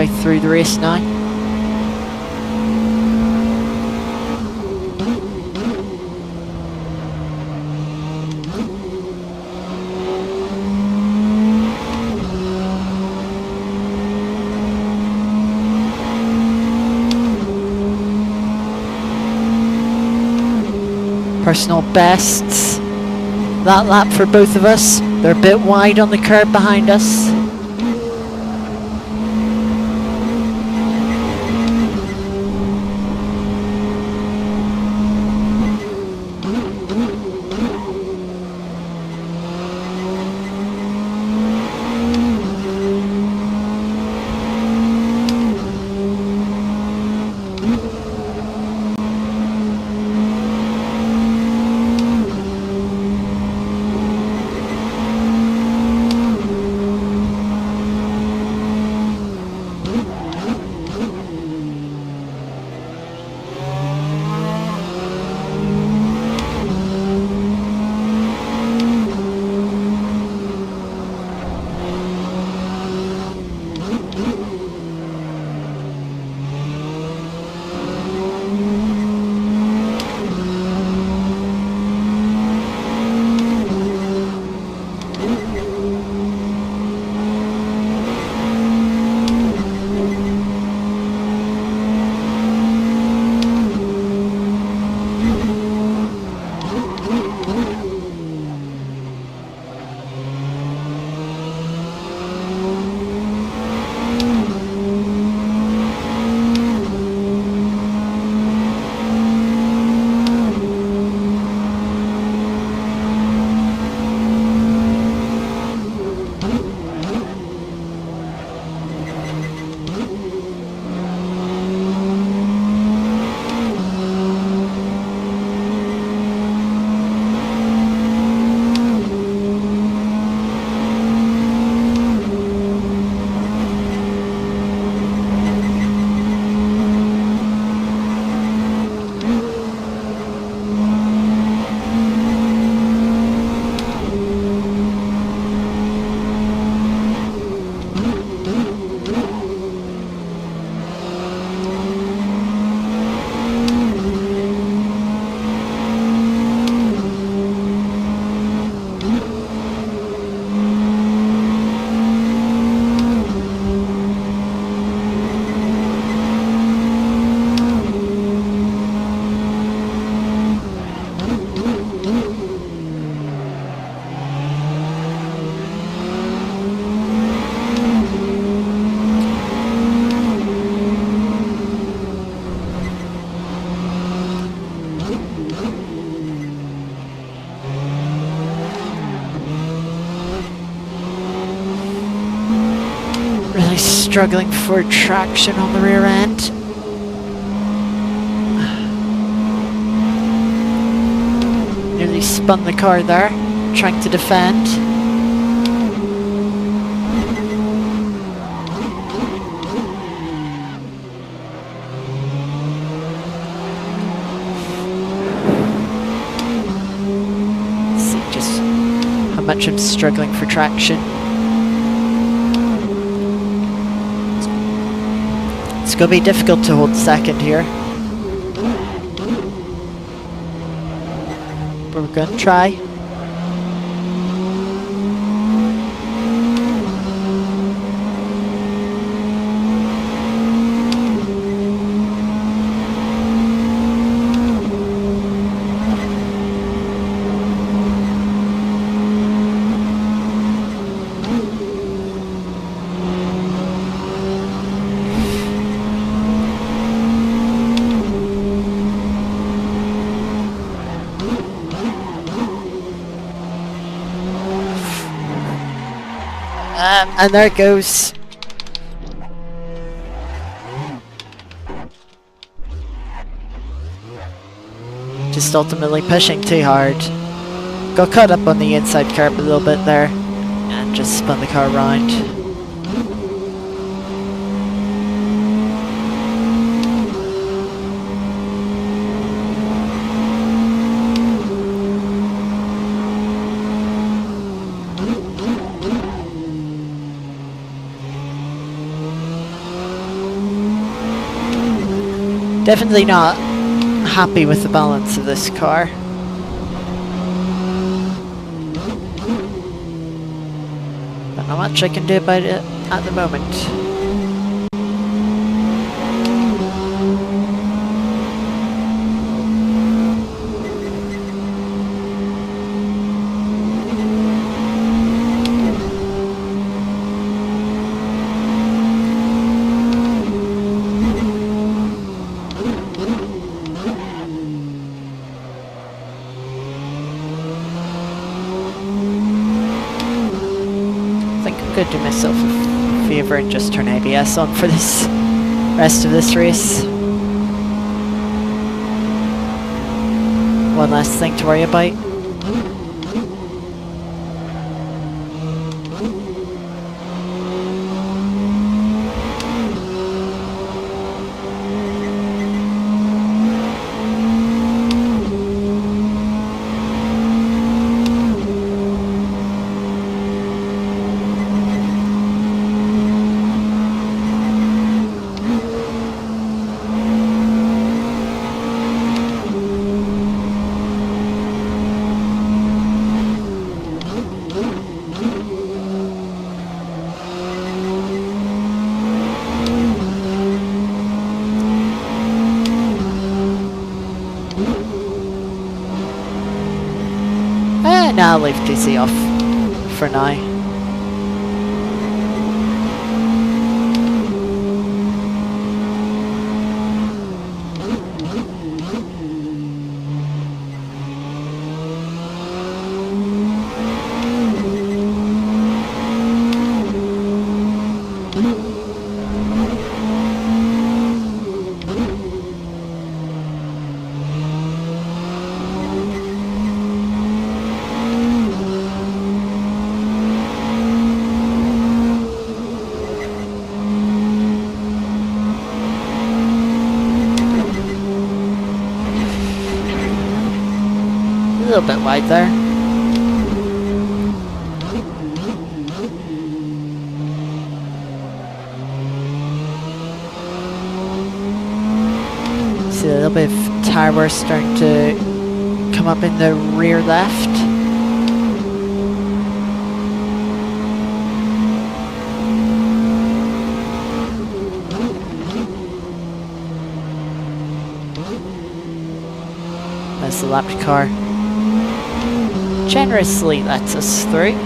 halfway through the race now. Personal bests that lap for both of us. They're a bit wide on the curb behind us. Really struggling for traction on the rear end. Nearly spun the car there, trying to defend. See just how much I'm struggling for traction. It's going to be difficult to hold second here. But we're going to try. And there it goes. Just ultimately pushing too hard. Got caught up on the inside curb a little bit there and just spun the car around. Definitely not happy with the balance of this car. But not much I can do about it at the moment. Do myself a favour and just turn ABS on for this rest of this race. One less thing to worry about. Now I'll leave DC off for now. A little bit wide there. See a little bit of tire wear starting to come up in the rear left. That's the lapped car. Generously lets us through.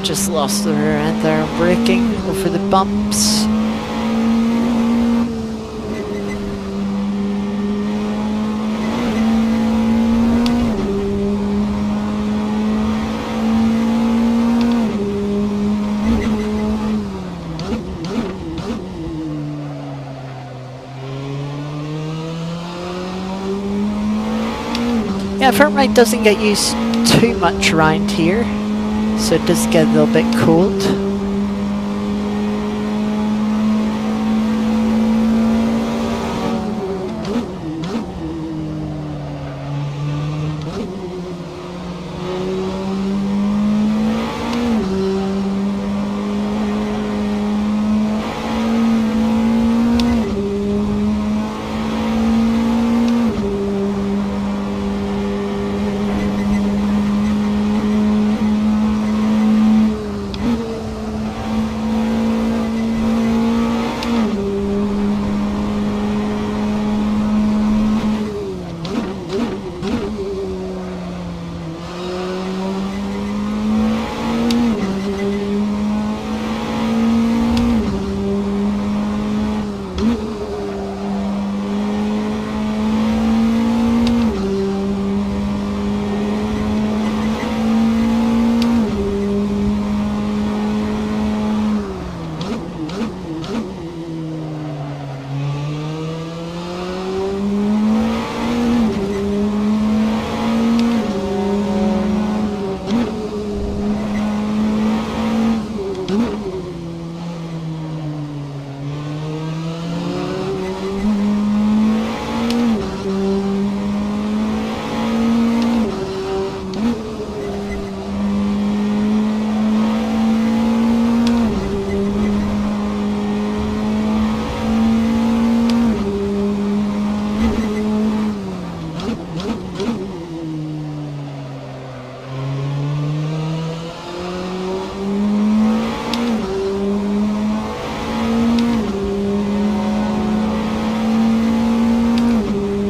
just lost the rear end there on braking over the bumps. Yeah, front right doesn't get used too much around here, so it does get a little bit cold.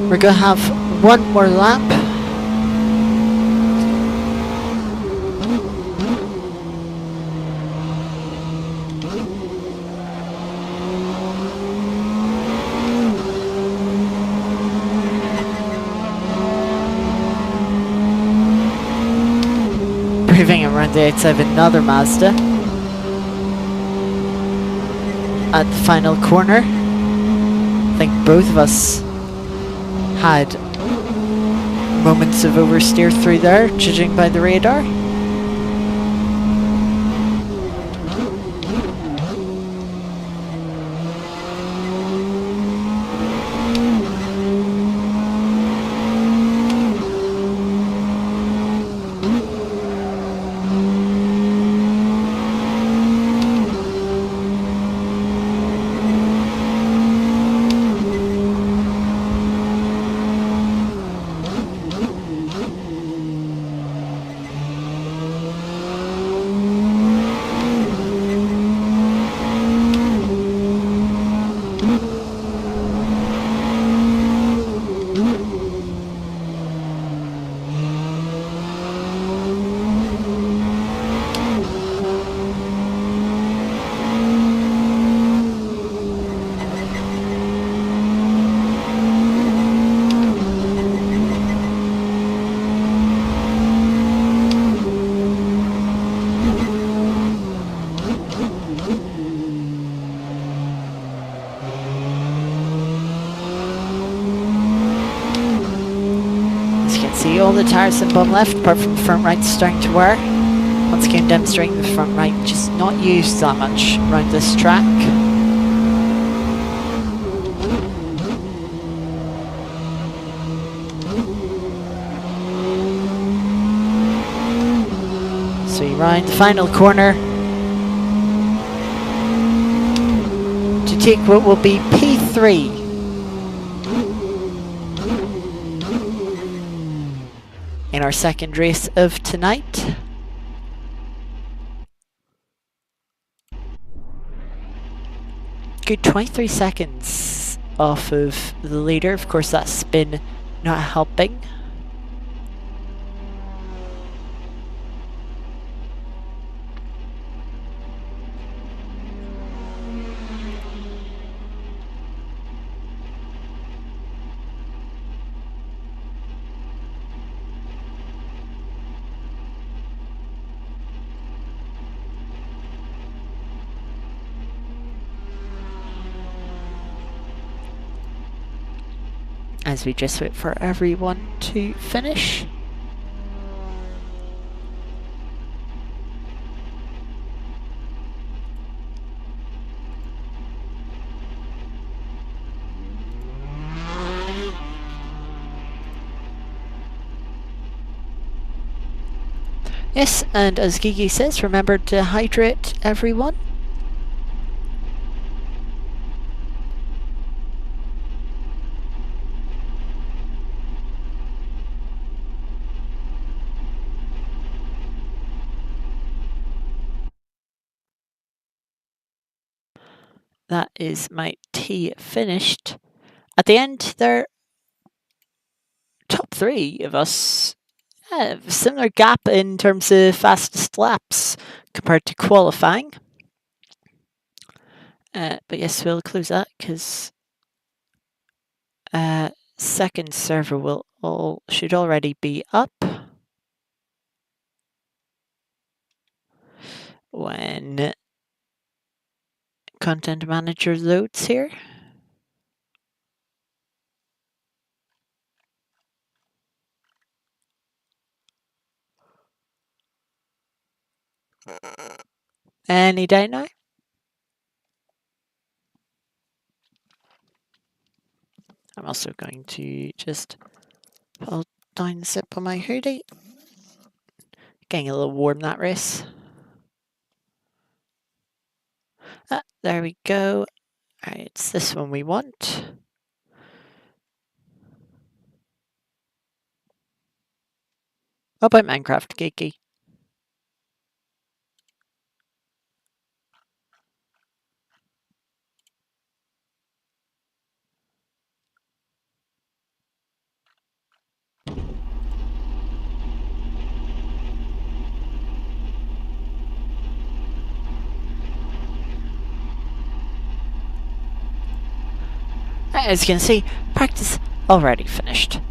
We're going to have one more lap. Proving around the outside of another Mazda. At the final corner. I think both of us had moments of oversteer through there, judging by the radar. See all the tyres in bottom left, apart from the front right starting to wear. Once again demonstrating the front right just not used that much around this track. So you round the final corner to take what will be P3. In our second race of tonight. Good 23 seconds off of the leader. Of course, that spin not helping. as we just wait for everyone to finish. Yes, and as Gigi says, remember to hydrate everyone. That is my tea finished. At the end there, top three of us have a similar gap in terms of fastest laps compared to qualifying. But yes, we'll close that because second server should already be up when content manager loads here. Any day now. I'm also going to just pull down the zip on my hoodie. Getting a little warm that race. There we go. Alright, it's this one we want. What about Minecraft, Geeky? As you can see, practice already finished.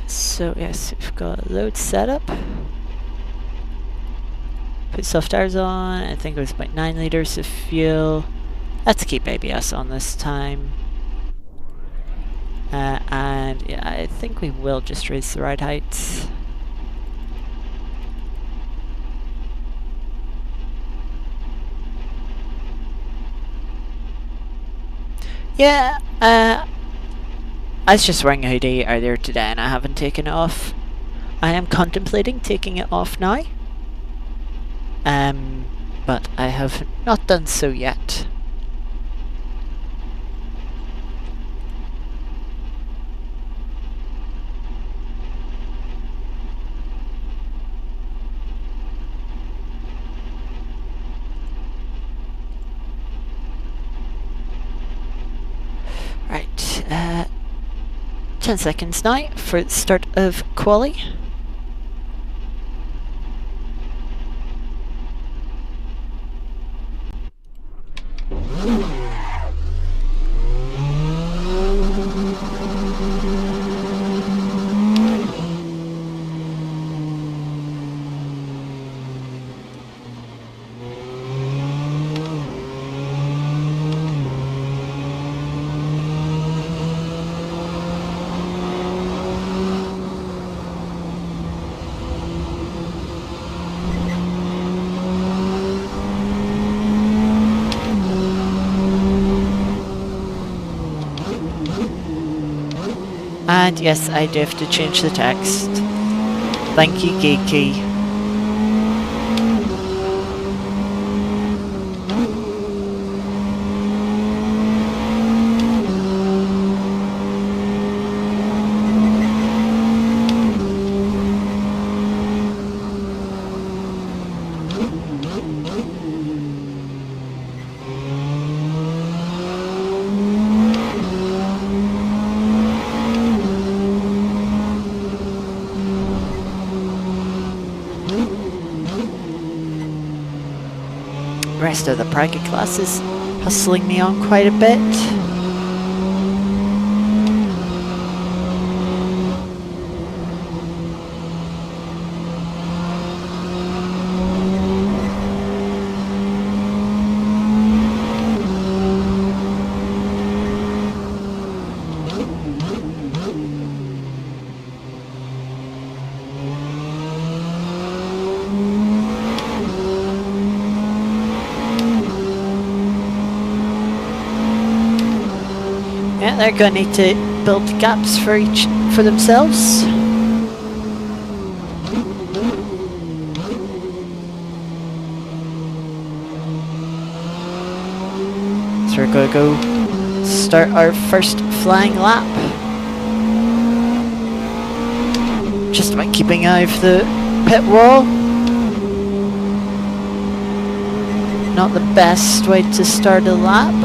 So yes, we've got a load set up. Put soft tires on. I think it was about 9 litres of fuel. Let's keep ABS on this time. And yeah, I think we will just raise the ride heights. Yeah, I was just wearing a hoodie earlier today and I haven't taken it off. I am contemplating taking it off now. But I have not done so yet. Right, 10 seconds now for the start of quali. And yes, I do have to change the text. Thank you, Geeky. Rest of the Praga class is hustling me on quite a bit. they're going to need to build gaps for themselves. So we're going to go start our first flying lap. Just about keeping eye of the pit wall. Not the best way to start a lap.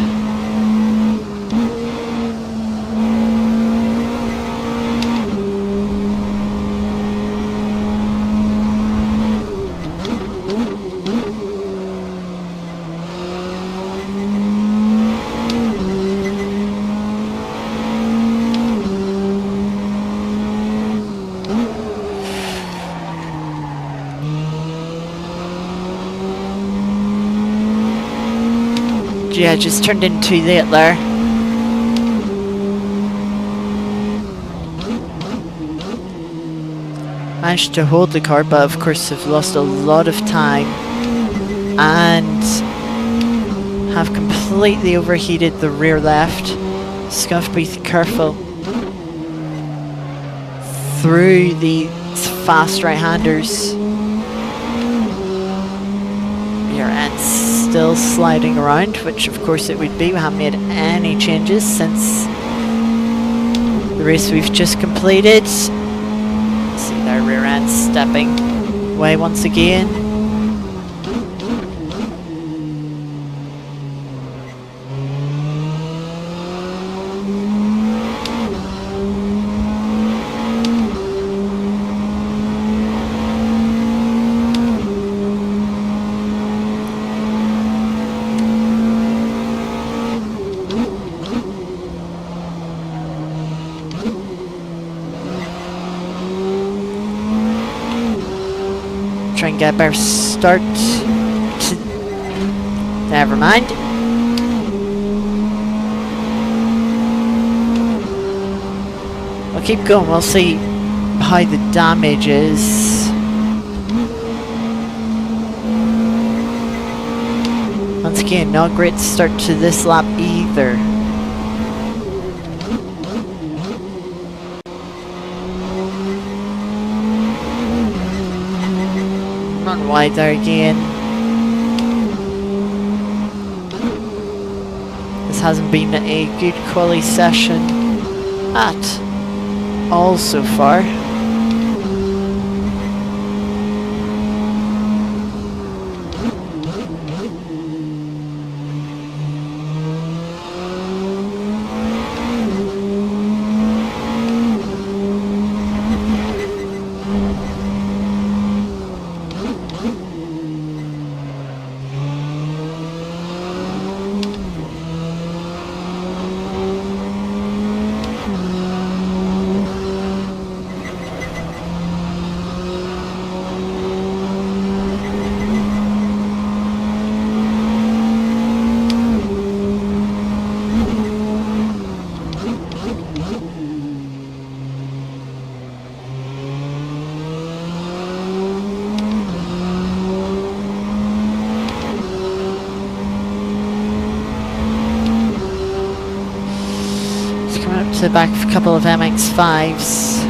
Yeah, just turned in too late there. Managed to hold the car, but of course have lost a lot of time and have completely overheated the rear left. Just gonna have to be careful through these fast right-handers. Rear end still sliding around, which of course it would be. We haven't made any changes since the race we've just completed. See their rear end stepping away once again. Try and get a better start to... Never mind. We'll keep going, we'll see how the damage is. Once again, not a great start to this lap either. Run wide there again. This hasn't been a good quali session at all so far. To the back of a couple of MX5s.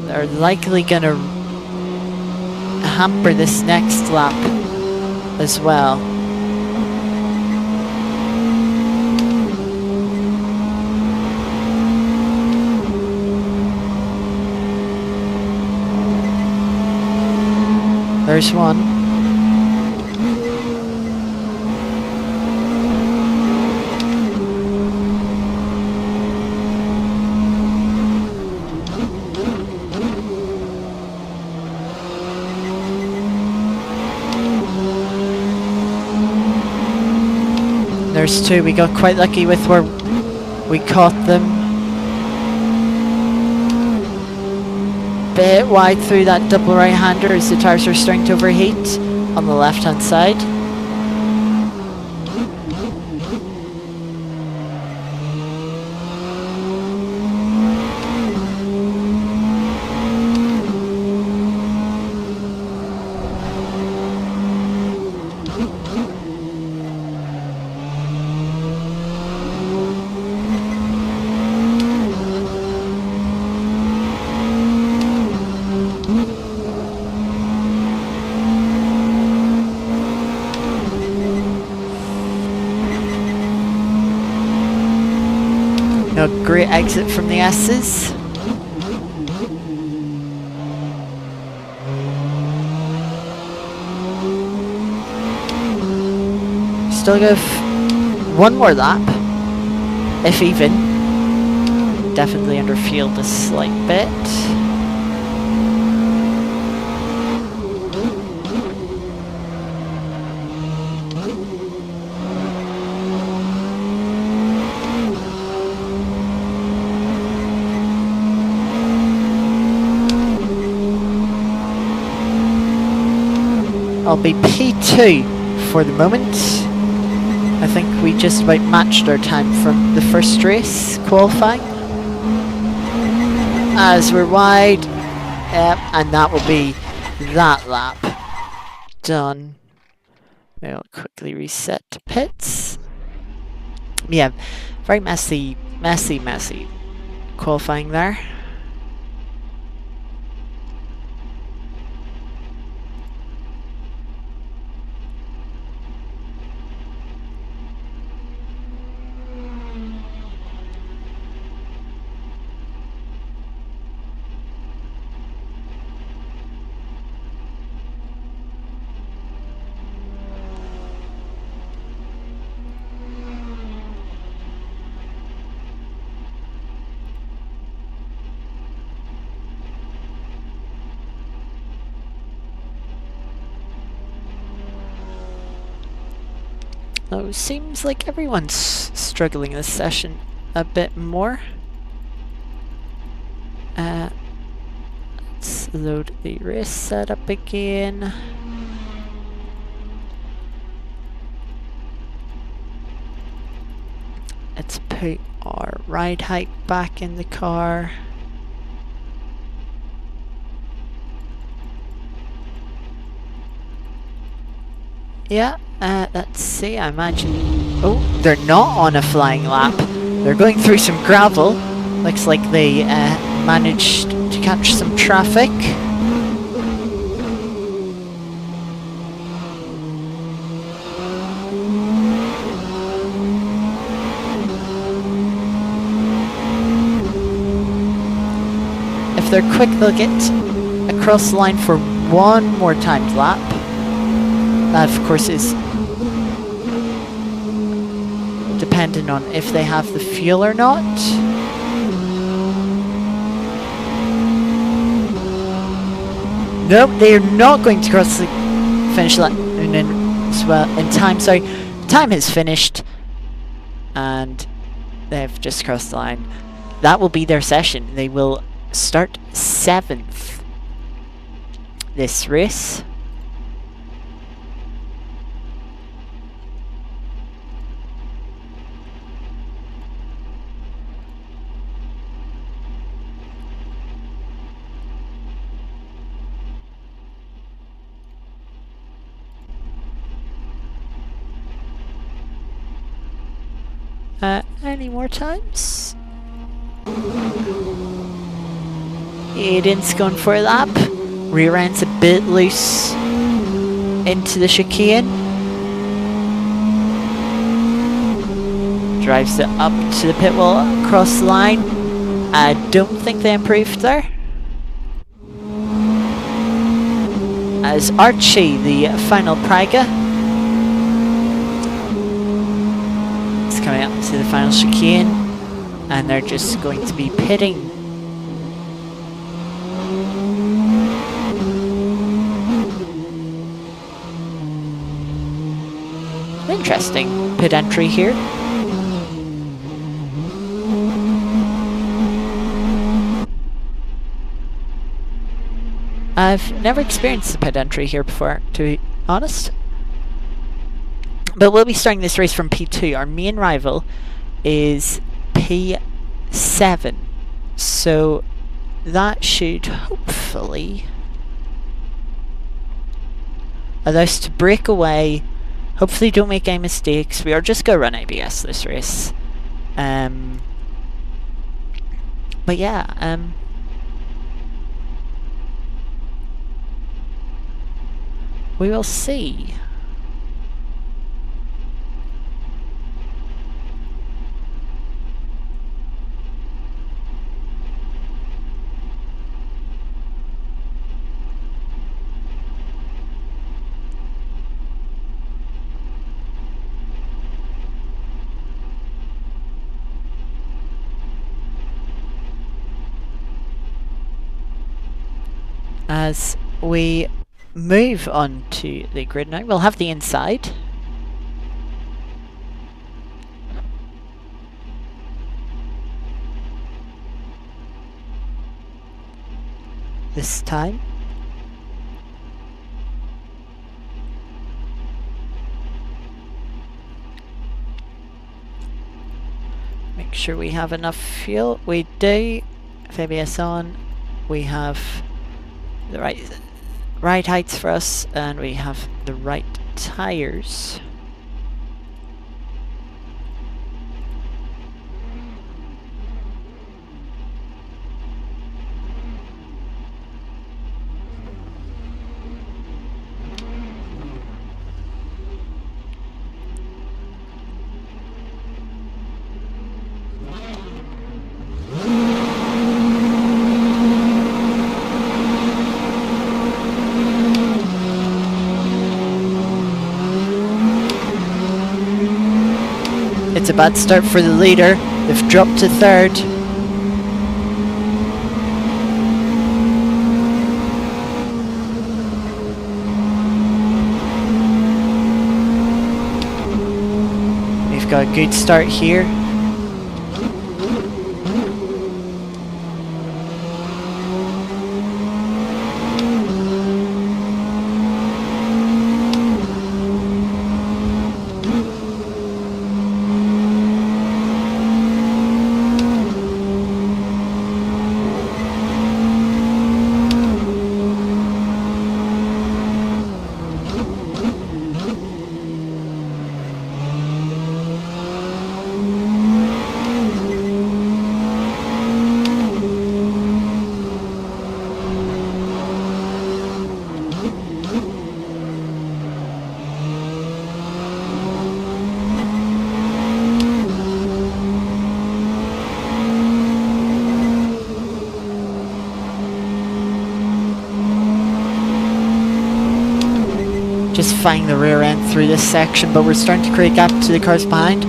They're likely going to hamper this next lap as well. There's one. There's two. We got quite lucky with where we caught them. Bit wide through that double right-hander as the tires are starting to overheat on the left-hand side. great exit from the S's. Still go one more lap, if even. Definitely underfueled a slight bit. I'll be P2 for the moment. I think we just about matched our time from the first race qualifying. As we're wide, and that will be that lap done. We'll quickly reset to pits. Yeah, very messy qualifying there. Oh, seems like everyone's struggling this session a bit more. Let's load the race setup again. Let's put our ride height back in the car. Yeah, let's see, I imagine... Oh, they're not on a flying lap. They're going through some gravel. Looks like they managed to catch some traffic. If they're quick, they'll get across the line for one more timed lap. That, of course, is dependent on if they have the fuel or not. Nope, they are not going to cross the finish line in time. Sorry, time has finished, and they've just crossed the line. That will be their session. They will start 7th this race. Any more times? Aiden's going for a lap. Rear end's a bit loose into the chicane. Drives it up to the pit wall, across the line. I don't think they improved there. As Archie, the final Praga, coming up to the final chicane, and they're just going to be pitting. Interesting pit entry here. I've never experienced a pit entry here before, to be honest. But we'll be starting this race from P2. Our main rival is P7. So that should hopefully allow us to break away. Hopefully don't make any mistakes. We are just going to run ABS this race. But yeah, we will see. as we move on to the grid now. We'll have the inside. This time. Make sure we have enough fuel. We do. ABS on. We have the right heights for us, and we have the right tires. It's a bad start for the leader. They've dropped to third. We've got a good start here. Just finding the rear end through this section, but we're starting to create a gap to the cars behind.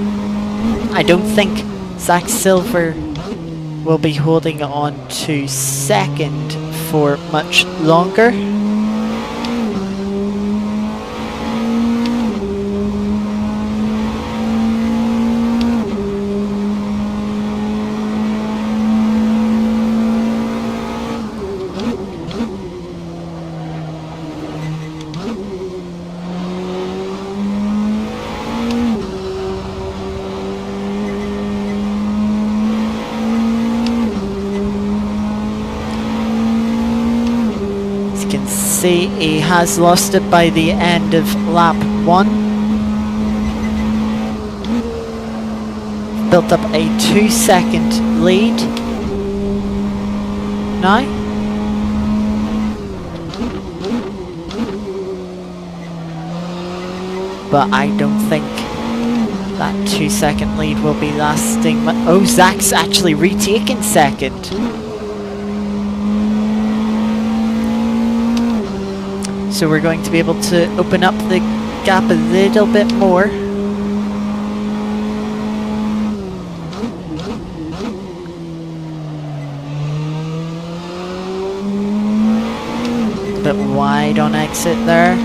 I don't think Zach Silver will be holding on to second for much longer. He has lost it by the end of lap 1. Built up a 2-second lead now. But I don't think that 2-second lead will be lasting. Oh, Zach's actually retaken second. So we're going to be able to open up the gap a little bit more. A bit wide on exit there.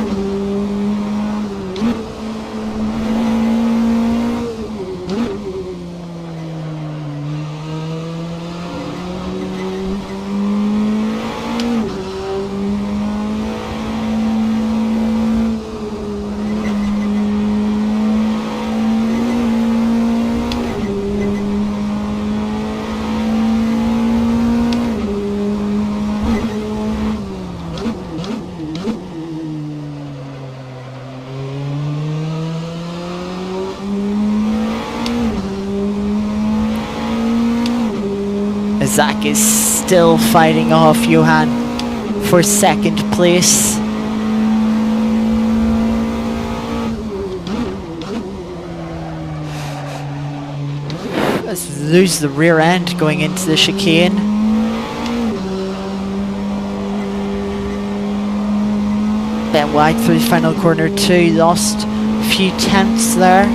Zach is still fighting off Johan for second place. Let's lose the rear end going into the chicane. Bit wide through the final corner too, lost a few tenths there.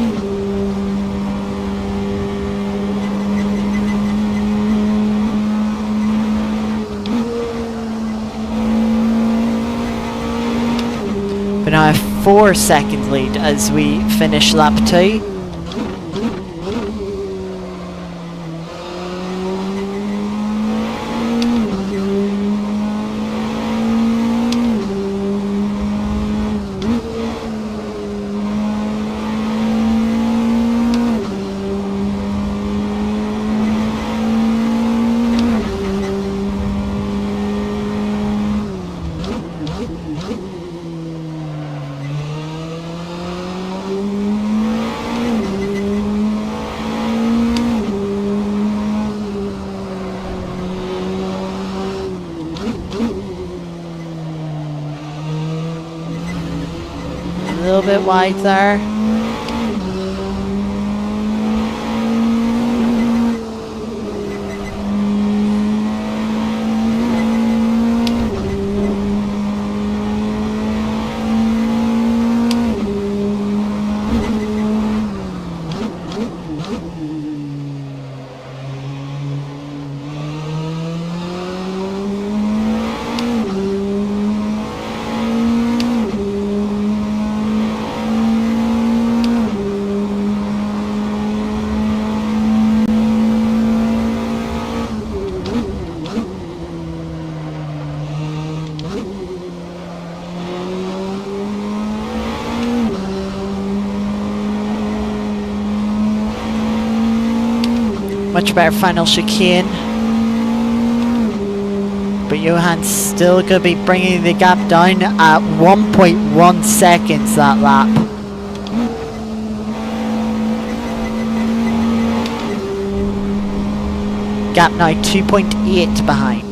4-second lead as we finish lap 2. A little bit wide there. Much better final chicane. But Johan's still going to be bringing the gap down at 1.1 seconds that lap. Gap now 2.8 behind.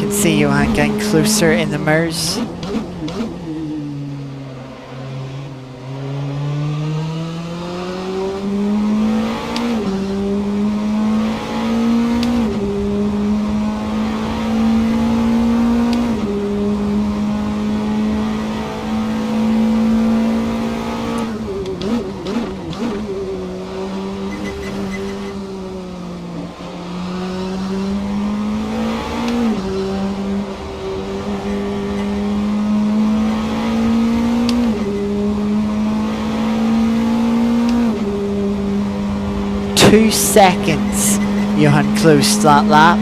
See Johan getting closer in the mirrors. Two seconds Johan closed that lap.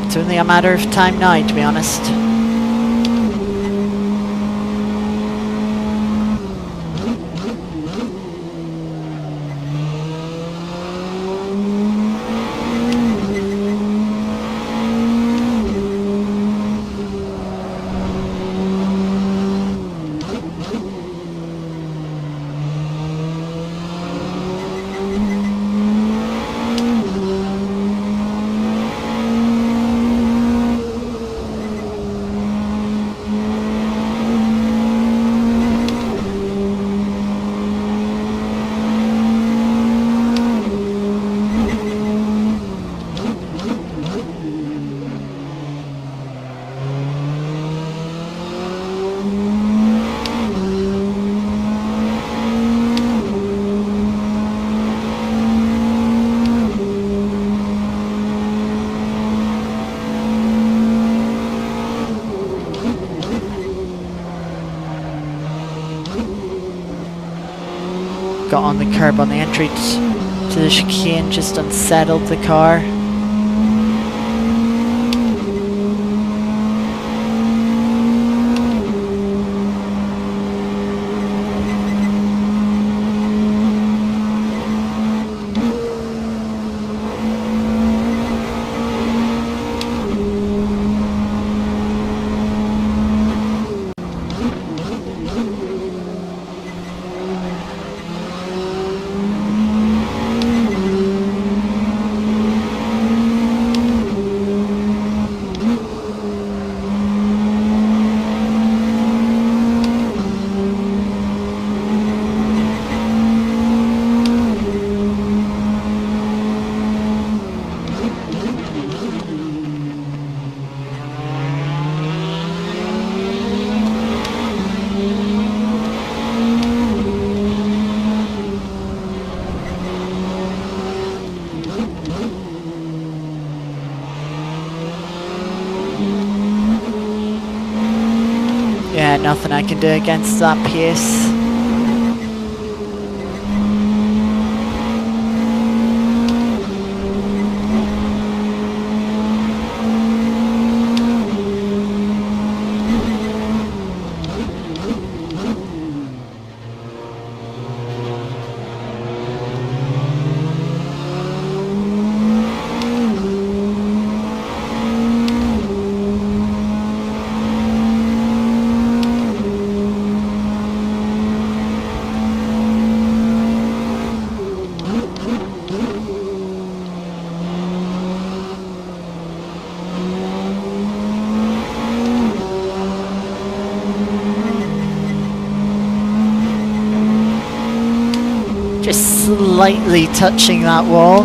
It's only a matter of time now, to be honest. got on the curb on the entry to the chicane, just unsettled the car. Yeah, nothing I can do against that pace. Just slightly touching that wall.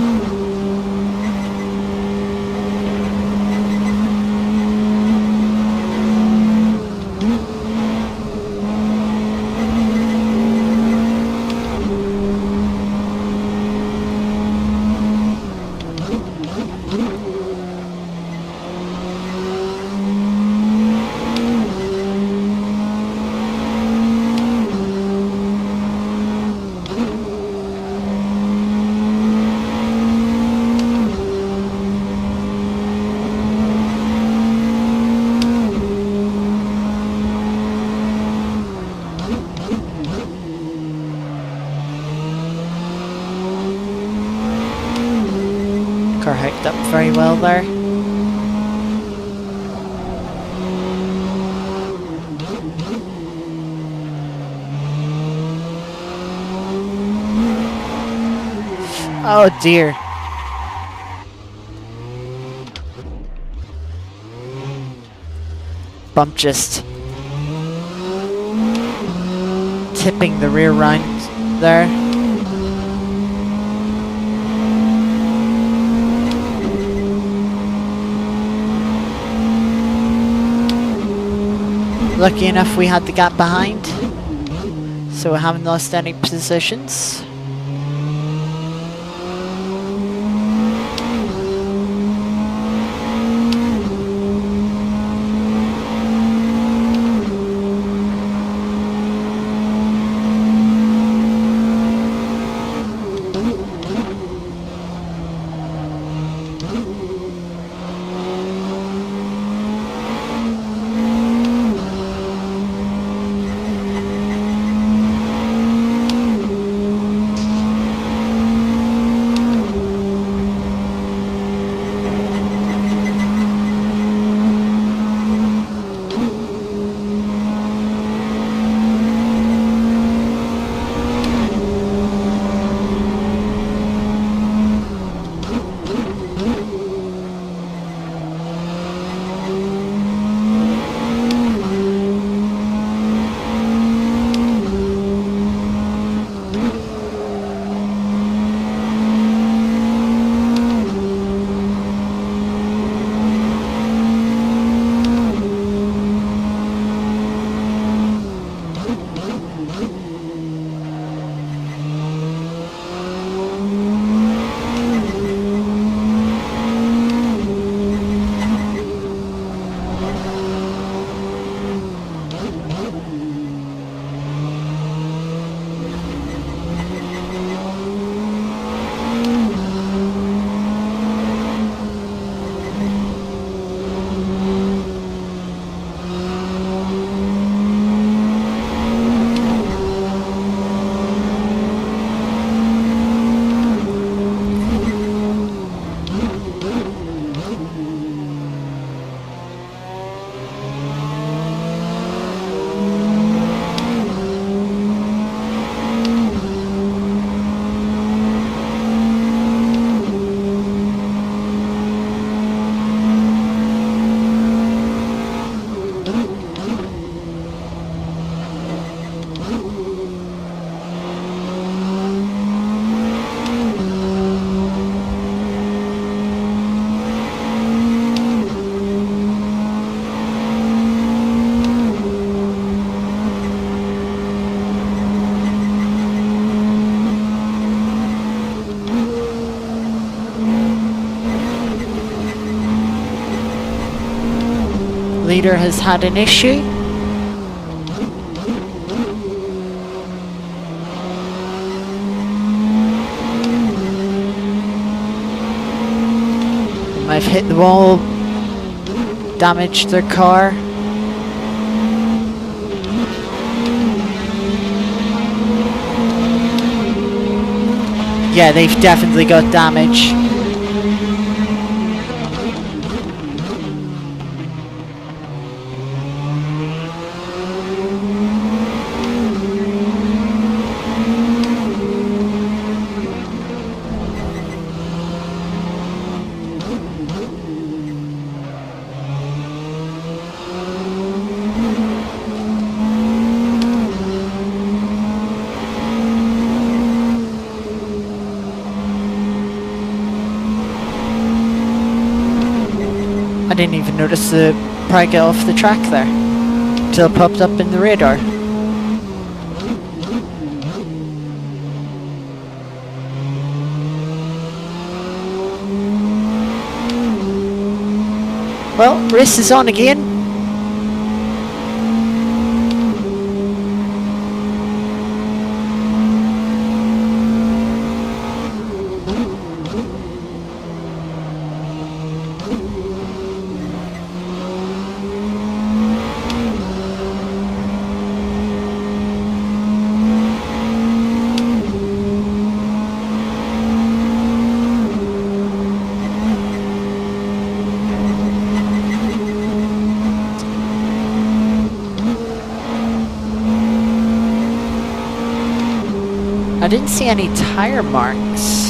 Car hooked up very well there. Oh dear. Bump just tipping the rear round there. Lucky enough we had the gap behind, so we haven't lost any positions. leader has had an issue. They might have hit the wall, damaged their car. Yeah, they've definitely got damage. I didn't even notice the Praga off the track there until it popped up in the radar. Well, race is on again. I didn't see any tire marks.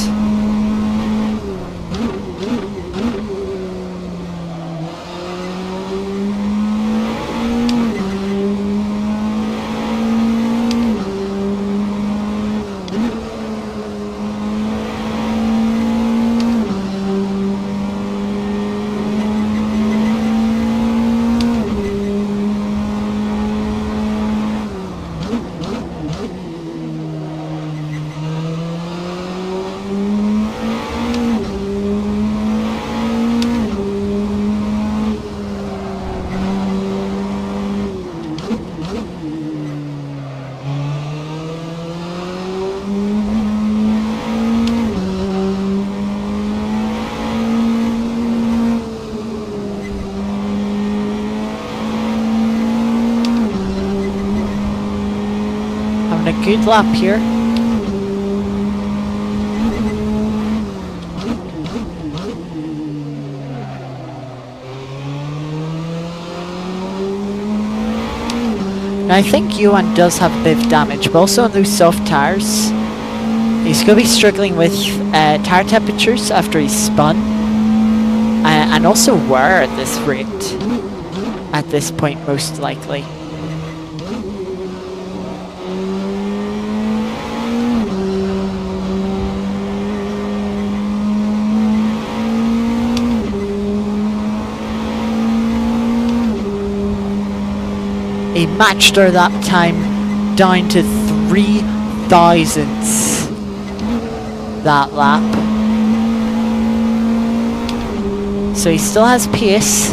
A good lap here. Now I think Johan does have a bit of damage, but also on those soft tires, he's going to be struggling with tire temperatures after he's spun, and also wear at this rate, at this point most likely. He matched her that time down to 3 thousandths that lap. So he still has pace.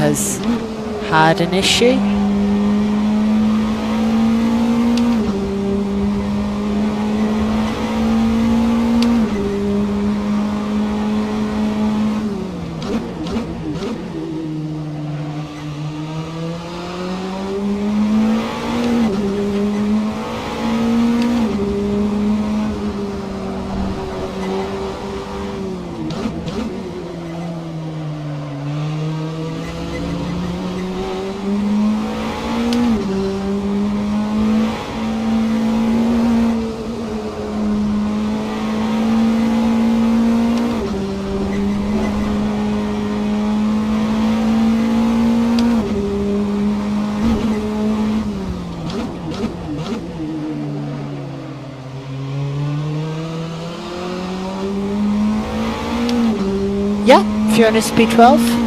has had an issue. Yeah, if you're on a speed 12.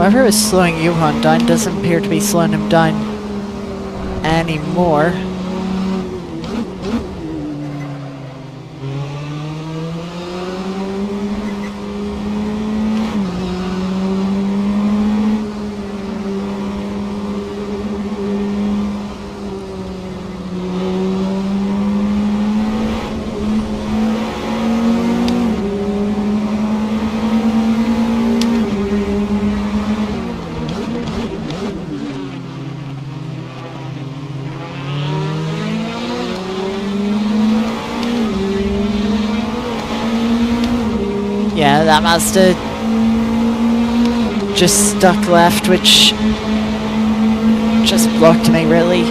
Whoever is slowing Johan down doesn't appear to be slowing him down anymore. Yeah, that Mazda just stuck left, which just blocked me, really.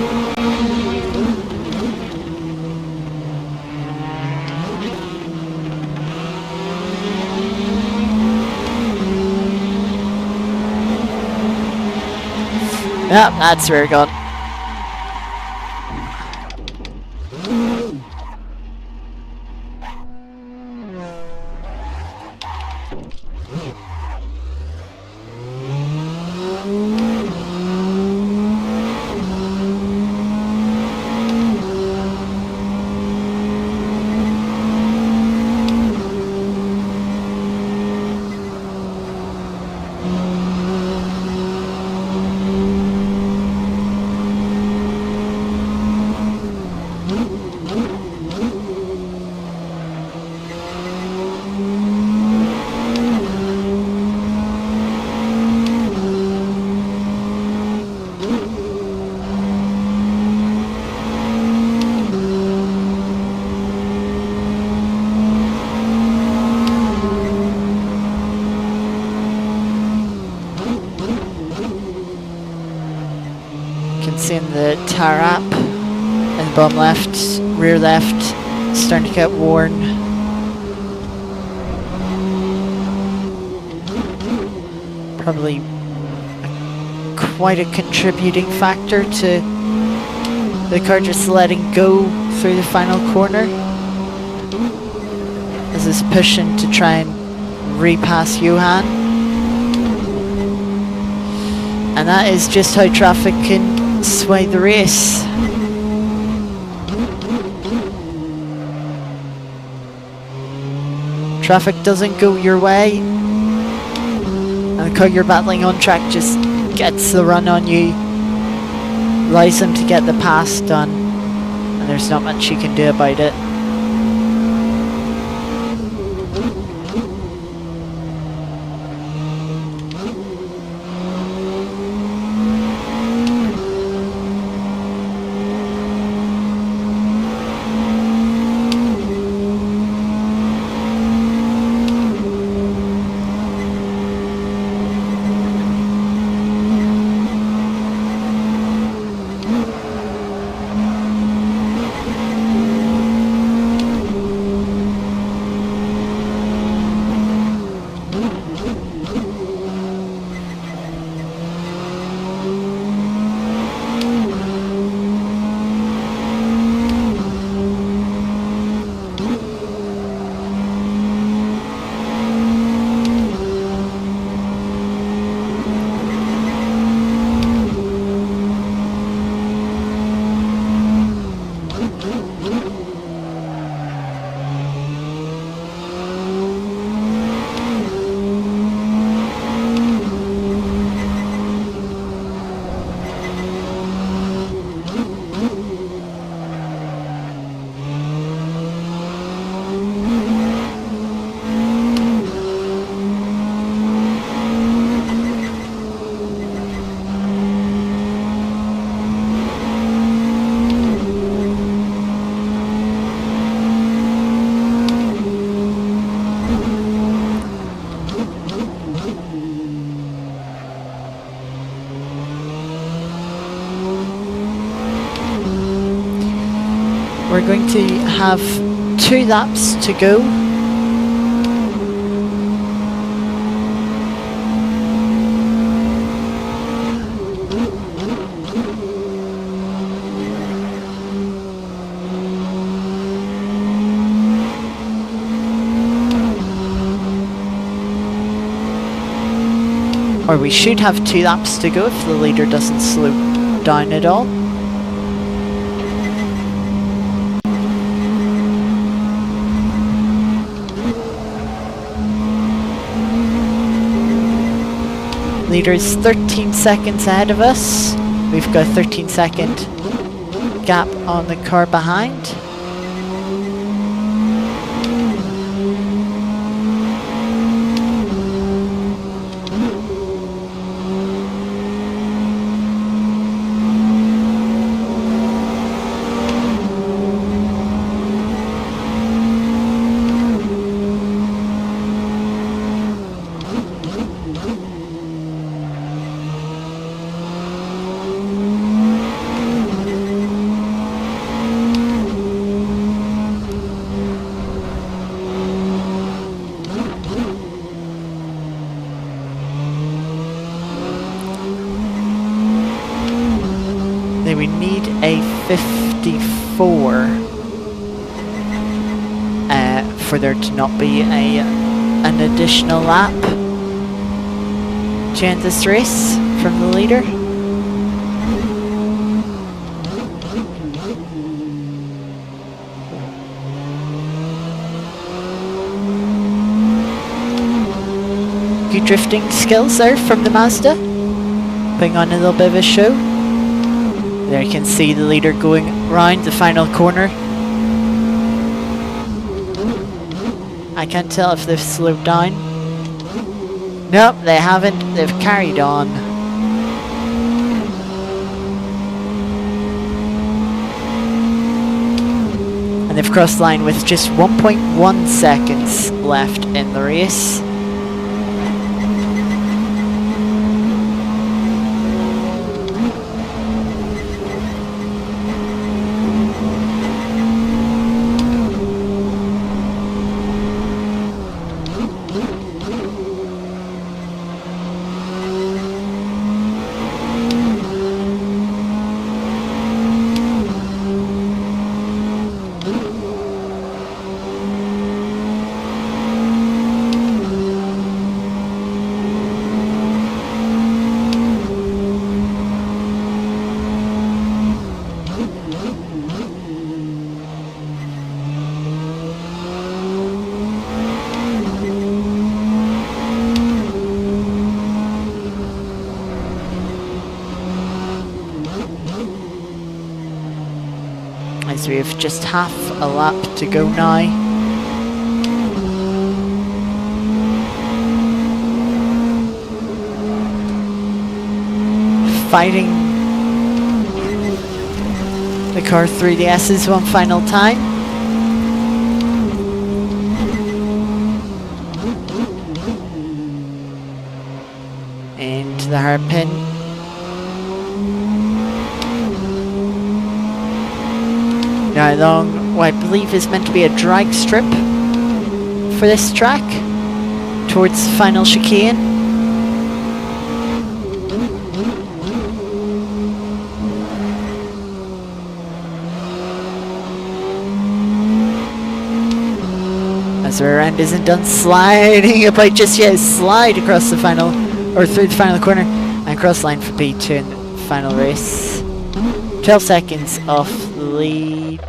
Yep, that's where we're going. Seeing the tire wrap in the bottom left, rear left, starting to get worn. Probably quite a contributing factor to the car just letting go through the final corner as it's pushing to try and repass Johan. And that is just how traffic can sway the race. Traffic doesn't go your way, and the car you're battling on track just gets the run on you. allows them to get the pass done, and there's not much you can do about it. We're going to have 2 laps to go. Or we should have 2 laps to go if the leader doesn't slow down at all. Leader's 13 seconds ahead of us. We've got a 13-second gap on the car behind. We need a 54 for there to not be an additional lap to end this race from the leader. Good drifting skills there from the Mazda, putting on a little bit of a show. There you can see the leader going round the final corner. I can't tell if they've slowed down. Nope, they haven't. They've carried on. And they've crossed the line with just 1.1 seconds left in the race. as we have just half a lap to go now. Fighting the car through the S's one final time. Into the hairpin. Now along what I believe is meant to be a drag strip for this track towards the final chicane. As our end isn't done sliding about just yet, slide across the final, or through the final corner, and cross line for P2 in the final race. 12 seconds off the lead.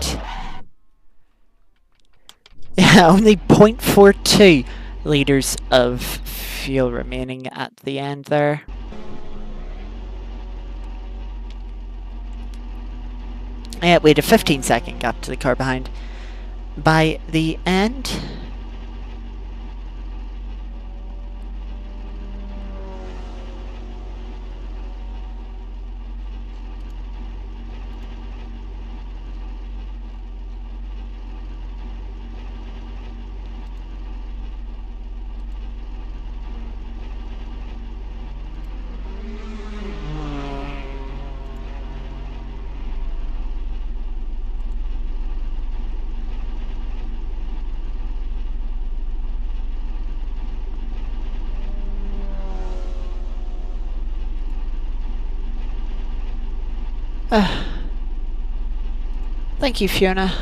Yeah, only 0.42 litres of fuel remaining at the end there. Yeah, we had a 15-second gap to the car behind by the end. Thank you, Fiona.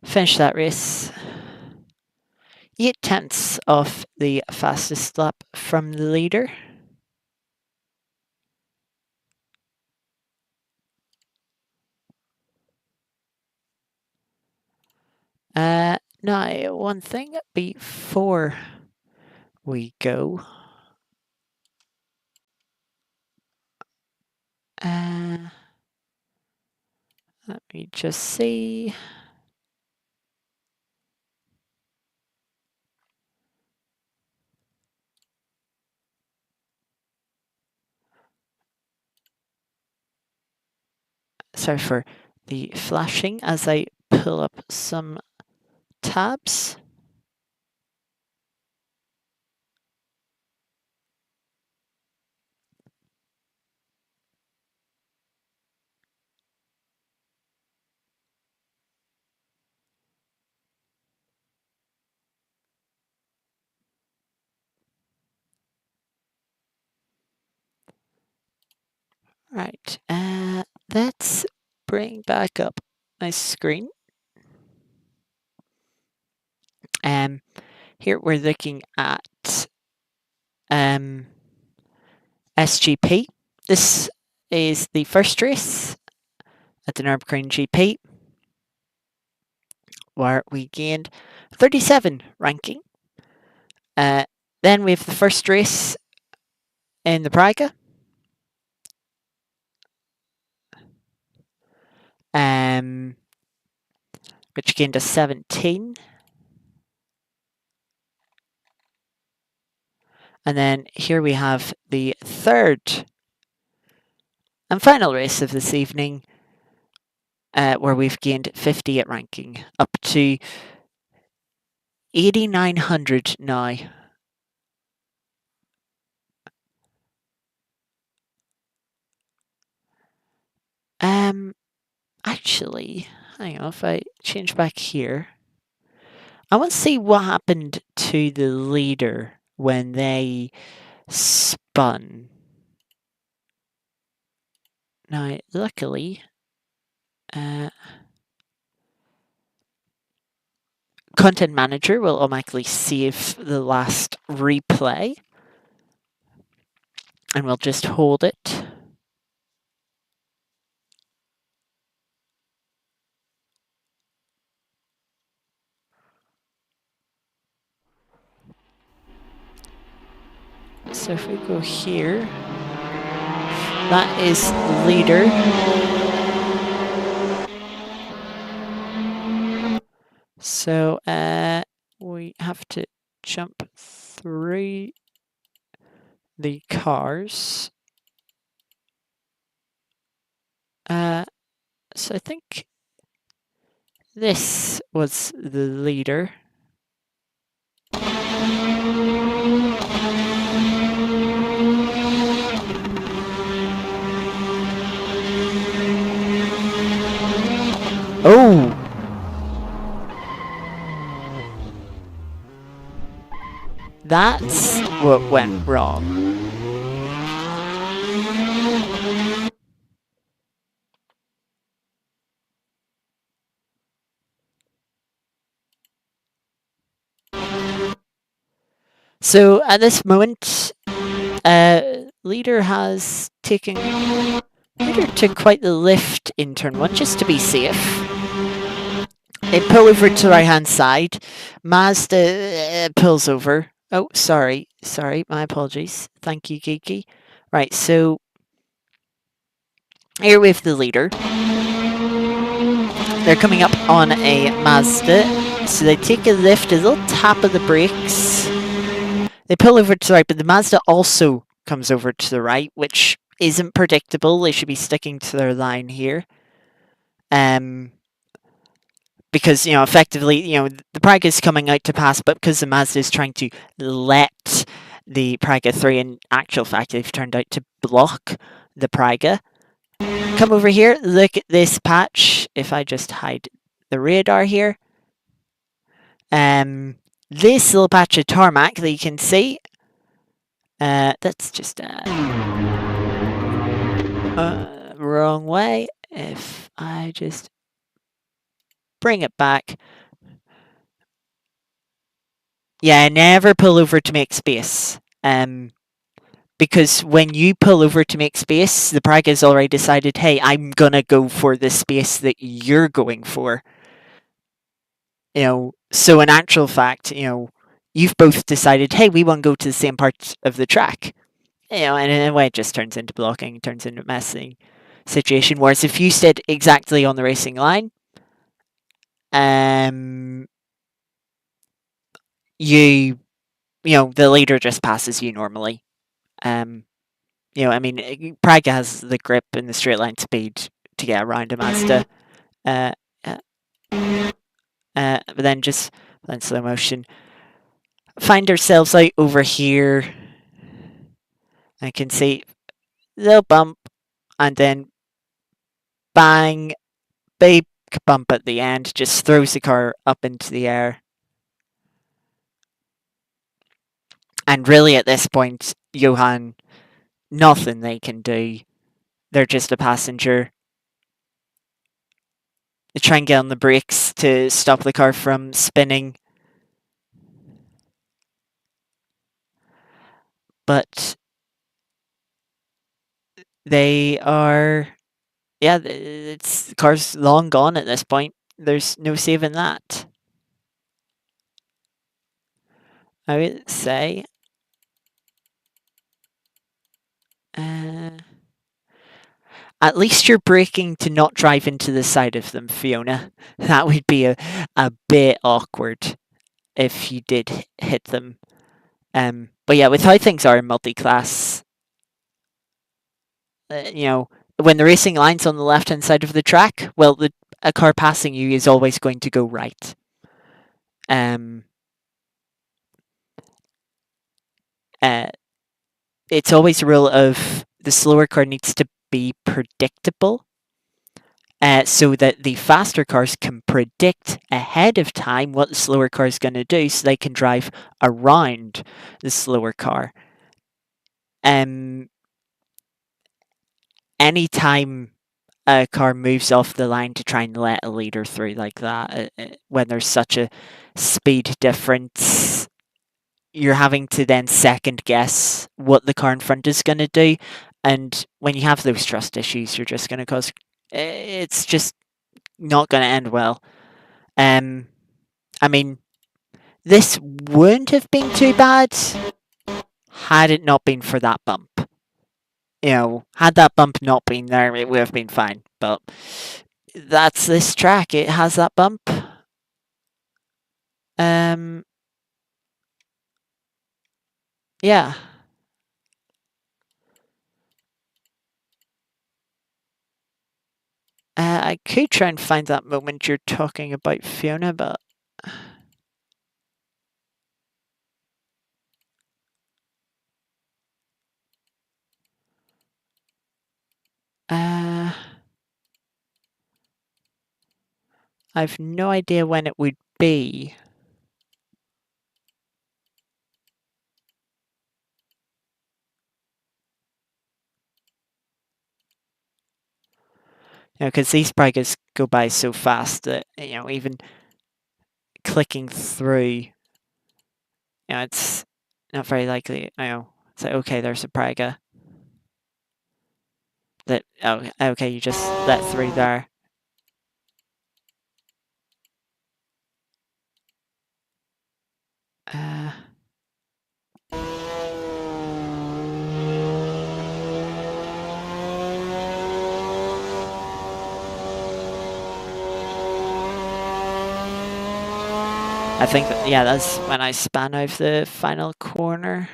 Finish that race. 8/10 off the fastest lap from the leader. Now, one thing before we go. Let me just see. Sorry for the flashing as I pull up some tabs. Right, let's bring back up my screen. Here we're looking at SGP. This is the first race at the Nurburgring GP, where we gained 37 ranking. Then we have the first race in the Praga, which gained us 17. And then here we have the third and final race of this evening, where we've gained 50 at ranking, up to 8,900 now. Actually, hang on, if I change back here, I want to see what happened to the leader when they spun. Now, luckily, Content Manager will automatically save the last replay, and we'll just hold it. So if we go here, that is leader. So we have to jump through the cars. So I think this was the leader. Oh! That's what went wrong. So at this moment, leader has taken... Leader took quite the lift in turn 1 just to be safe. They pull over to the right hand side. Mazda pulls over. Oh, sorry, my apologies. Thank you, Geeky. Right, so here we have the leader. They're coming up on a Mazda, so they take a lift, a little tap of the brakes. They pull over to the right, but the Mazda also comes over to the right, which isn't predictable. They should be sticking to their line here. Because, effectively, the Praga is coming out to pass, but because the Mazda is trying to let the Praga through, in actual fact, they've turned out to block the Praga. Come over here, look at this patch. If I just hide the radar here. This little patch of tarmac that you can see, that's just wrong way. If I just bring it back. Yeah, never pull over to make space. Because when you pull over to make space, the Praga's already decided, hey, I'm gonna go for the space that you're going for. So in actual fact, you've both decided, hey, we want to go to the same part of the track. And in a way it just turns into blocking, turns into a messy situation. Whereas if you stayed exactly on the racing line, the leader just passes you normally. Praga has the grip and the straight line speed to get around a Mazda. But then just in slow motion, find ourselves out over here. I can see little bump, and then bang, big bump at the end, just throws the car up into the air. And really at this point, Johan, nothing they can do. They're just a passenger. They try and get on the brakes to stop the car from spinning. But they are... Yeah, the car's long gone at this point. There's no saving that. I would say. At least you're braking to not drive into the side of them, Fiona. That would be a bit awkward if you did hit them. But yeah, with how things are in Multiclass, when the racing line's on the left-hand side of the track, well, a car passing you is always going to go right. it's always a rule of the slower car needs to be predictable, so that the faster cars can predict ahead of time what the slower car is going to do, so they can drive around the slower car. Anytime a car moves off the line to try and let a leader through like that, when there's such a speed difference, you're having to then second guess what the car in front is going to do. And when you have those trust issues, you're just going to cause, it's just not going to end well. I mean, this wouldn't have been too bad had it not been for that bump. Had that bump not been there, it would have been fine. But that's this track. It has that bump. Yeah. I could try and find that moment you're talking about, Fiona, but I've no idea when it would be. Because these Pragas go by so fast that, even clicking through, it's not very likely. It's like, okay, there's a Praga. Okay, you just let through there. I think that's when I span out the final corner.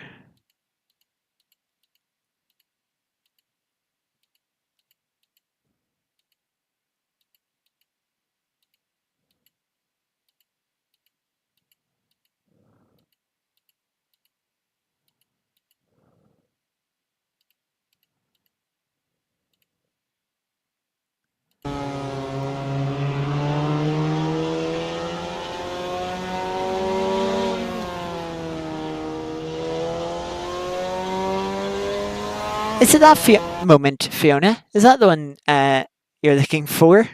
Is it that moment, Fiona? Is that the one you're looking for?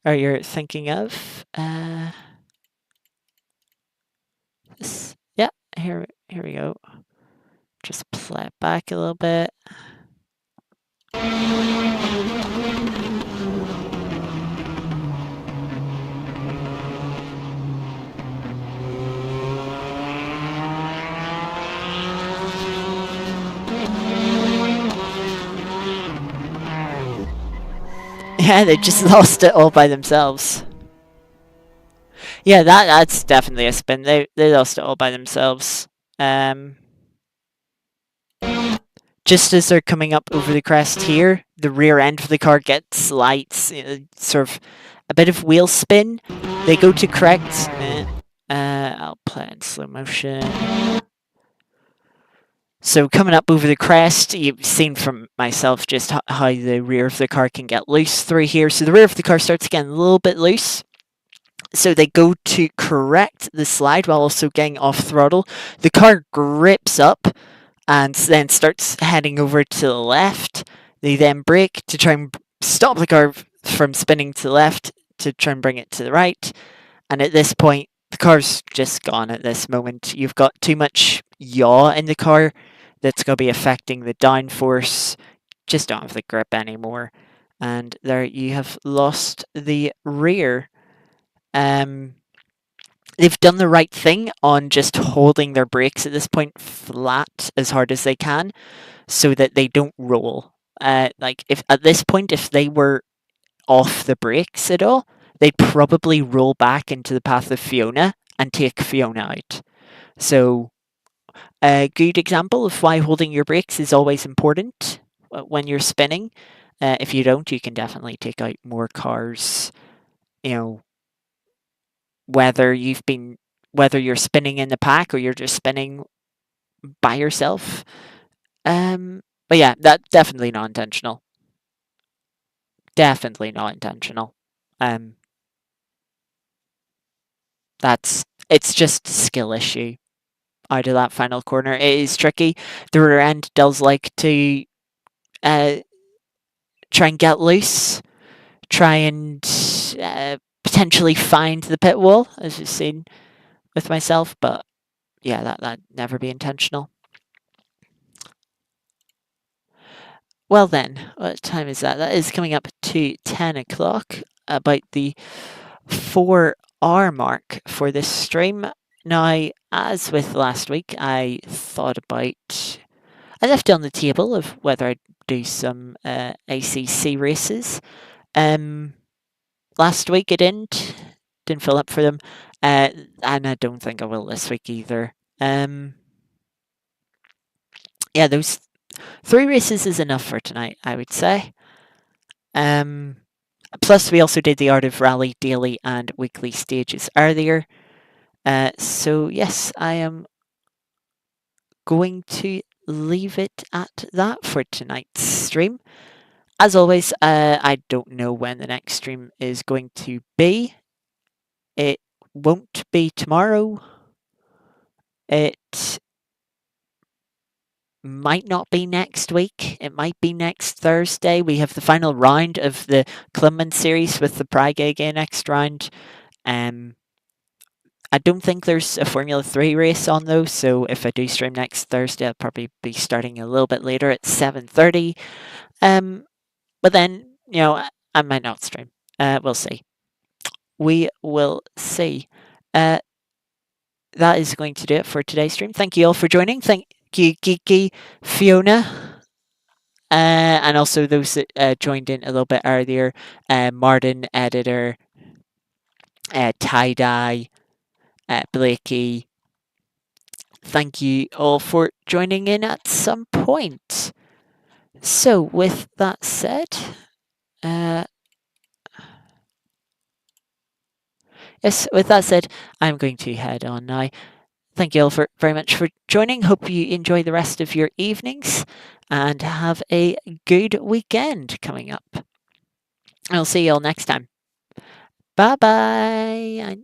Or you're thinking of? Yeah, here we go. Just play it back a little bit. Yeah, they just lost it all by themselves. Yeah, that's definitely a spin. They lost it all by themselves. Just as they're coming up over the crest here, the rear end of the car gets lights, sort of a bit of wheel spin. They go to correct. I'll play it in slow motion. So coming up over the crest, you've seen from myself just how the rear of the car can get loose through here. So the rear of the car starts getting a little bit loose. So they go to correct the slide while also getting off throttle. The car grips up and then starts heading over to the left. They then brake to try and stop the car from spinning to the left to try and bring it to the right. And at this point, the car's just gone at this moment. You've got too much yaw in the car that's going to be affecting the downforce. Just don't have the grip anymore. And there you have lost the rear. They've done the right thing on just holding their brakes at this point flat as hard as they can so that they don't roll. If at this point, if they were off the brakes at all, they'd probably roll back into the path of Fiona and take Fiona out. So a good example of why holding your brakes is always important when you're spinning. If you don't, you can definitely take out more cars. Whether you've been whether you're spinning in the pack or you're just spinning by yourself. But yeah, that definitely not intentional. Definitely not intentional. Um, it's just a skill issue out of that final corner. It is tricky. The rear end does like to uh, try and get loose, try and potentially find the pit wall, as you've seen with myself. But yeah, that never be intentional. Well then, what time is that? That is coming up to 10 o'clock, about the 4-hour mark for this stream. Now, as with last week, I thought about, I left it on the table of whether I'd do some ACC races. Last week I didn't fill up for them, and I don't think I will this week either. Yeah, those 3 races is enough for tonight, I would say. Plus, we also did the Art of Rally daily and weekly stages earlier. So yes, I am going to leave it at that for tonight's stream. As always, I don't know when the next stream is going to be. It won't be tomorrow. It might not be next week. It might be next Thursday. We have the final round of the Clubman series with the Praga again next round. I don't think there's a Formula 3 race on though, so if I do stream next Thursday, I'll probably be starting a little bit later at 7:30. But then, I might not stream. We'll see. We will see. That is going to do it for today's stream. Thank you all for joining. Thank you, Geeky, Fiona, and also those that joined in a little bit earlier. Martin, Editor, Tie-Dye, Blakey. Thank you all for joining in at some point. So, with that said, I'm going to head on now. Thank you all very much for joining. Hope you enjoy the rest of your evenings and have a good weekend coming up. I'll see you all next time. Bye bye.